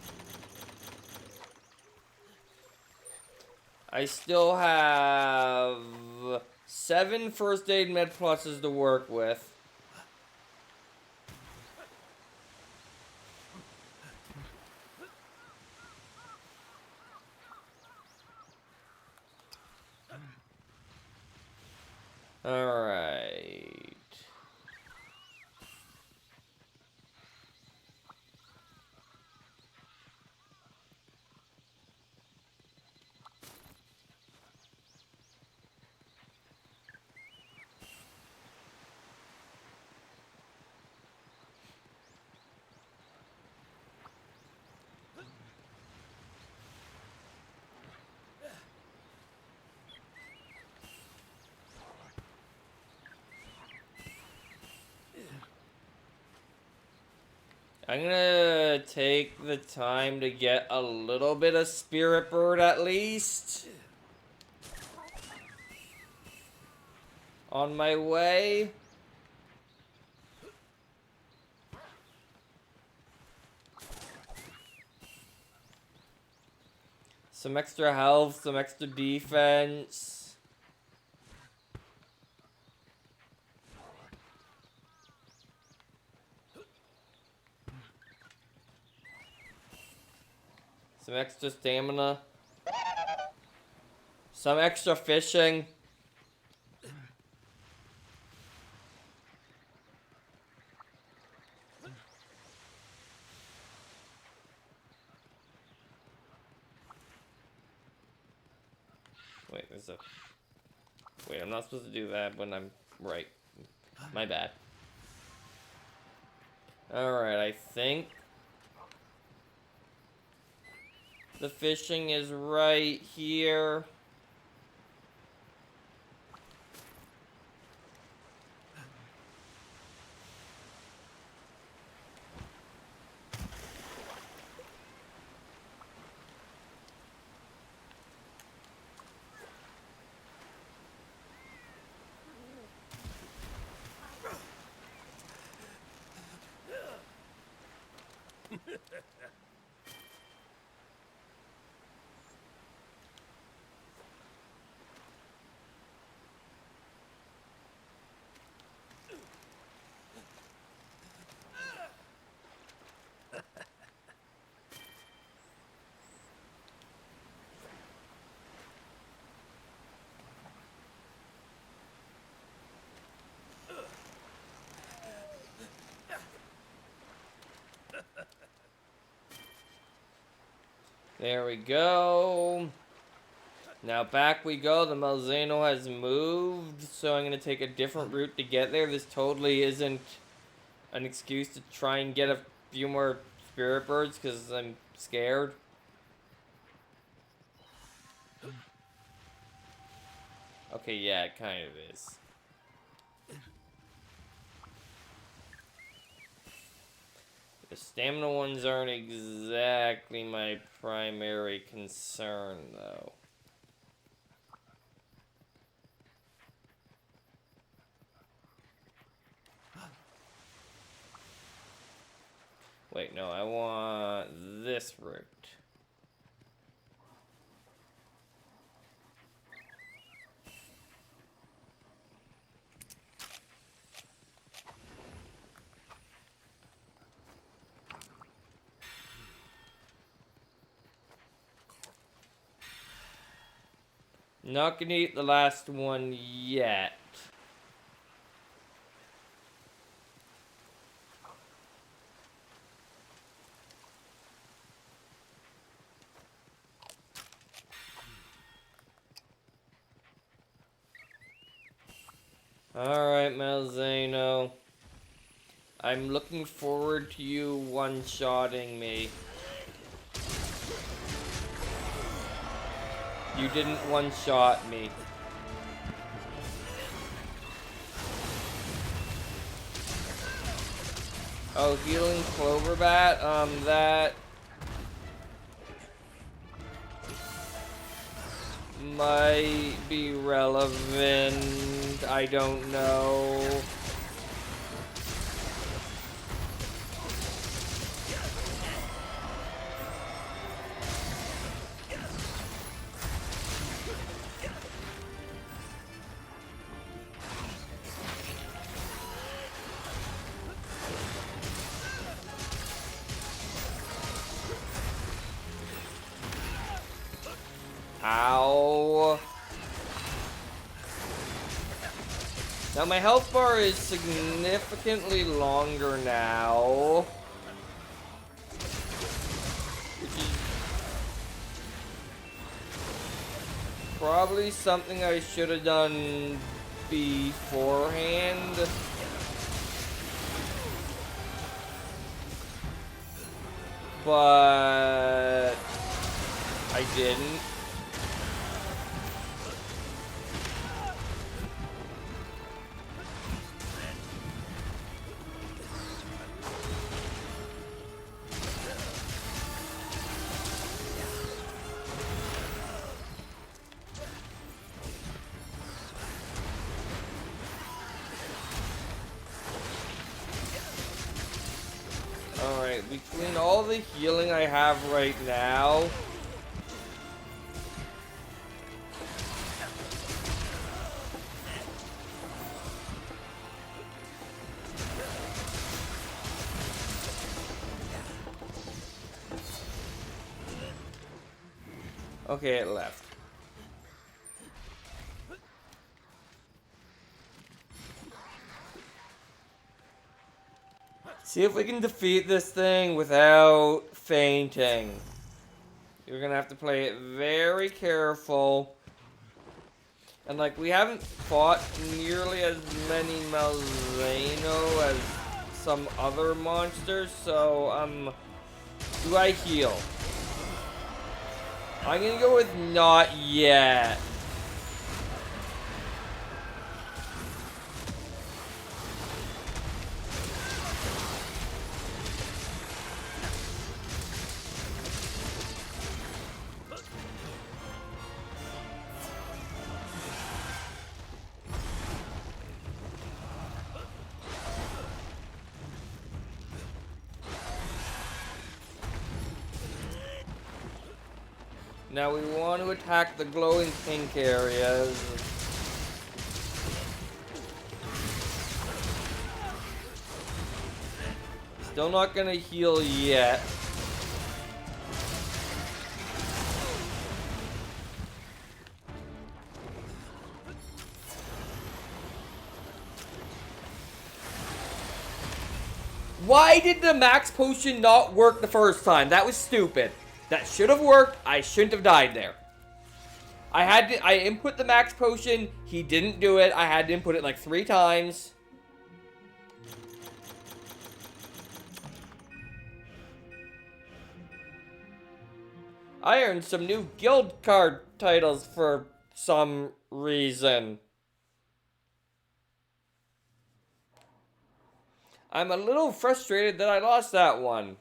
I still have 7 first aid med pluses to work with. Alright. I'm gonna take the time to get a little bit of Spirit Bird at least. On my way. Some extra health, some extra defense. Some extra stamina. Some extra fishing. Wait, there's a... Wait, I'm not supposed to do that when I'm... Right. My bad. Alright, I think... the fishing is right here. There we go. Now back we go. The Malzeno has moved, so I'm going to take a different route to get there. This totally isn't an excuse to try and get a few more Spirit Birds, because I'm scared. Okay, yeah, it kind of is. The stamina ones aren't exactly my primary concern, though. Wait, no, I want this route. Not gonna eat the last one yet. Alright, Malzeno. I'm looking forward to you one-shotting me. You didn't one-shot me. Oh, healing clover bat? That might be relevant. I don't know. Ow. Now my health bar is significantly longer now. Which is probably something I should have done beforehand. But I didn't. Alright, between all the healing I have right now, okay, it left. See if we can defeat this thing without fainting. You're gonna have to play it very careful. And like, we haven't fought nearly as many Malzeno as some other monsters, so, do I heal? I'm gonna go with not yet. Now we want to attack the glowing pink areas. Still not gonna heal yet. Why did the max potion not work the first time? That was stupid. That should have worked. I shouldn't have died there. I input the max potion. He didn't do it. I had to input it like 3 times. I earned some new guild card titles for some reason. I'm a little frustrated that I lost that one,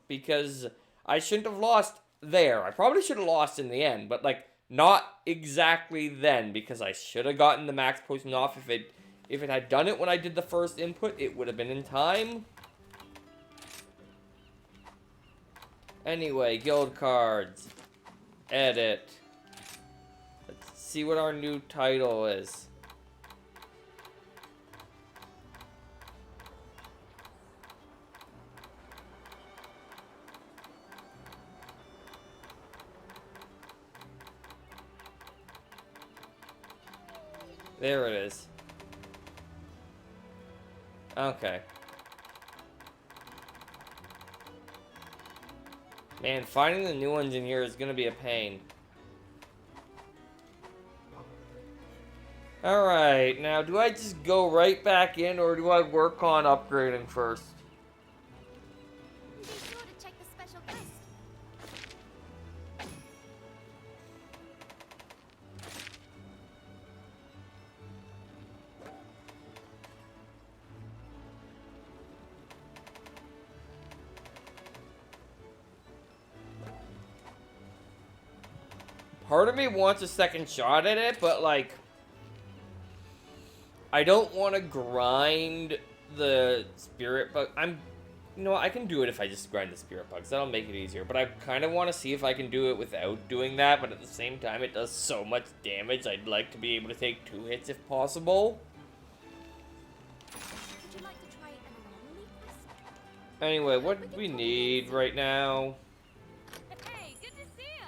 because I shouldn't have lost there. I probably should have lost in the end, but like not exactly then, because I should have gotten the max potion off. If it had done it when I did the first input, it would have been in time. Anyway, guild cards. Edit. Let's see what our new title is. There it is. Okay. Man, finding the new ones in here is gonna be a pain. Alright, now do I just go right back in or do I work on upgrading first? Be sure to check the special quest. Part of me wants a second shot at it, but like, I don't want to grind the spirit bug. You know what, I can do it if I just grind the spirit bugs. That'll make it easier. But I kind of want to see if I can do it without doing that. But at the same time, it does so much damage. I'd like to be able to take 2 hits if possible. Would you like to try an anomaly quest? Anyway, what do we need right now? Hey, good to see ya.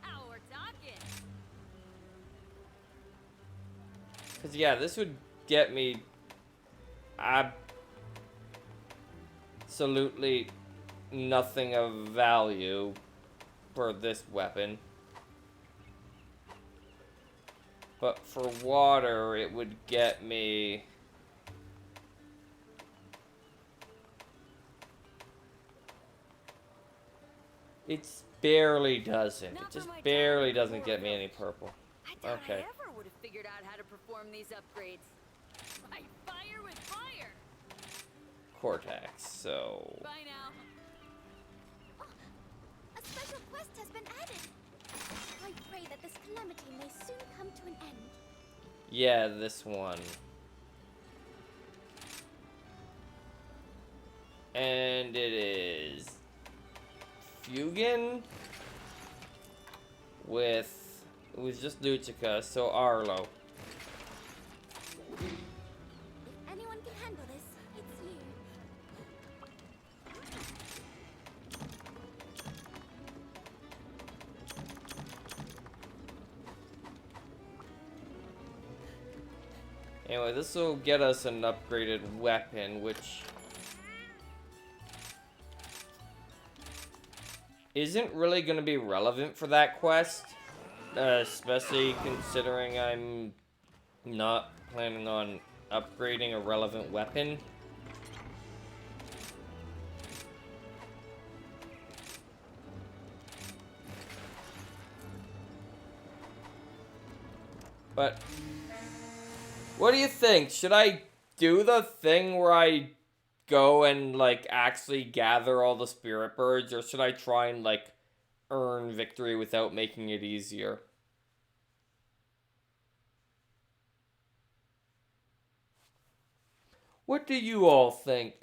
Ow, we're talking. Because, yeah, this would get me absolutely nothing of value for this weapon. But for water, it would get me... It barely doesn't. It just barely doesn't get me any purple. I doubt Okay. I ever would have figured out how to perform these upgrades. I fire with fire. Cortex, so... Bye now. A special quest has been added. I pray that this calamity may soon come to an end. Yeah, this one. And it is... Fugin? With... It was just Lucica, so Arlo. If anyone can handle this, it's you. Anyway, this will get us an upgraded weapon, which... isn't really going to be relevant for that quest. Especially considering I'm not planning on upgrading a relevant weapon. But what do you think? Should I do the thing where I go and like actually gather all the spirit birds, or should I try and like earn victory without making it easier? What do you all think?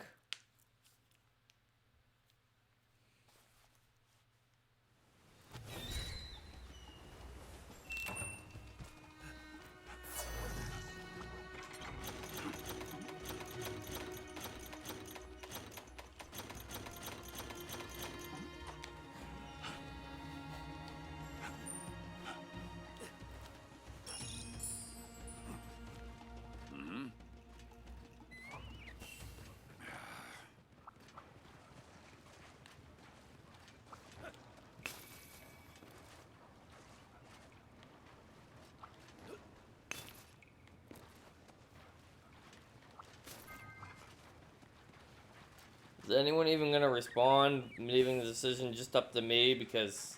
Is anyone even gonna respond, leaving the decision just up to me? Because,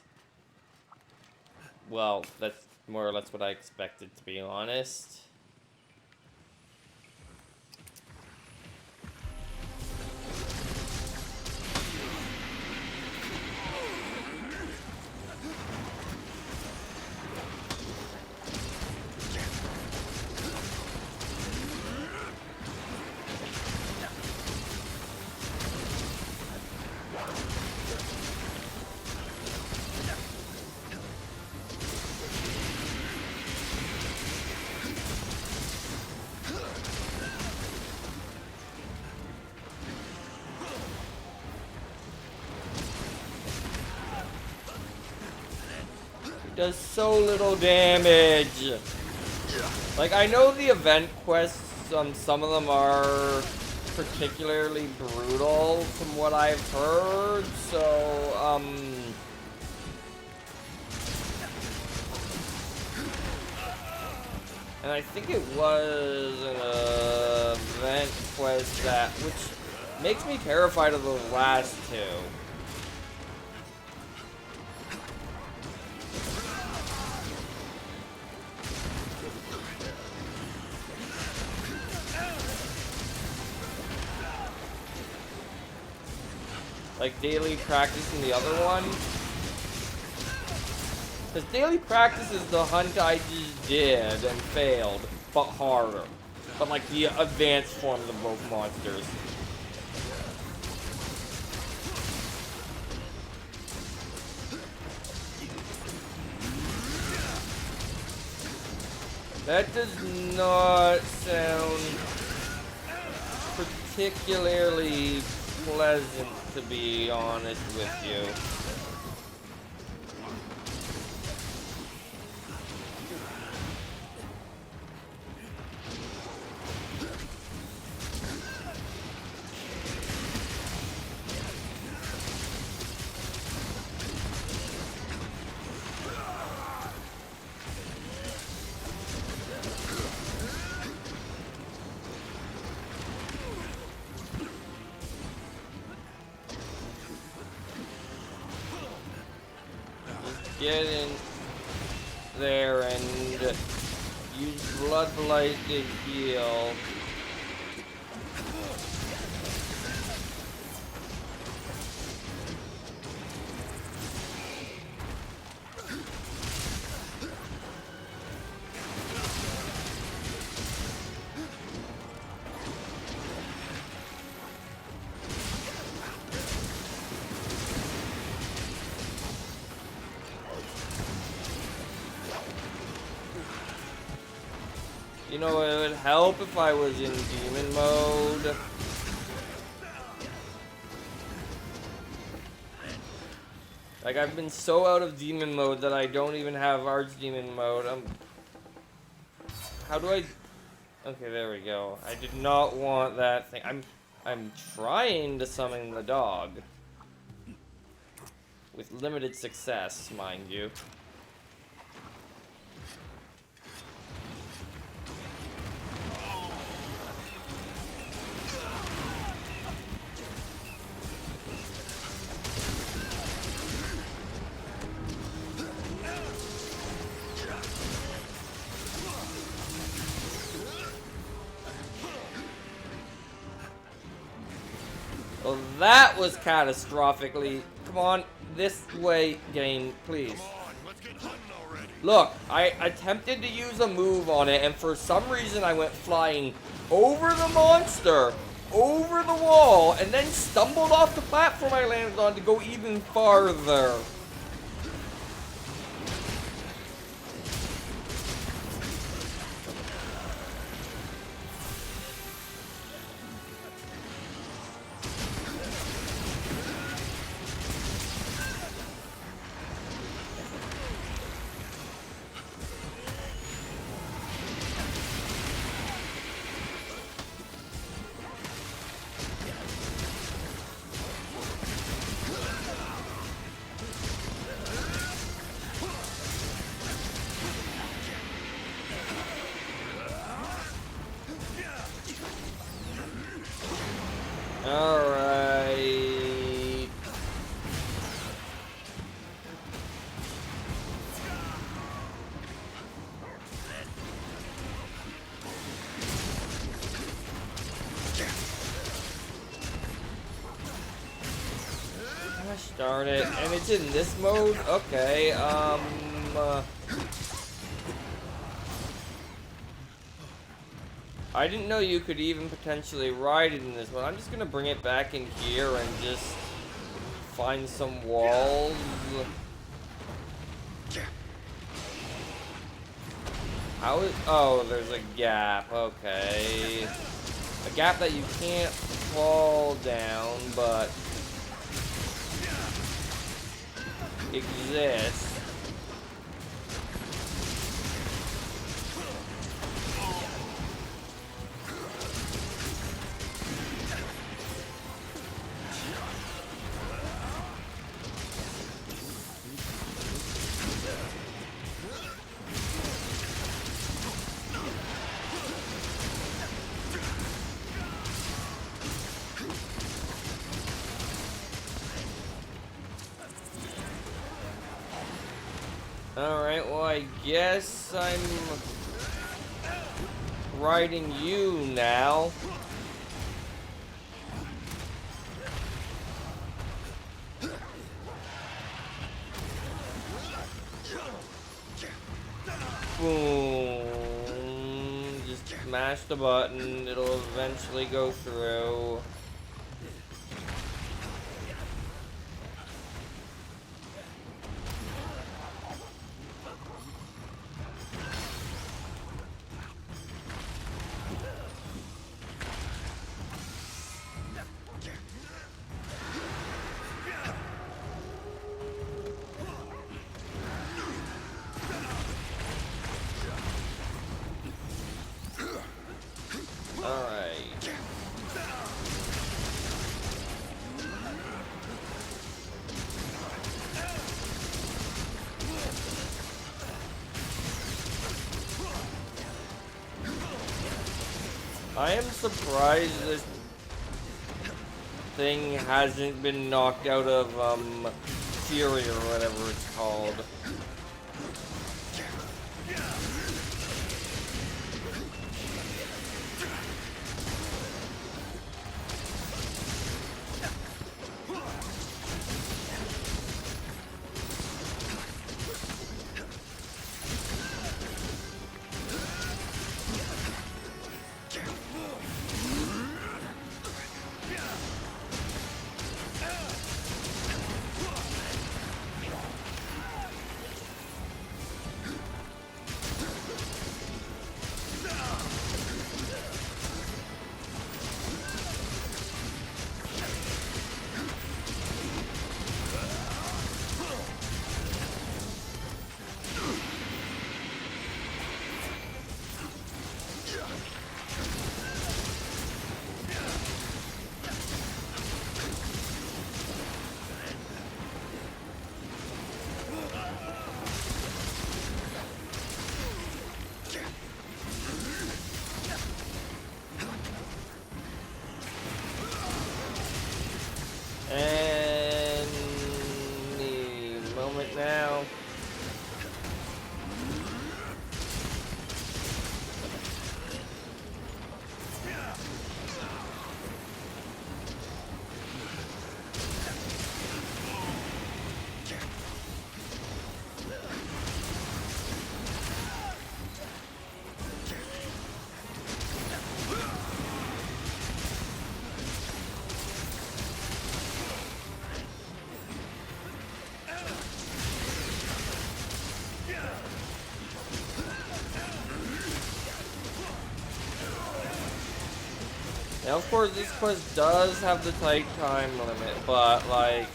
well, that's more or less what I expected, to be honest. does so little damage. Like, I know the event quests, some of them are particularly brutal from what I've heard, so, and I think it was an event quest that, which makes me terrified of those last two. Like daily practice in the other one. Because daily practice is the hunt I just did and failed, but harder. But like the advanced forms of both monsters. That does not sound particularly pleasant, to be honest with you. Get in there and use blood blight to heal. You know, it would help if I was in demon mode. Like, I've been so out of demon mode that I don't even have archdemon mode. How do I... Okay, there we go. I did not want that thing. I'm trying to summon the dog. With limited success, mind you. Well, that was catastrophically... Come on, this way, game, please. Look, I attempted to use a move on it, and for some reason I went flying over the monster, over the wall, and then stumbled off the platform I landed on to go even farther. Alright. Gosh darn it. And it's in this mode? Okay, I didn't know you could even potentially ride it in this one. I'm just gonna bring it back in here and just find some walls. How is... Oh, there's a gap. Okay. A gap that you can't fall down, but exists. Alright, well, I guess I'm riding you now. Boom. Just smash the button. It'll eventually go through. Alright. I am surprised this thing hasn't been knocked out of, Fury or whatever it's called. Any moment now. Now, of course, this quest does have the tight time limit, but, like...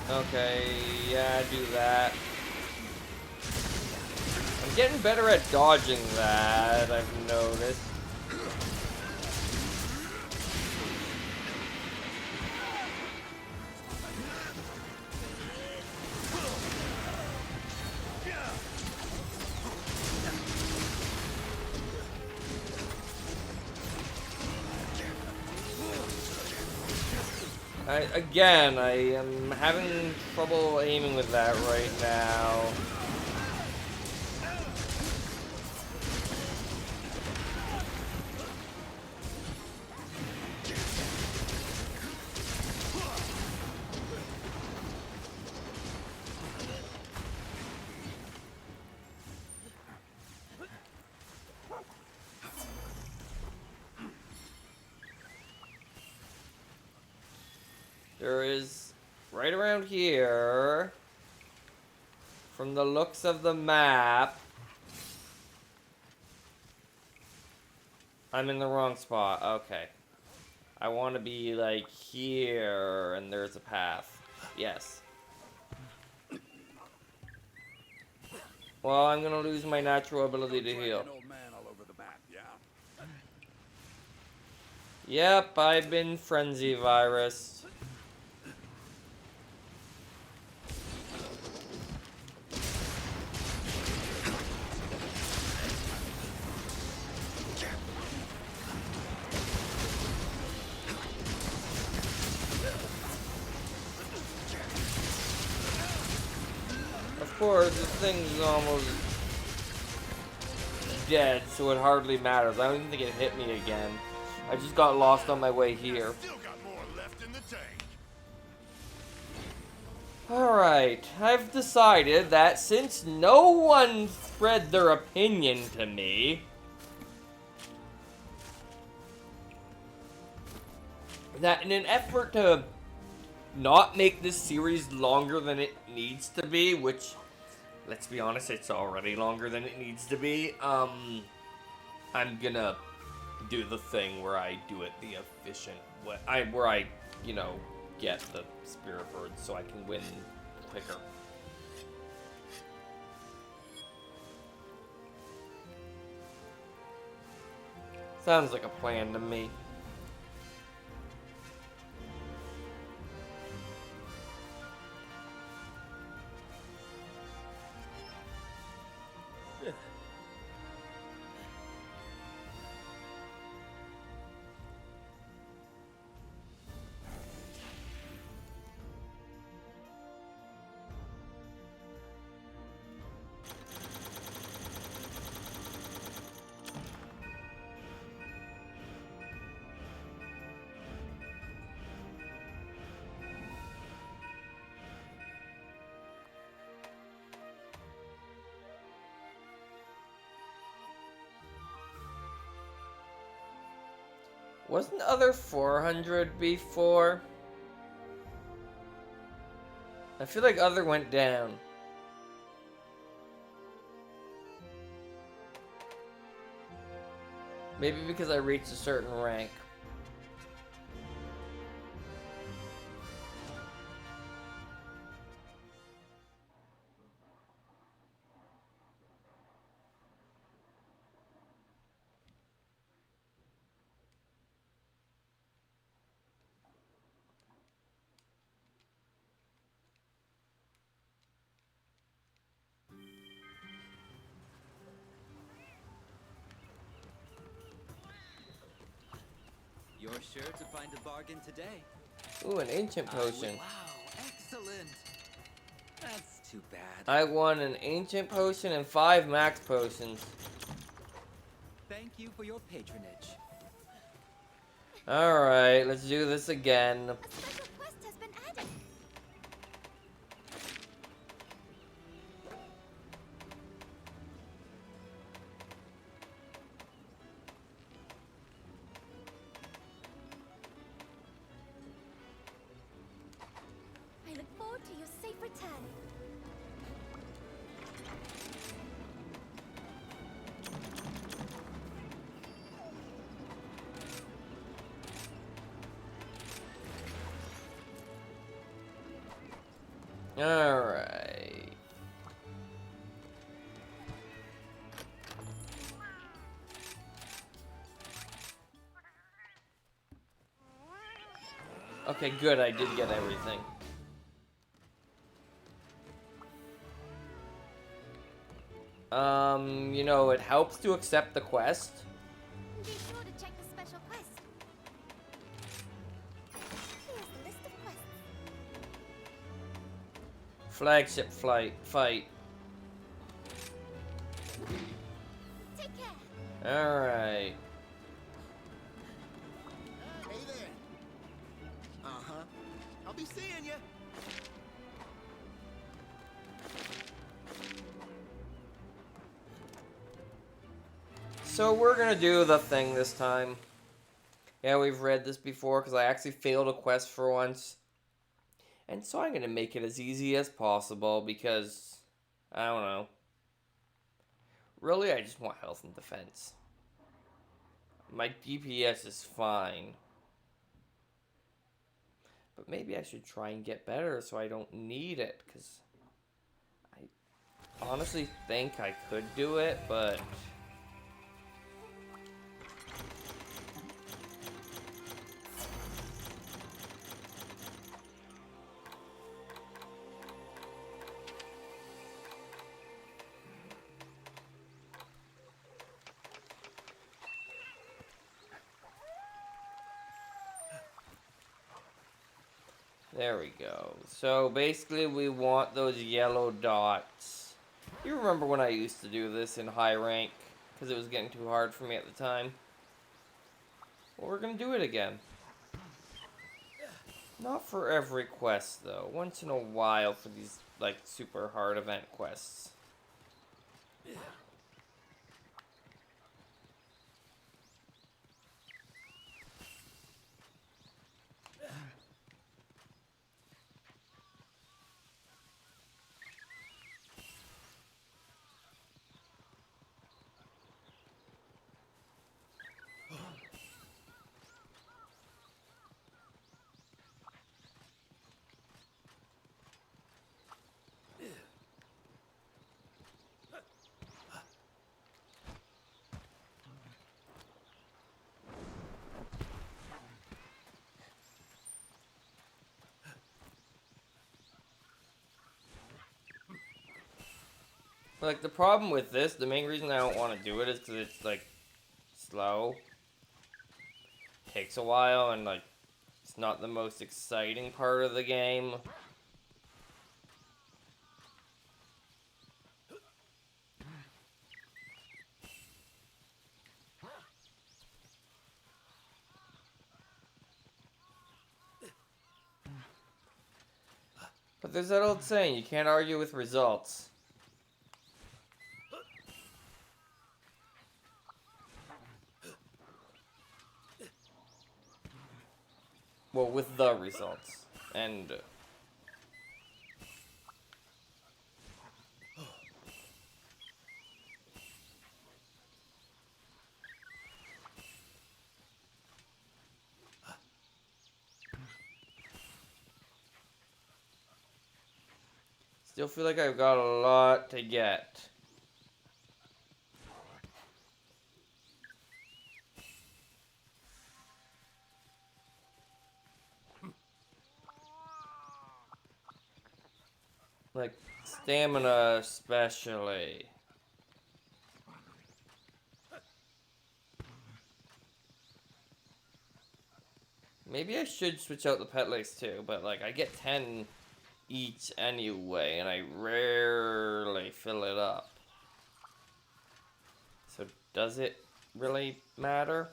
Okay, yeah, do that. I'm getting better at dodging that, I've noticed. Again, I am having trouble aiming with that right now. There is, right around here, from the looks of the map, I'm in the wrong spot. Okay. I want to be, like, here, and there's a path. Yes. Well, I'm gonna lose my natural ability to heal. An old man all over the map, yeah? Yep, I've been frenzy virus. Poor, the thing's almost dead, so it hardly matters. I don't even think it hit me again. I just got lost on my way here. Still got more left in the tank. Alright, I've decided that since no one spread their opinion to me, that in an effort to not make this series longer than it needs to be, which, let's be honest, it's already longer than it needs to be, I'm gonna do the thing where I do it the efficient way, where I, you know, get the spirit birds so I can win quicker. Sounds like a plan to me. Wasn't other 400 before? I feel like other went down. Maybe because I reached a certain rank. You're sure to find a bargain today. Ooh, an ancient potion. Wow, excellent. That's too bad. I won an ancient potion and 5 max potions. Thank you for your patronage. Alright, let's do this again. A special quest has been added. I look forward to your safe return. Alright. Okay, good, I did get everything. You know, it helps to accept the quest. Be sure to check the special quest. Here's the list of quests. Flagship fight. Take care. Alright. Hey there. Uh-huh. I'll be seeing you. So we're gonna do the thing this time. Yeah, we've read this before because I actually failed a quest for once. And so I'm gonna make it as easy as possible because, I don't know. Really, I just want health and defense. My DPS is fine. But maybe I should try and get better so I don't need it, because I honestly think I could do it, but... There we go. So basically we want those yellow dots. You remember when I used to do this in high rank? Because it was getting too hard for me at the time. Well, we're gonna do it again. Not for every quest, though. Once in a while for these, like, super hard event quests. Like, the problem with this, the main reason I don't want to do it is because it's, like, slow. Takes a while, and, like, it's not the most exciting part of the game. But there's that old saying, you can't argue with results. Well, with the results. And... still feel like I've got a lot to get. Like, stamina especially. Maybe I should switch out the pet lace too, but like, I get 10 each anyway, and I rarely fill it up. So does it really matter?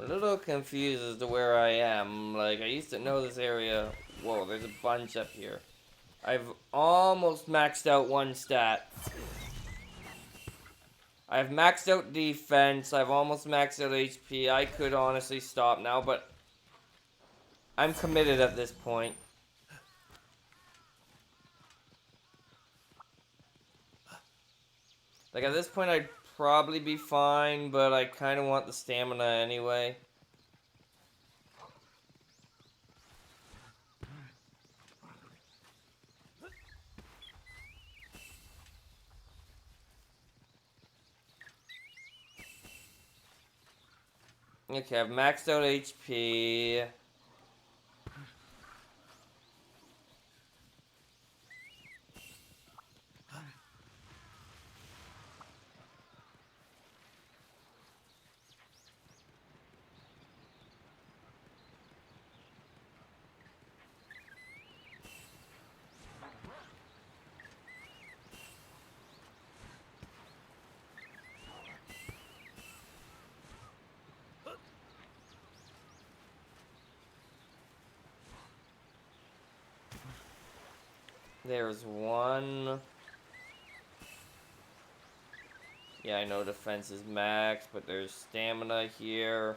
I'm a little confused as to where I am. Like, I used to know this area. Whoa, there's a bunch up here. I've almost maxed out one stat. I've maxed out defense. I've almost maxed out HP. I could honestly stop now, but I'm committed at this point. Like, at this point, I'd probably be fine, but I kind of want the stamina anyway. Okay, I've maxed out HP. There's one. Yeah, I know defense is max, but there's stamina here.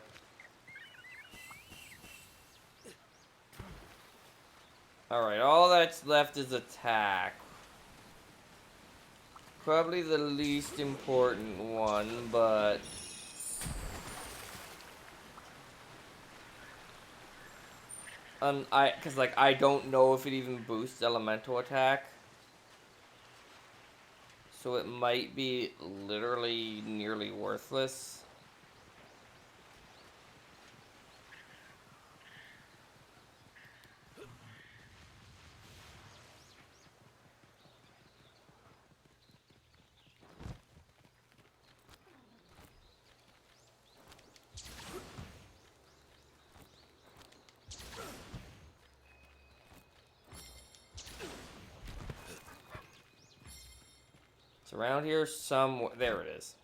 Alright, all that's left is attack. Probably the least important one, but... Cause like I don't know if it even boosts elemental attack. So it might be literally nearly worthless. It's around here somewhere. There it is.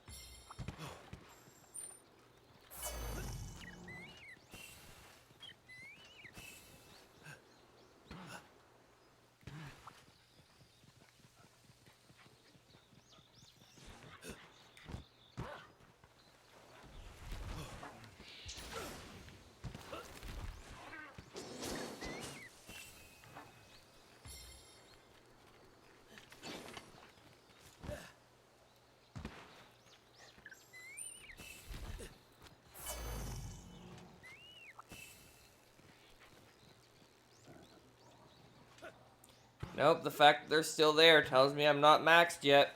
Nope, the fact that they're still there tells me I'm not maxed yet.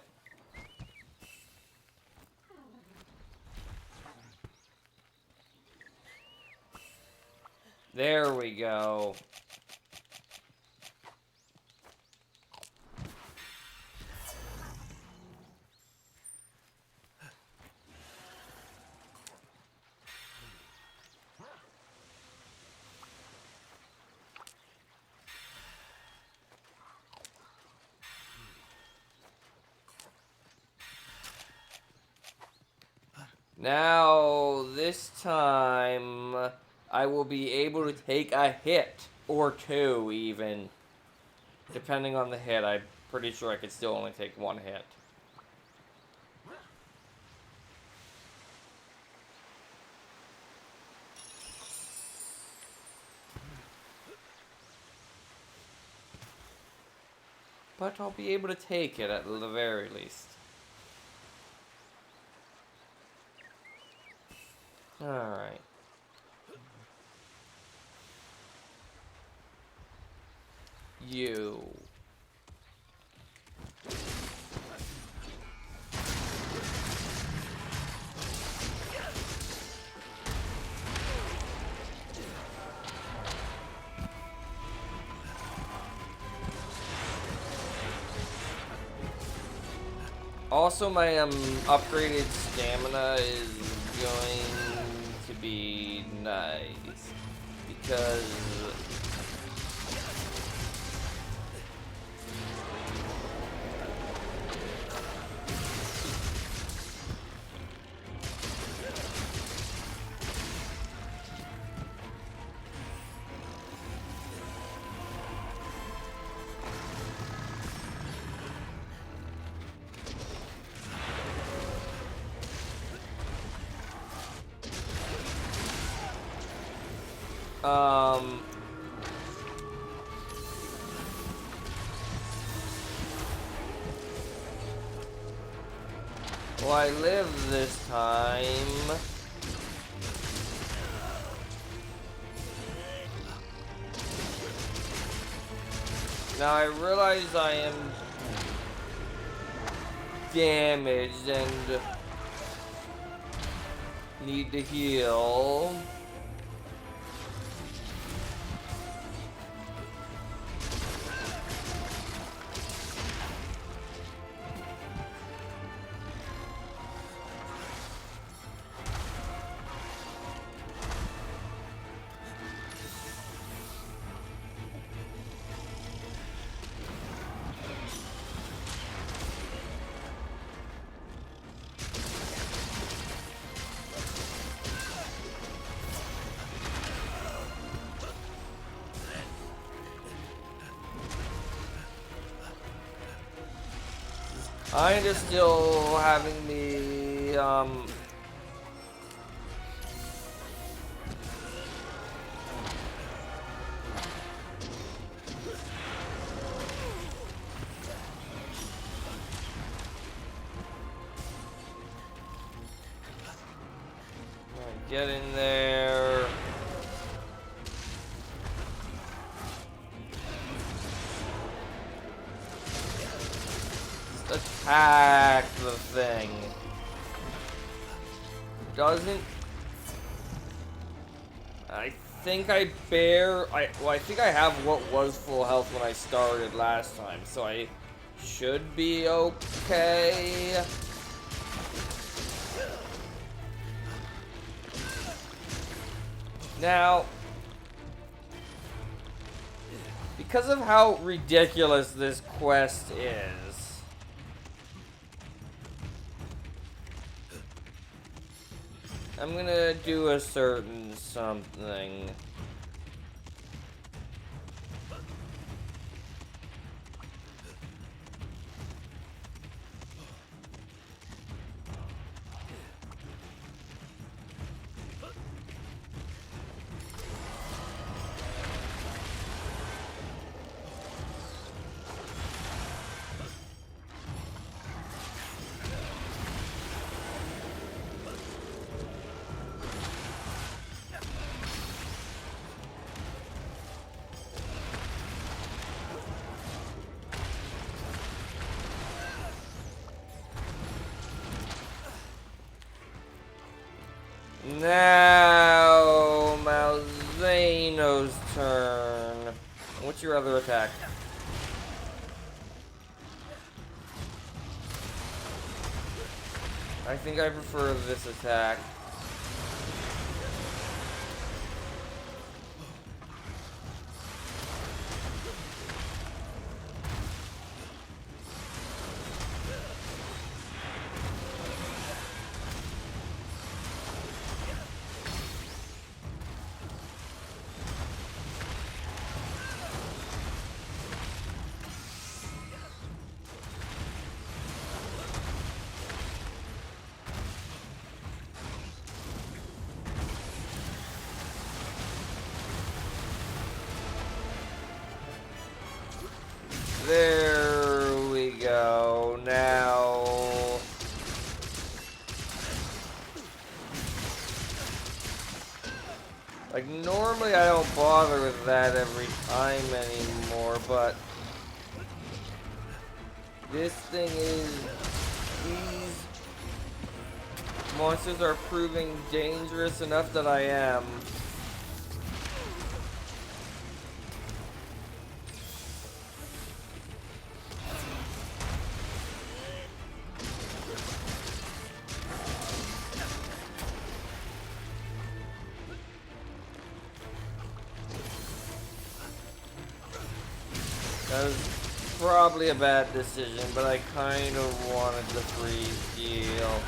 There we go. Now, this time, I will be able to take a hit, or two even. Depending on the hit, I'm pretty sure I could still only take one hit. But I'll be able to take it at the very least. Alright. You. Also, my upgraded stamina is going to be nice because well, I live this time. Now I realize I am damaged and need to heal. I'm just still having the, get in there. attack the thing. Doesn't... I think I think I have what was full health when I started last time, so I should be okay. Now, because of how ridiculous this quest is, I'm gonna do a certain something. Now, Malzeno's turn. What's your other attack? I think I prefer this attack. There we go. Now, like, normally I don't bother with that every time anymore, but this thing is, these monsters are proving dangerous enough that I am. That was probably a bad decision, but I kind of wanted the freeze heal.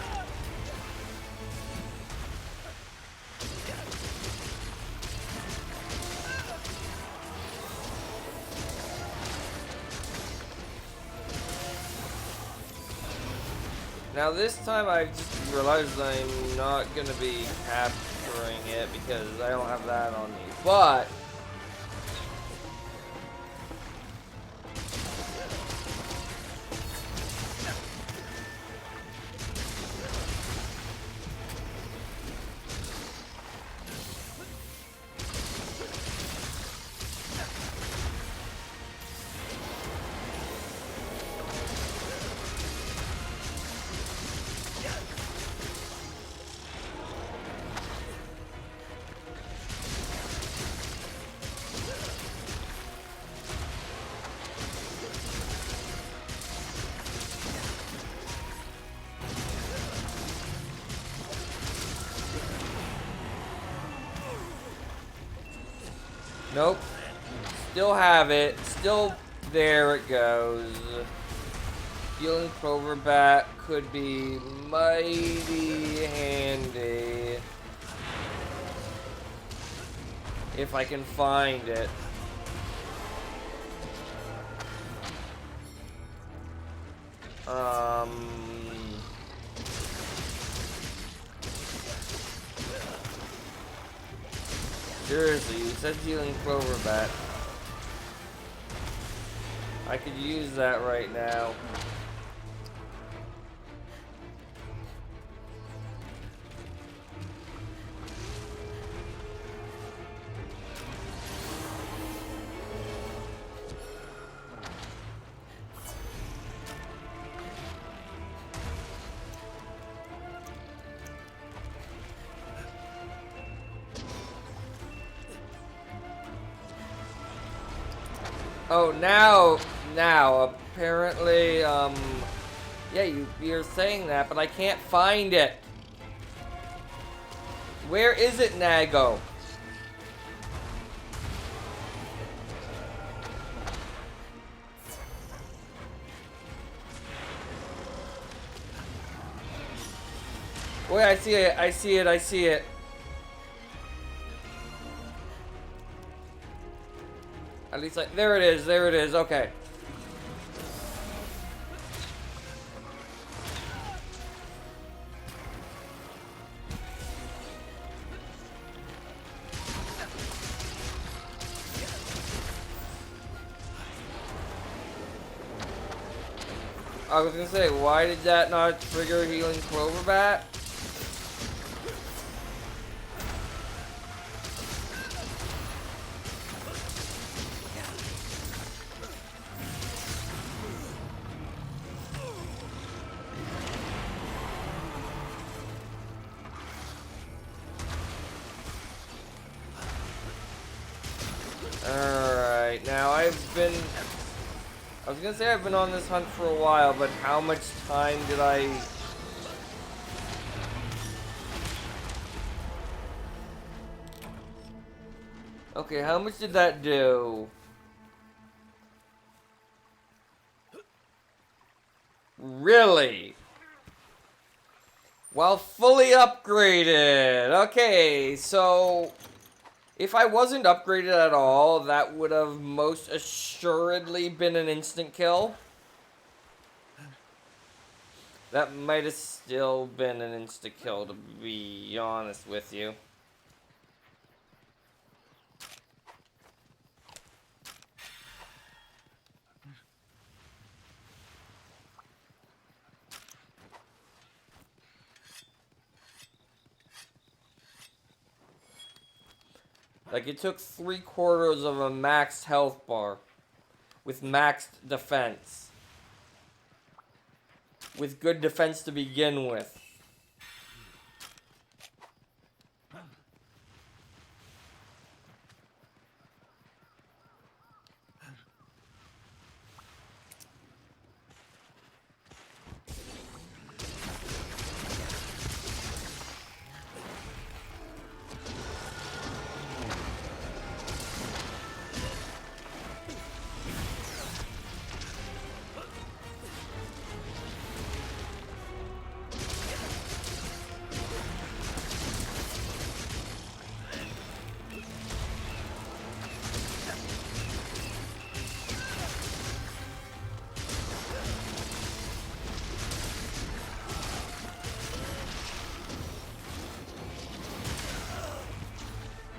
Now this time I just realized I'm not going to be capturing it because I don't have that on me, but nope. Still have it. Still there it goes. Healing Cloverbat could be mighty handy if I can find it. Seriously, you said healing Cloverbat. I could use that right now. Oh, now, apparently, yeah, you're saying that, but I can't find it. Where is it, Nago? Wait, I see it, I see it, I see it. At least, like, there it is, okay. I was gonna say, why did that not trigger healing Clover Bat? Alright, now I was gonna say I've been on this hunt for a while, but how much time did I... Okay, how much did that do? Really? Well, fully upgraded. Okay, so... If I wasn't upgraded at all, that would have most assuredly been an instant kill. That might have still been an instant kill, to be honest with you. Like, it took 3/4 of a maxed health bar. With maxed defense. With good defense to begin with.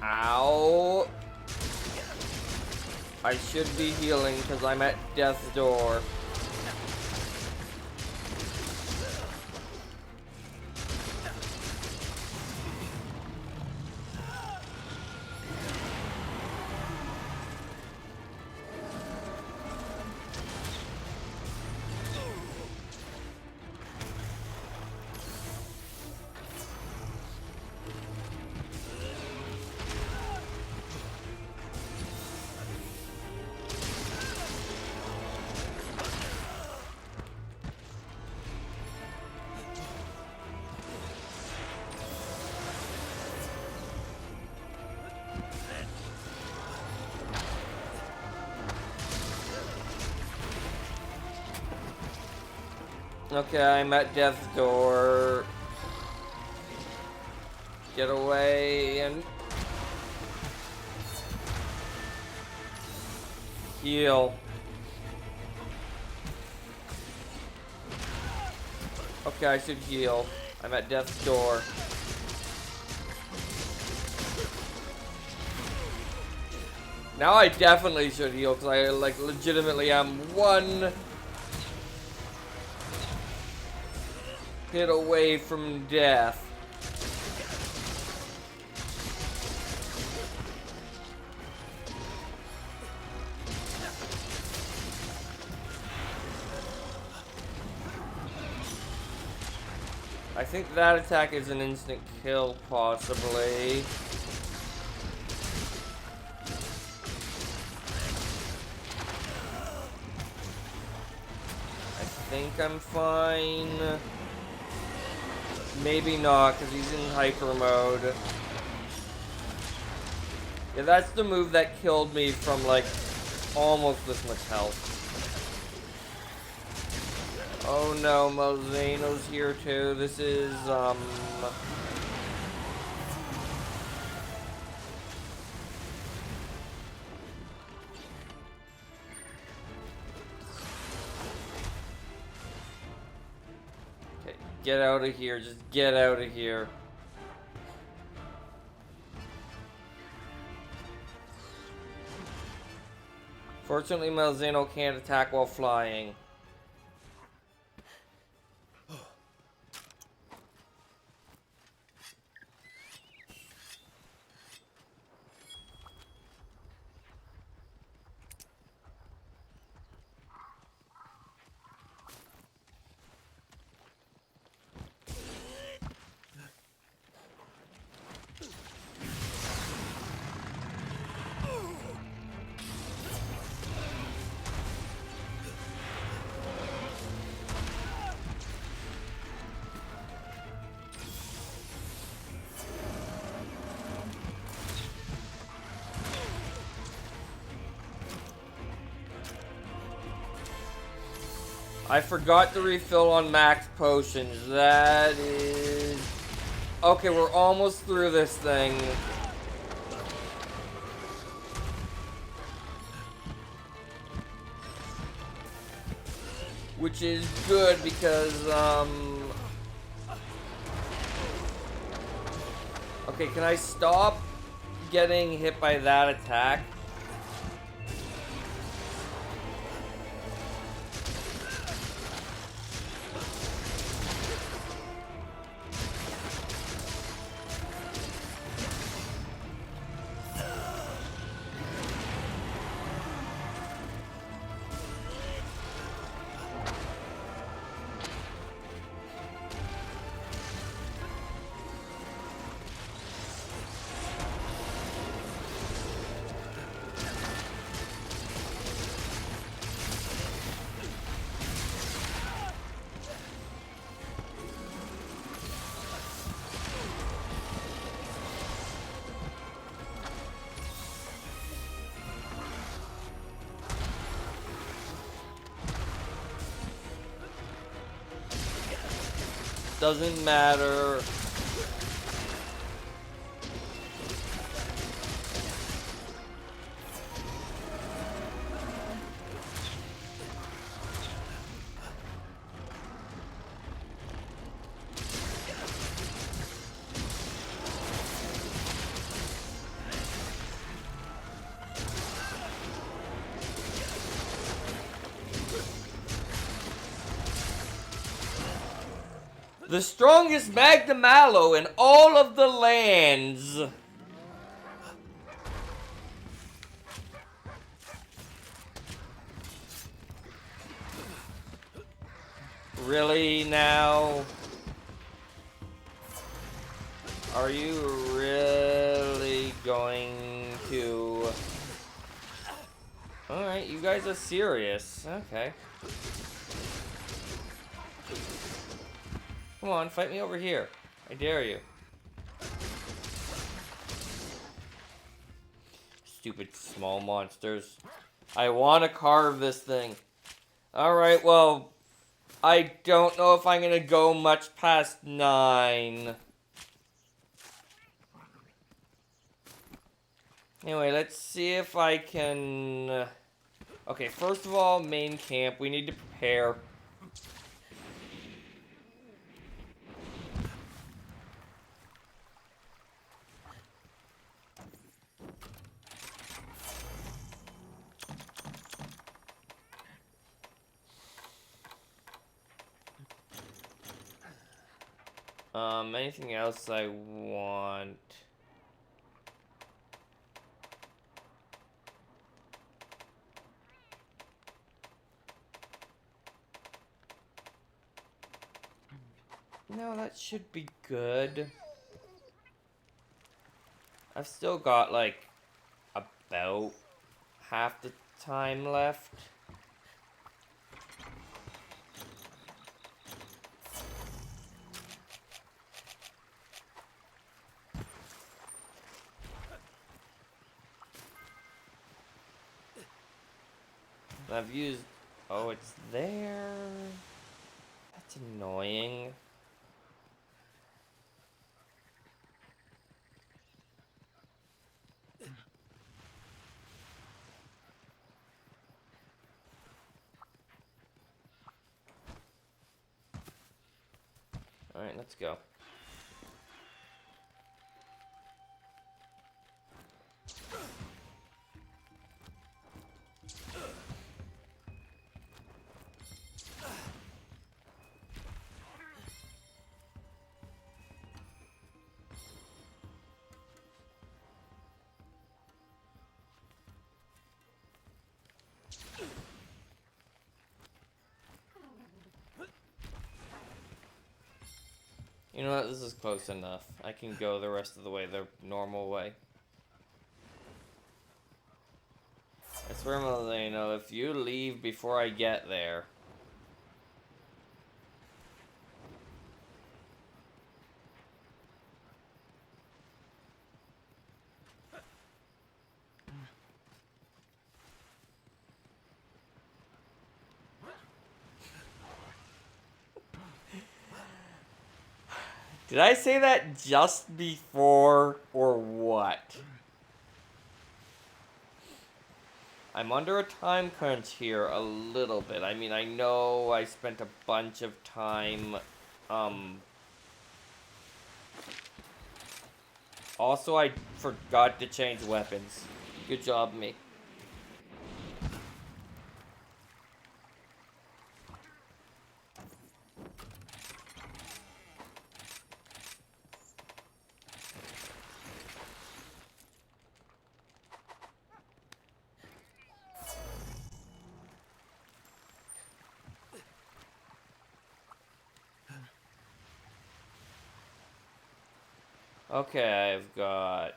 Ow. I should be healing because I'm at death's door. Okay, I'm at death's door. Get away and heal. Okay, I should heal. I'm at death's door. Now I definitely should heal because I like legitimately am one hit away from death. I think that attack is an instant kill, possibly. think I'm fine. Maybe not, because he's in hyper mode. Yeah, that's the move that killed me from, like, almost this much health. Oh no, Malzeno's here too. This is, okay, get out of here. Just get out of here. Fortunately, Malzeno can't attack while flying. I forgot to refill on max potions. That is... Okay, we're almost through this thing. Which is good because, okay, can I stop getting hit by that attack? Doesn't matter. The strongest Magna Mallow in all of the lands. Really now? Are you really going to... Alright, you guys are serious. Okay. Come on, fight me over here. I dare you. Stupid small monsters. I want to carve this thing. Alright, well, I don't know if I'm going to go much past 9. Anyway, let's see if I can... Okay, first of all, main camp. We need to prepare. Anything else I want? No, that should be good. I've still got, like, about half the time left. I've used... Oh, it's there. That's annoying. Alright, let's go. You know what? This is close enough. I can go the rest of the way the normal way. I swear, Melino, if you leave before I get there... Did I say that just before, or what? I'm under a time crunch here a little bit. I mean, I know I spent a bunch of time, Also, I forgot to change weapons. Good job, me. Okay, I've got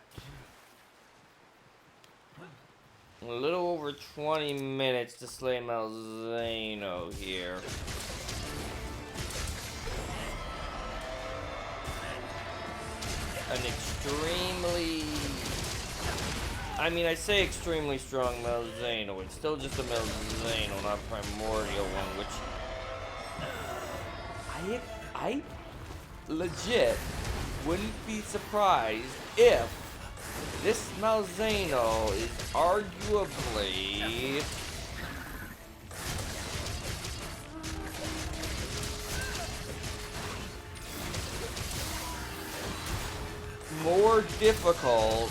a little over 20 minutes to slay Malzeno here. An extremely... I mean, I say extremely strong Malzeno. It's still just a Malzeno, not primordial one, which... I legit wouldn't be surprised if this Malzeno is arguably more difficult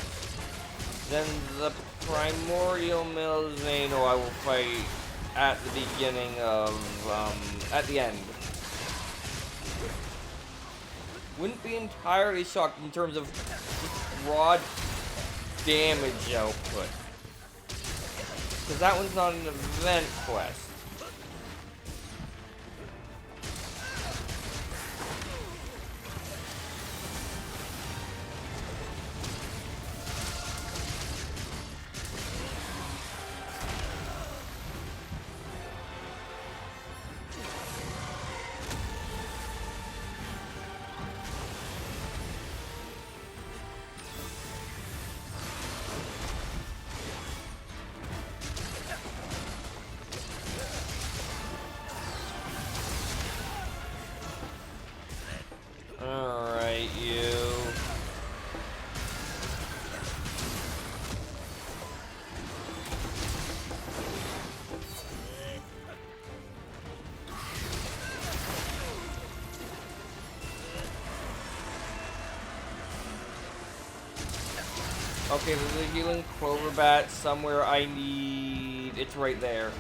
than the primordial Malzeno I will fight at the beginning of, at the end. Wouldn't be entirely shocked in terms of raw damage output. Because that one's not an event quest. Alright, you. Okay, there's a healing clover bat somewhere I need. It's right there.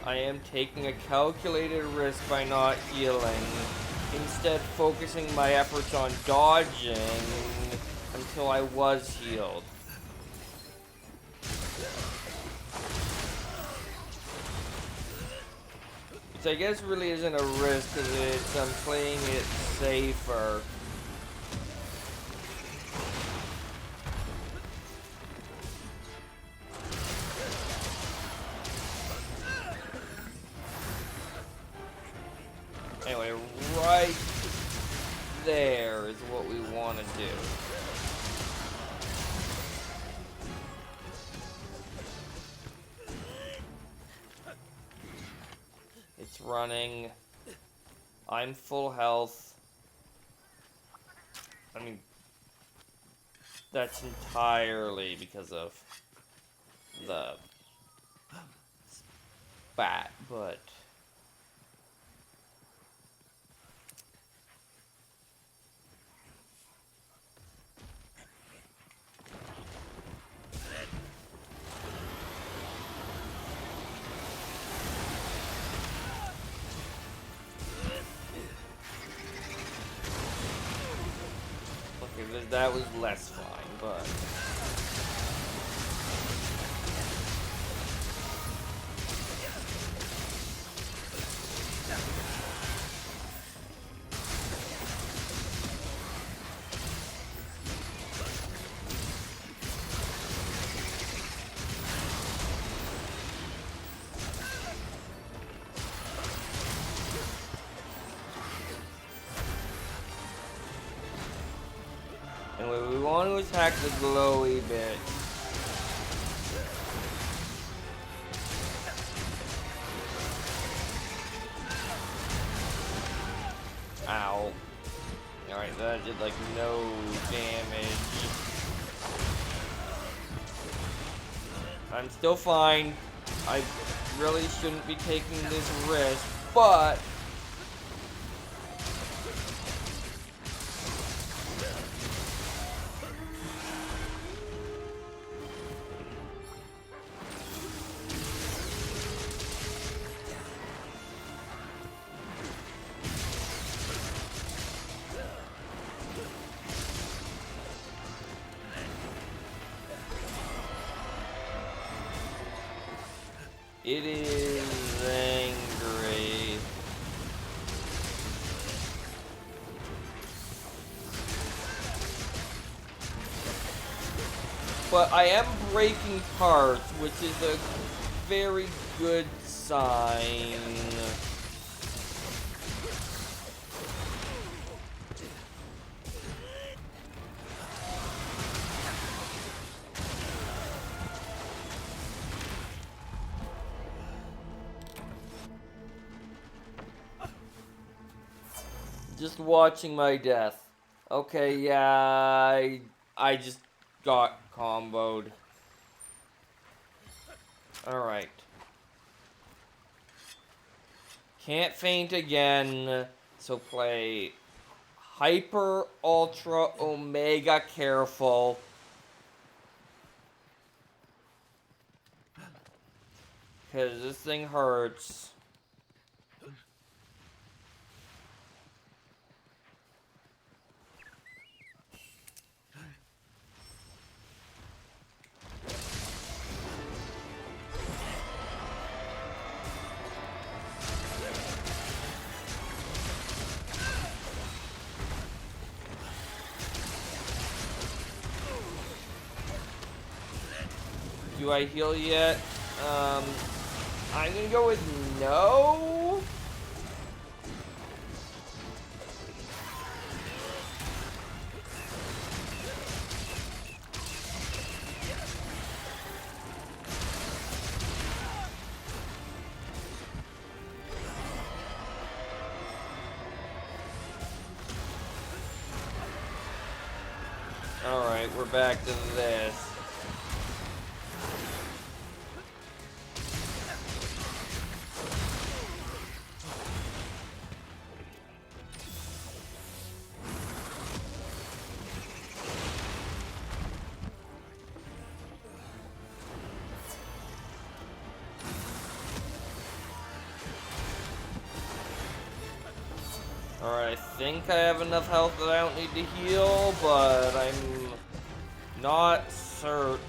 I am taking a calculated risk by not healing, instead focusing my efforts on dodging until I was healed. Which I guess really isn't a risk because I'm playing it safer. Anyway, right running. I'm full health. I mean, that's entirely because of the bat, but... Okay, that was less fine, but... Anyway, we want to attack the glowy bit. Ow. Alright, that did like no damage. I'm still fine. I really shouldn't be taking this risk, but... It is angry. But I am breaking parts, which is a very good sign. Just watching my death. Okay, yeah, I just got comboed. Alright. Can't faint again, so play hyper, ultra, omega careful. Because this thing hurts. Do I heal yet? I'm gonna go with no. Alright, we're back to this. Alright, I think I have enough health that I don't need to heal, but I'm not certain.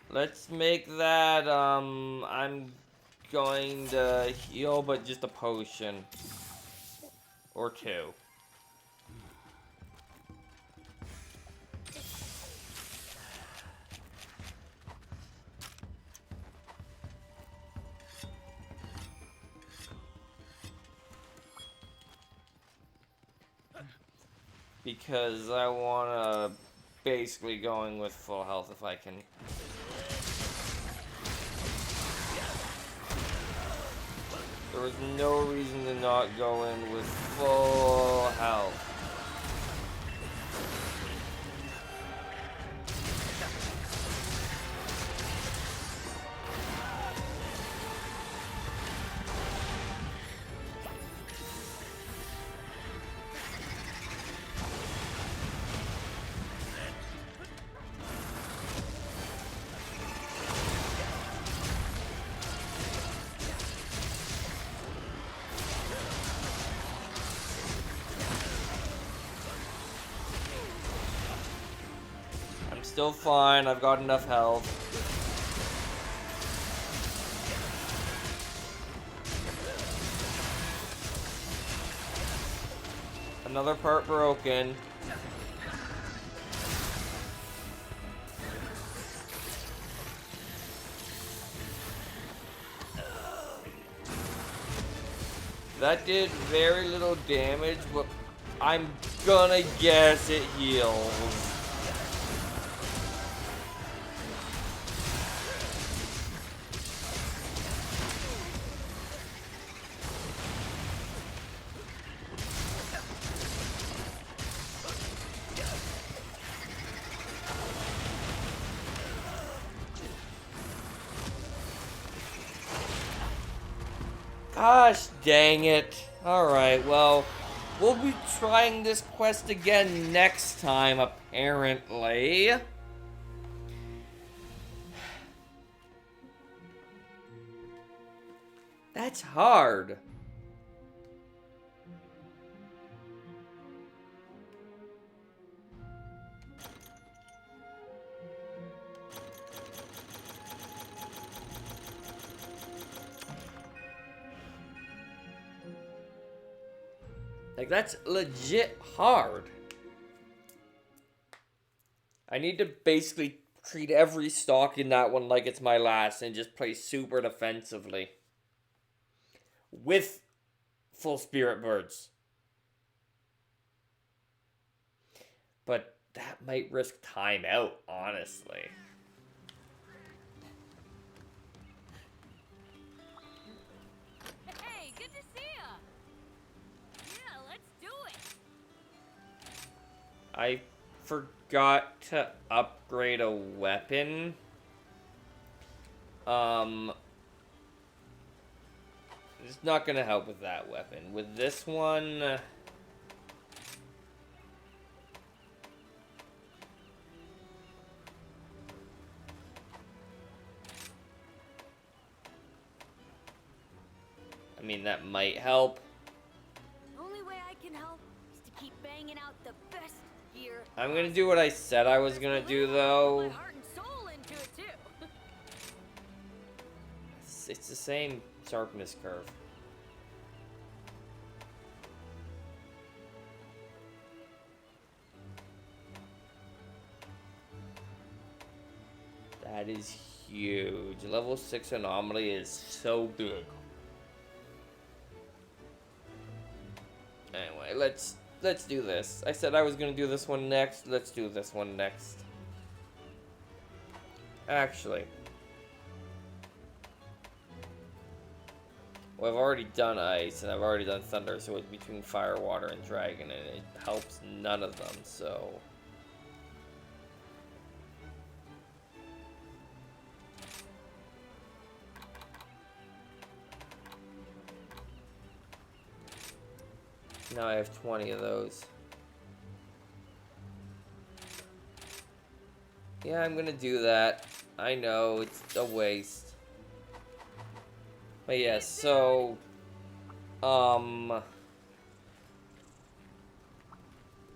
Let's make that, I'm going to heal, but just a potion. Or two. Because I want to basically going with full health if I can. There was no reason to not go in with full health. Still fine, I've got enough health. Another part broken. That did very little damage, but I'm gonna guess it heals. Gosh dang it. Alright, well, we'll be trying this quest again next time, apparently. That's hard. Like, that's legit hard. I need to basically treat every stock in that one like it's my last and just play super defensively. With full spirit birds. But that might risk timeout, honestly. Hey, good to see ya. Yeah, let's do it. I forgot to upgrade a weapon. It's not gonna help with that weapon. With this one, I mean, that might help. Only way I can help is to keep banging out the best gear. I'm gonna do what I said I was gonna do, though. Put heart and soul into it too. It's the same sharpness curve. That is huge. Level 6 anomaly is so big. Anyway, let's do this. I said I was gonna do this one next. Let's do this one next. Actually, well, I've already done ice and I've already done thunder, so it's between fire, water, and dragon, and it helps none of them. So now I have 20 of those. Yeah, I'm gonna do that. I know, it's a waste. But yeah, so I don't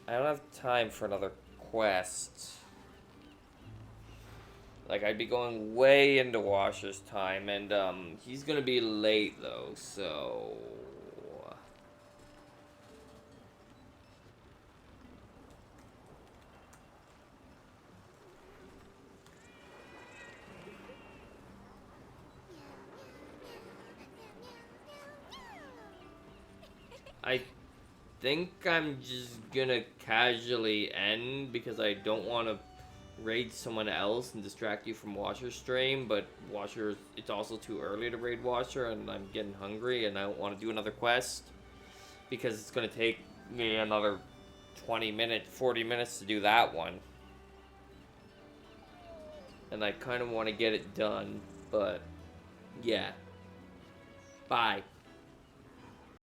have time for another quest. Like, I'd be going way into Washer's time, and he's gonna be late though, so I think I'm just gonna casually end because I don't want to raid someone else and distract you from Washer's stream, but Washer, it's also too early to raid Washer, and I'm getting hungry, and I don't want to do another quest because it's going to take me another 20 minutes, 40 minutes to do that one. And I kind of want to get it done, but yeah. Bye.